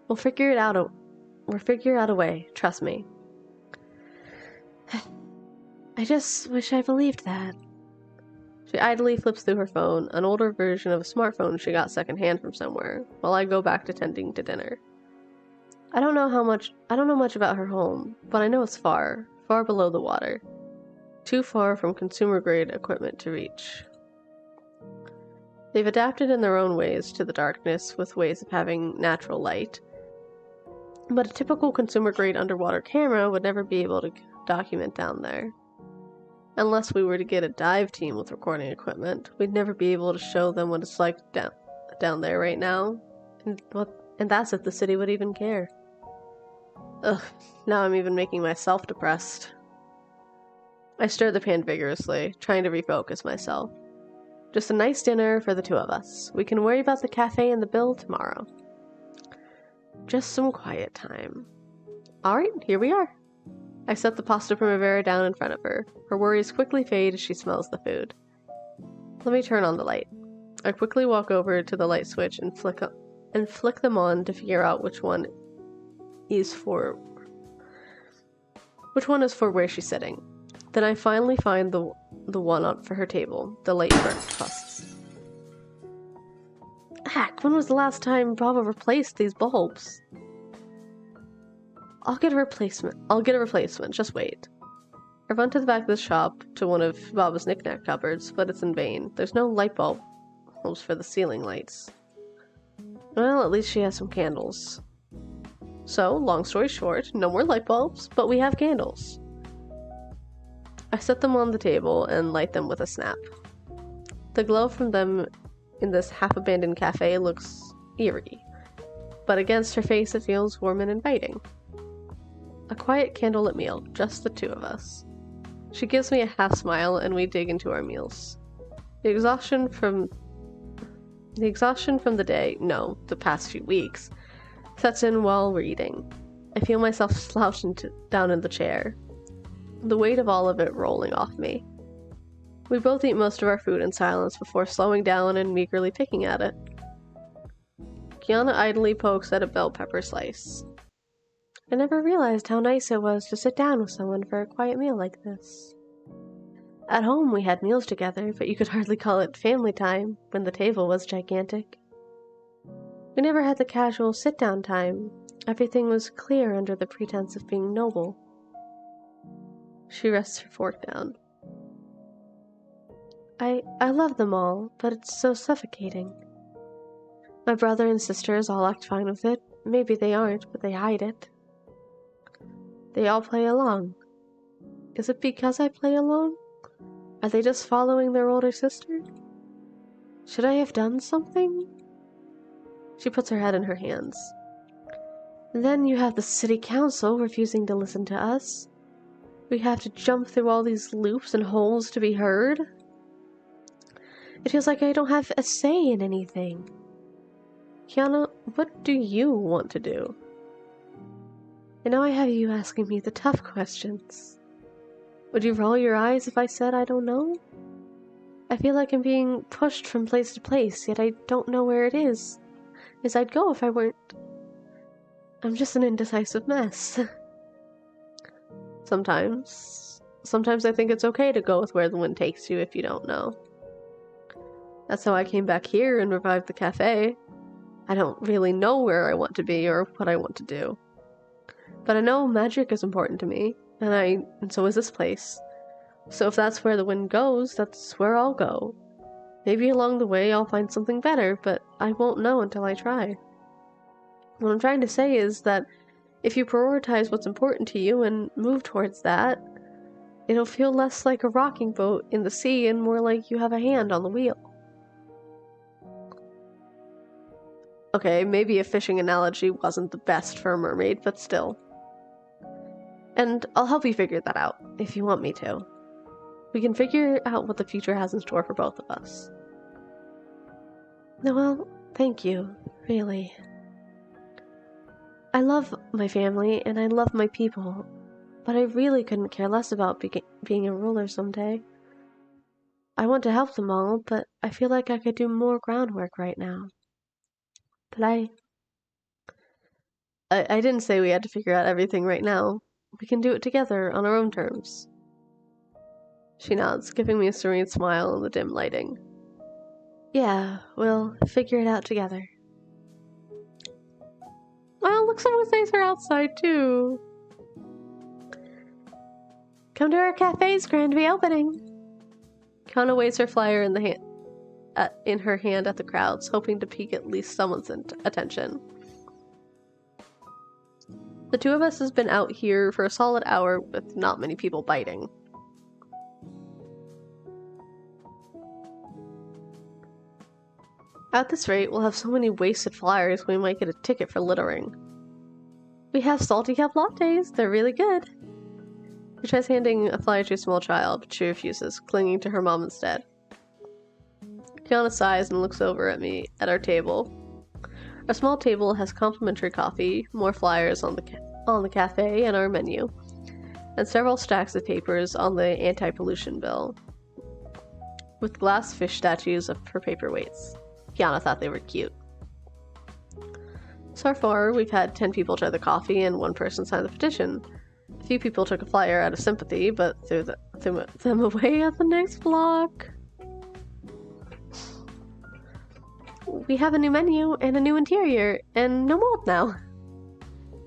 Speaker 1: We'll figure out a way, trust me. I just wish I believed that. She idly flips through her phone, an older version of a smartphone she got secondhand from somewhere, while I go back to tending to dinner. I don't know much about her home, but I know it's far below the water. Too far from consumer-grade equipment to reach. They've adapted in their own ways to the darkness with ways of having natural light, but a typical consumer-grade underwater camera would never be able to document down there. Unless we were to get a dive team with recording equipment, we'd never be able to show them what it's like down there right now, and that's if the city would even care. Ugh, now I'm even making myself depressed. I stir the pan vigorously, trying to refocus myself. Just a nice dinner for the two of us. We can worry about the cafe and the bill tomorrow. Just some quiet time. Alright, here we are. I set the pasta primavera down in front of her. Her worries quickly fade as she smells the food. Let me turn on the light. I quickly walk over to the light switch and flick them on to figure out which one is for where she's sitting. Then I finally find the one for her table, the light burnt crusts. Heck, when was the last time Baba replaced these bulbs? I'll get a replacement. Just wait. I run to the back of the shop to one of Baba's knick-knack cupboards, but it's in vain. There's no light bulbs for the ceiling lights. Well, at least she has some candles. So, long story short, no more light bulbs, but we have candles. I set them on the table and light them with a snap. The glow from them in this half-abandoned cafe looks eerie, but against her face it feels warm and inviting. A quiet candlelit meal, just the two of us. She gives me a half smile and we dig into our meals. The exhaustion from the day, no, the past few weeks, sets in while we're eating. I feel myself slouching down in the chair, the weight of all of it rolling off me. We both eat most of our food in silence before slowing down and meagerly picking at it. Kiana idly pokes at a bell pepper slice. I never realized how nice it was to sit down with someone for a quiet meal like this. At home we had meals together, but you could hardly call it family time when the table was gigantic. We never had the casual sit-down time. Everything was clear under the pretense of being noble. She rests her fork down. I love them all, but it's so suffocating. My brother and sisters all act fine with it. Maybe they aren't, but they hide it. They all play along. Is it because I play along? Are they just following their older sister? Should I have done something? She puts her head in her hands. And then you have the city council refusing to listen to us. We have to jump through all these loops and holes to be heard. It feels like I don't have a say in anything. Kiana, what do you want to do? And now I have you asking me the tough questions. Would you roll your eyes if I said I don't know? I feel like I'm being pushed from place to place, yet I don't know where it is. As I'd go if I weren't. I'm just an indecisive mess. Sometimes I think it's okay to go with where the wind takes you if you don't know. That's how I came back here and revived the cafe. I don't really know where I want to be or what I want to do. But I know magic is important to me, and so is this place. So if that's where the wind goes, that's where I'll go. Maybe along the way I'll find something better, but I won't know until I try. What I'm trying to say is that if you prioritize what's important to you and move towards that, it'll feel less like a rocking boat in the sea and more like you have a hand on the wheel. Okay, maybe a fishing analogy wasn't the best for a mermaid, but still. And I'll help you figure that out, if you want me to. We can figure out what the future has in store for both of us. Well, thank you, really. I love my family, and I love my people, but I really couldn't care less about being a ruler someday. I want to help them all, but I feel like I could do more groundwork right now. But I didn't say we had to figure out everything right now. We can do it together on our own terms. She nods, giving me a serene smile in the dim lighting. Yeah, we'll figure it out together. Well, look, someone says her outside too. Come to our cafe's grand reopening. Kana waves her flyer in her hand at the crowds, hoping to pique at least someone's attention. The two of us has been out here for a solid hour with not many people biting. At this rate, we'll have so many wasted flyers we might get a ticket for littering. We have salty cup lattes, they're really good. She tries handing a flyer to a small child, but she refuses, clinging to her mom instead. Kiana sighs and looks over at me at our table. Our small table has complimentary coffee, more flyers on the cafe and our menu, and several stacks of papers on the anti-pollution bill, with glass fish statues for paperweights. Kiana thought they were cute. So far, we've had 10 people try the coffee and 1 person sign the petition. A few people took a flyer out of sympathy, but threw them away at the next block. We have a new menu and a new interior, and no mold now.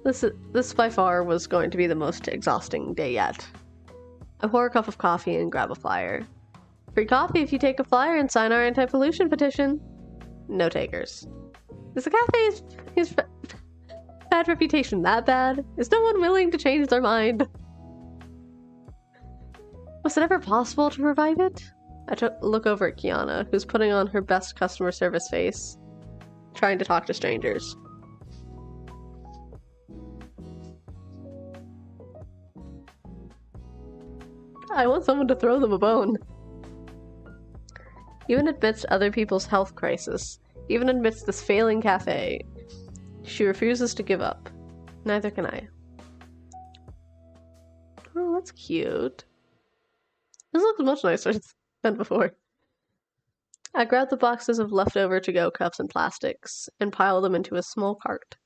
Speaker 1: This by far was going to be the most exhausting day yet. I pour a cup of coffee and grab a flyer. Free coffee if you take a flyer and sign our anti-pollution petition. No takers. Is the cafe's bad reputation that bad? Is no one willing to change their mind? Was it ever possible to revive it? I look over at Kiana, who's putting on her best customer service face, trying to talk to strangers. I want someone to throw them a bone. Even amidst other people's health crisis, even amidst this failing cafe, she refuses to give up. Neither can I. Oh, that's cute. This looks much nicer than before. I grab the boxes of leftover to-go cups and plastics and pile them into a small cart.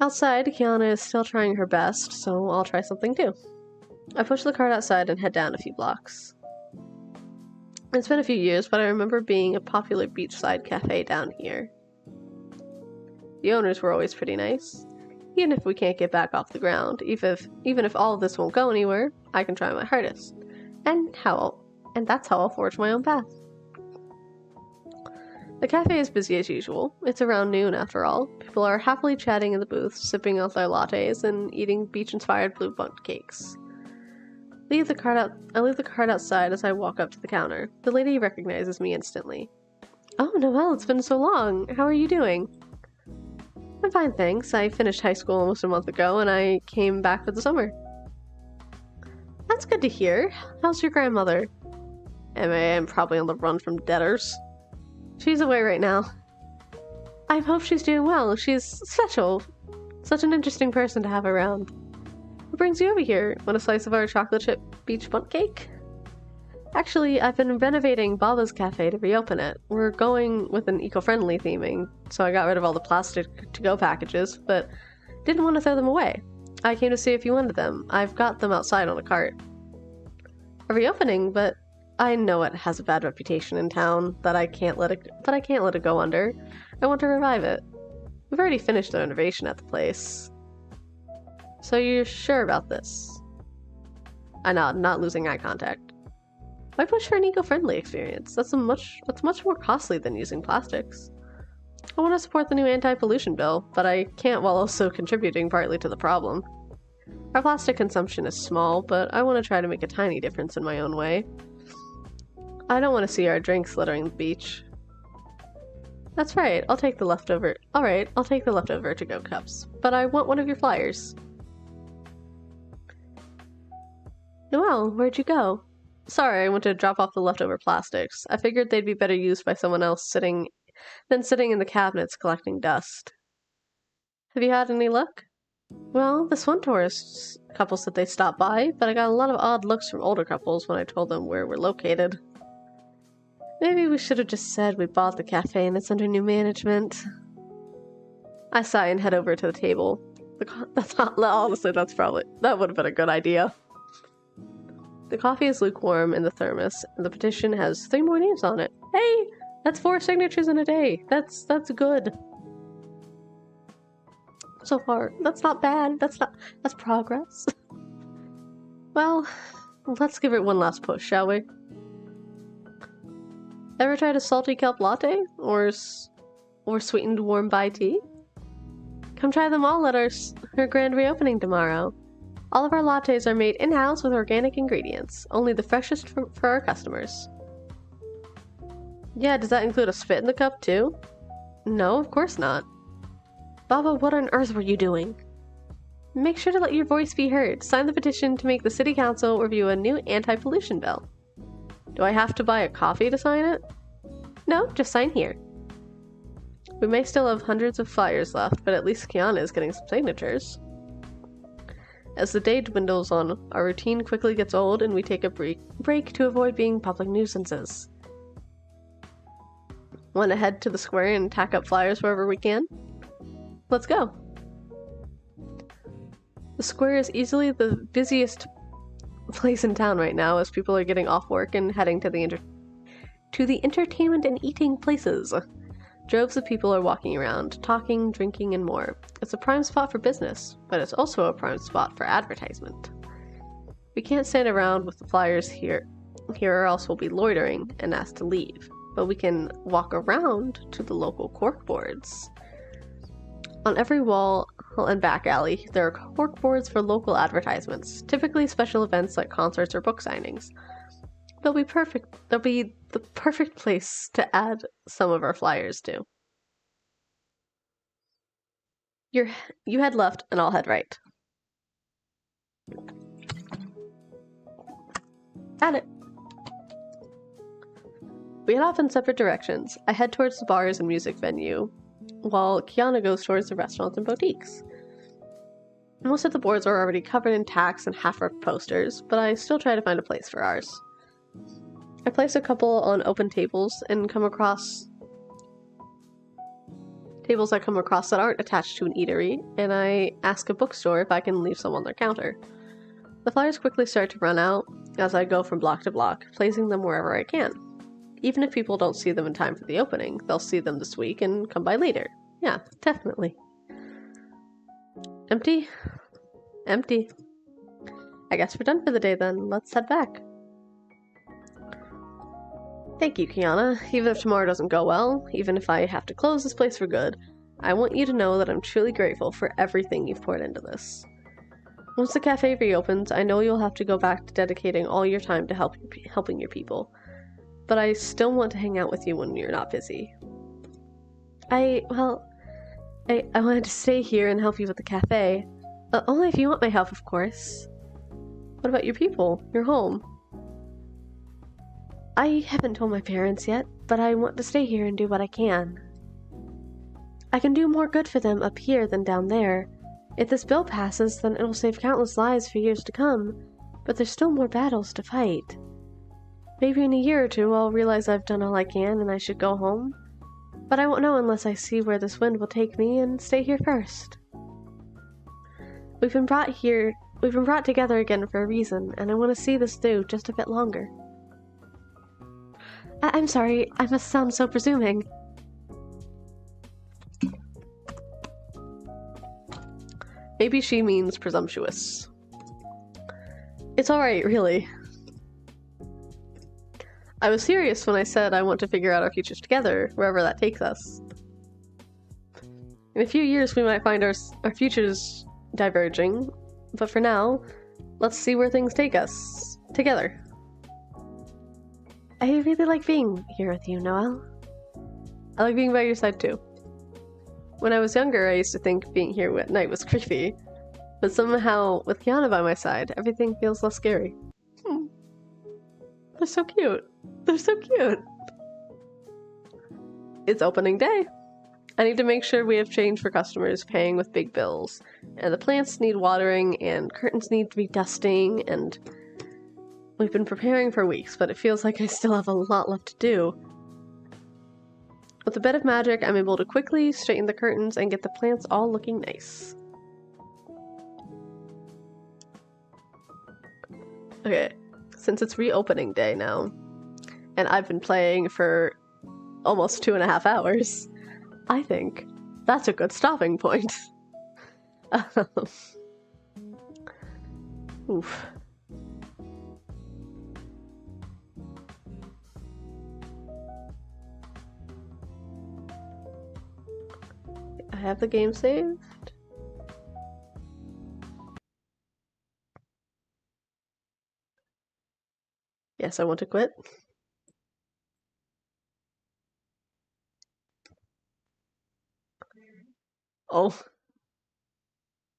Speaker 1: Outside, Kiana is still trying her best, so I'll try something too. I push the cart outside and head down a few blocks. It's been a few years, but I remember being a popular beachside cafe down here. The owners were always pretty nice. Even if we can't get back off the ground, even if all of this won't go anywhere, I can try my hardest. And that's how I'll forge my own path. The cafe is busy as usual. It's around noon after all. People are happily chatting in the booths, sipping on their lattes, and eating beach-inspired blue bundt cakes. I leave the cart outside as I walk up to the counter. The lady recognizes me instantly. Oh, Noelle, it's been so long. How are you doing? I'm fine, thanks. I finished high school almost a month ago, and I came back for the summer. That's good to hear. How's your grandmother? I'm probably on the run from debtors. She's away right now. I hope she's doing well. She's special. Such an interesting person to have around. What brings you over here? Want a slice of our chocolate chip beach bundt cake? Actually, I've been renovating Baba's Cafe to reopen it. We're going with an eco-friendly theming, so I got rid of all the plastic to-go packages, but didn't want to throw them away. I came to see if you wanted them. I've got them outside on a cart. A reopening, but I know it has a bad reputation in town that I can't let it go under. I want to revive it. We've already finished the renovation at the place. So you're sure about this? I nod, not losing eye contact. Why push for an eco-friendly experience? That's much more costly than using plastics. I want to support the new anti-pollution bill, but I can't while also contributing partly to the problem. Our plastic consumption is small, but I want to try to make a tiny difference in my own way. I don't want to see our drinks littering the beach. That's right, I'll take the leftover. Alright, I'll take the leftover to-go cups, but I want one of your flyers. Noelle, where'd you go? Sorry, I went to drop off the leftover plastics. I figured they'd be better used by someone else than sitting in the cabinets collecting dust. Have you had any luck? Well, this one tourist couple said they stopped by, but I got a lot of odd looks from older couples when I told them where we're located. Maybe we should have just said we bought the cafe and it's under new management. I sigh and head over to the table. Honestly, that would have been a good idea. The coffee is lukewarm in the thermos, and the petition has 3 more names on it. Hey! That's 4 signatures in a day. That's good. So far, that's not bad. That's progress. Well, let's give it one last push, shall we? Ever tried a salty kelp latte? Or sweetened warm Bai tea? Come try them all at our grand reopening tomorrow. All of our lattes are made in-house with organic ingredients, only the freshest for our customers. Yeah, does that include a spit in the cup too? No, of course not. Baba, what on earth were you doing? Make sure to let your voice be heard. Sign the petition to make the city council review a new anti-pollution bill. Do I have to buy a coffee to sign it? No, just sign here. We may still have hundreds of flyers left, but at least Kiana is getting some signatures. As the day dwindles on, our routine quickly gets old and we take a break to avoid being public nuisances. Want to head to the square and tack up flyers wherever we can? Let's go! The square is easily the busiest place in town right now as people are getting off work and heading to the entertainment and eating places. Droves of people are walking around, talking, drinking, and more. It's a prime spot for business, but it's also a prime spot for advertisement. We can't stand around with the flyers here or else we'll be loitering and asked to leave. But we can walk around to the local corkboards. On every wall and back alley, there are corkboards for local advertisements, typically special events like concerts or book signings. They'll be the perfect place to add some of our flyers to. You head left and I'll head right. Got it. We head off in separate directions. I head towards the bars and music venue, while Kiana goes towards the restaurants and boutiques. Most of the boards are already covered in tacks and half-ripped posters, but I still try to find a place for ours. I place a couple on open tables and come across tables I come across that aren't attached to an eatery, and I ask a bookstore if I can leave some on their counter. The flyers quickly start to run out as I go from block to block, placing them wherever I can. Even if people don't see them in time for the opening, they'll see them this week and come by later. Yeah, definitely. Empty? Empty. I guess we're done for the day then. Let's head back. Thank you, Kiana. Even if tomorrow doesn't go well, even if I have to close this place for good, I want you to know that I'm truly grateful for everything you've poured into this. Once the cafe reopens, I know you'll have to go back to dedicating all your time to helping your people. But I still want to hang out with you when you're not busy. I wanted to stay here and help you with the cafe. Only if you want my help, of course. What about your people? Your home? I haven't told my parents yet, but I want to stay here and do what I can. I can do more good for them up here than down there. If this bill passes, then it'll save countless lives for years to come, but there's still more battles to fight. Maybe in a year or two I'll realize I've done all I can and I should go home, but I won't know unless I see where this wind will take me and stay here first. We've been brought together again for a reason, and I want to see this through just a bit longer. I'm sorry, I must sound so presuming. Maybe she means presumptuous. It's alright, really. I was serious when I said I want to figure out our futures together, wherever that takes us. In a few years we might find our futures diverging, but for now, let's see where things take us. Together. I really like being here with you, Noelle. I like being by your side too. When I was younger, I used to think being here at night was creepy, but somehow, with Kiana by my side, everything feels less scary. They're so cute. They're so cute. It's opening day. I need to make sure we have change for customers paying with big bills, and the plants need watering, and curtains need to be dusting, and we've been preparing for weeks, but it feels like I still have a lot left to do. With a bit of magic, I'm able to quickly straighten the curtains and get the plants all looking nice. Okay, since it's reopening day now, and I've been playing for almost 2.5 hours, I think that's a good stopping point. Oof. I have the game saved. Yes, I want to quit. Oh.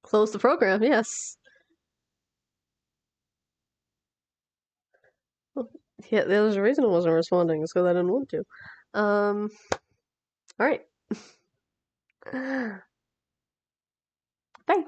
Speaker 1: Close the program, yes. Yeah, there's a reason I wasn't responding, it's because I didn't want to. Alright. Bye.